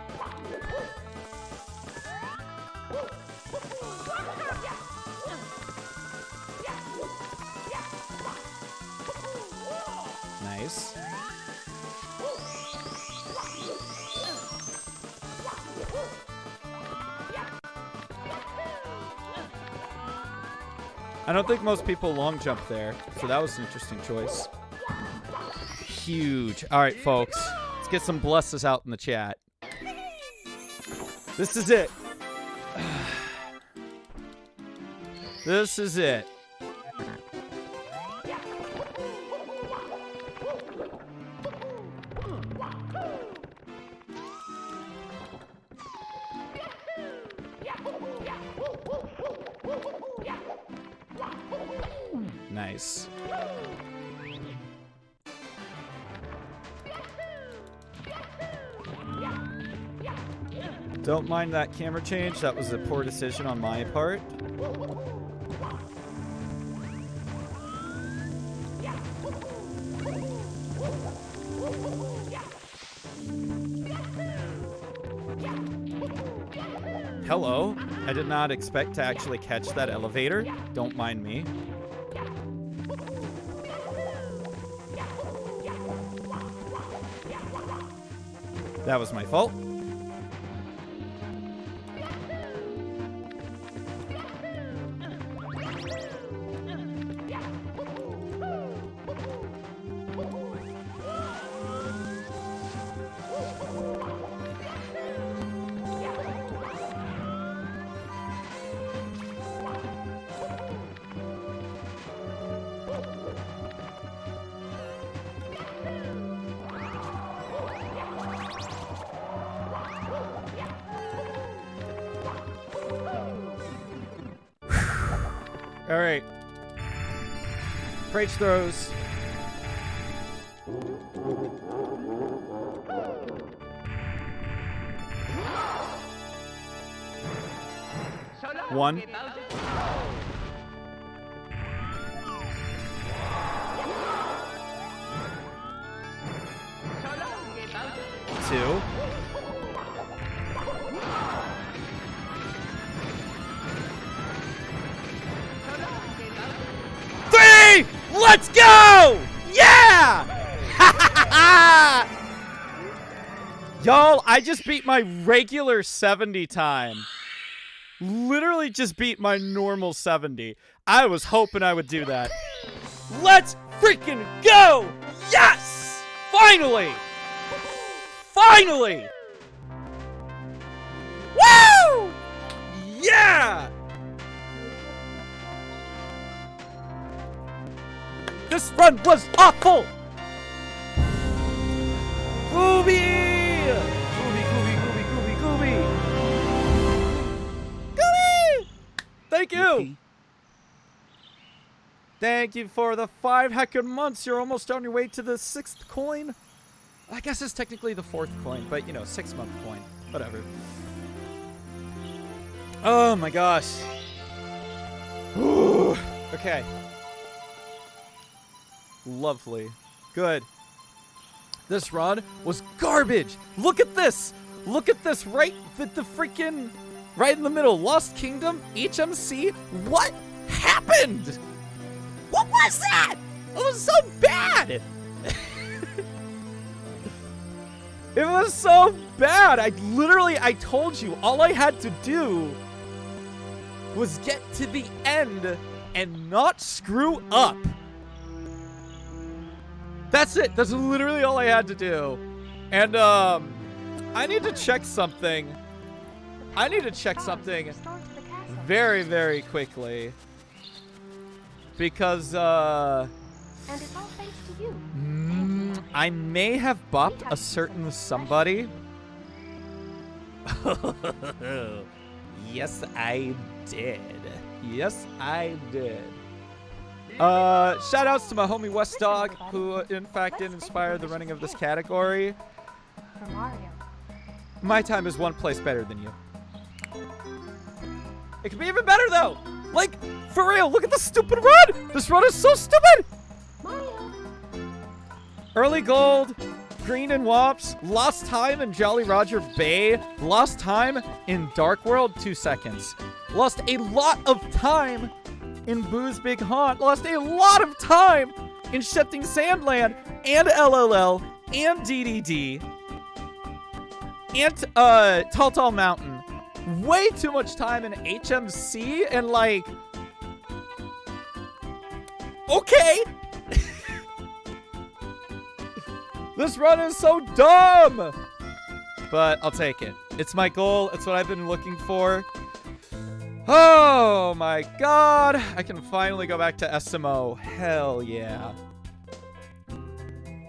A: Nice. I don't think most people long jump there, so that was an interesting choice. Huge. All right, folks. Let's get some blesses out in the chat. This is it. This is it. Nice. Don't mind that camera change. That was a poor decision on my part. Hello. I did not expect to actually catch that elevator. Don't mind me. That was my fault. All right. Praise throws. One. Two. Three! Let's go! Yeah! Y'all, I just beat my regular 70 time. Literally just beat my normal 70. I was hoping I would do that. Let's freaking go! Yes! Finally! Finally! Woo! Yeah! This run was awful! Gooby! Gooby, gooby, gooby, gooby, gooby! Gooby! Thank you! Thank you for the 5 heckin' months. You're almost on your way to the 6th coin. I guess it's technically the 4th coin, but you know, 6-month coin. Whatever. Oh my gosh. Okay. Lovely. Good. This run was garbage. Look at this. Look at this right at the freaking right in the middle. Lost Kingdom, HMC. What happened? What was that? It was so bad. It was so bad. I told you, all I had to do was get to the end and not screw up. That's it. That's literally all I had to do. And, I need to check something. I need to check something very, very quickly. Because,
C: And it's all thanks to you.
A: I may have bopped a certain somebody. Yes, I did. Yes, I did. Shout outs to my homie West Dog, who in fact did inspire the running of this category.
C: For Mario.
A: My time is one place better than you. It could be even better though. Like, for real, look at this stupid run. This run is so stupid.
C: Mario.
A: Early gold, green and wops, lost time in Jolly Roger Bay, lost time in Dark World, 2 seconds. Lost a lot of time in Boo's Big Haunt, lost a lot of time Incepting Sandland, and LLL, and DDD, and Tall Tall Mountain. Way too much time in HMC, and like, okay. This run is so dumb, but I'll take it. It's my goal. It's what I've been looking for. Oh my god. I can finally go back to SMO. Hell yeah.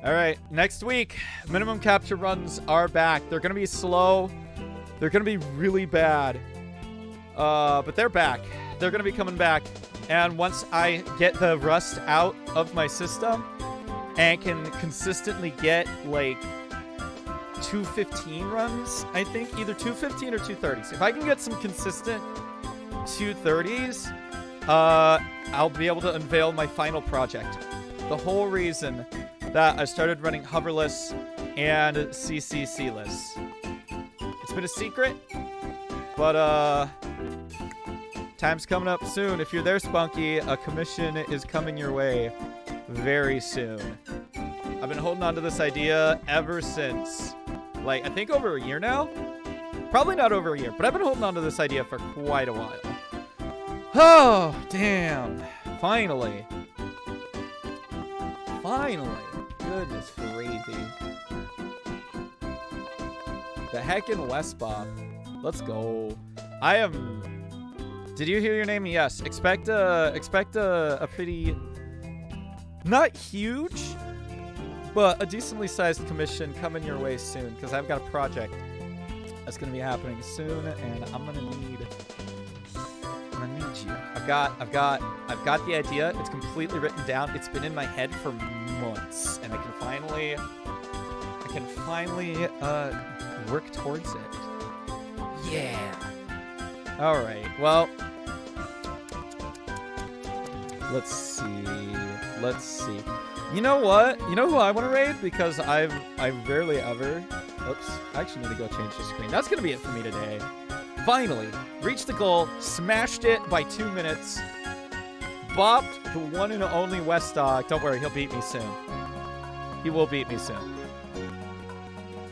A: All right, next week, minimum capture runs are back. They're going to be slow. They're going to be really bad. But they're back. They're going to be coming back. And once I get the rust out of my system and can consistently get like 215 runs, I think, either 215 or 230s. If I can get some consistent 230s, I'll be able to unveil my final project. The whole reason that I started running hoverless and CCCLESS. It's been a secret, but time's coming up soon. If you're there, Spunky, a commission is coming your way very soon. I've been holding on to this idea ever since, like, I think over a year now? Probably not over a year, but I've been holding on to this idea for quite a while. Oh, damn. Finally. Finally. Goodness gravy. The heckin' West Bob. Let's go. I am... Did you hear your name? Yes. Expect a pretty... Not huge, but a decently sized commission coming your way soon, because I've got a project that's going to be happening soon, and I'm going to need you. I've got the idea. It's completely written down. It's been in my head for months, and I can finally work towards it. Yeah. All right. Well, let's see. You know what? You know who I want to raid? Because I rarely ever... Oops. I actually need to go change the screen. That's going to be it for me today. Finally, reached the goal, smashed it by 2 minutes, bopped the one and only West Dog. Don't worry, he'll beat me soon. He will beat me soon.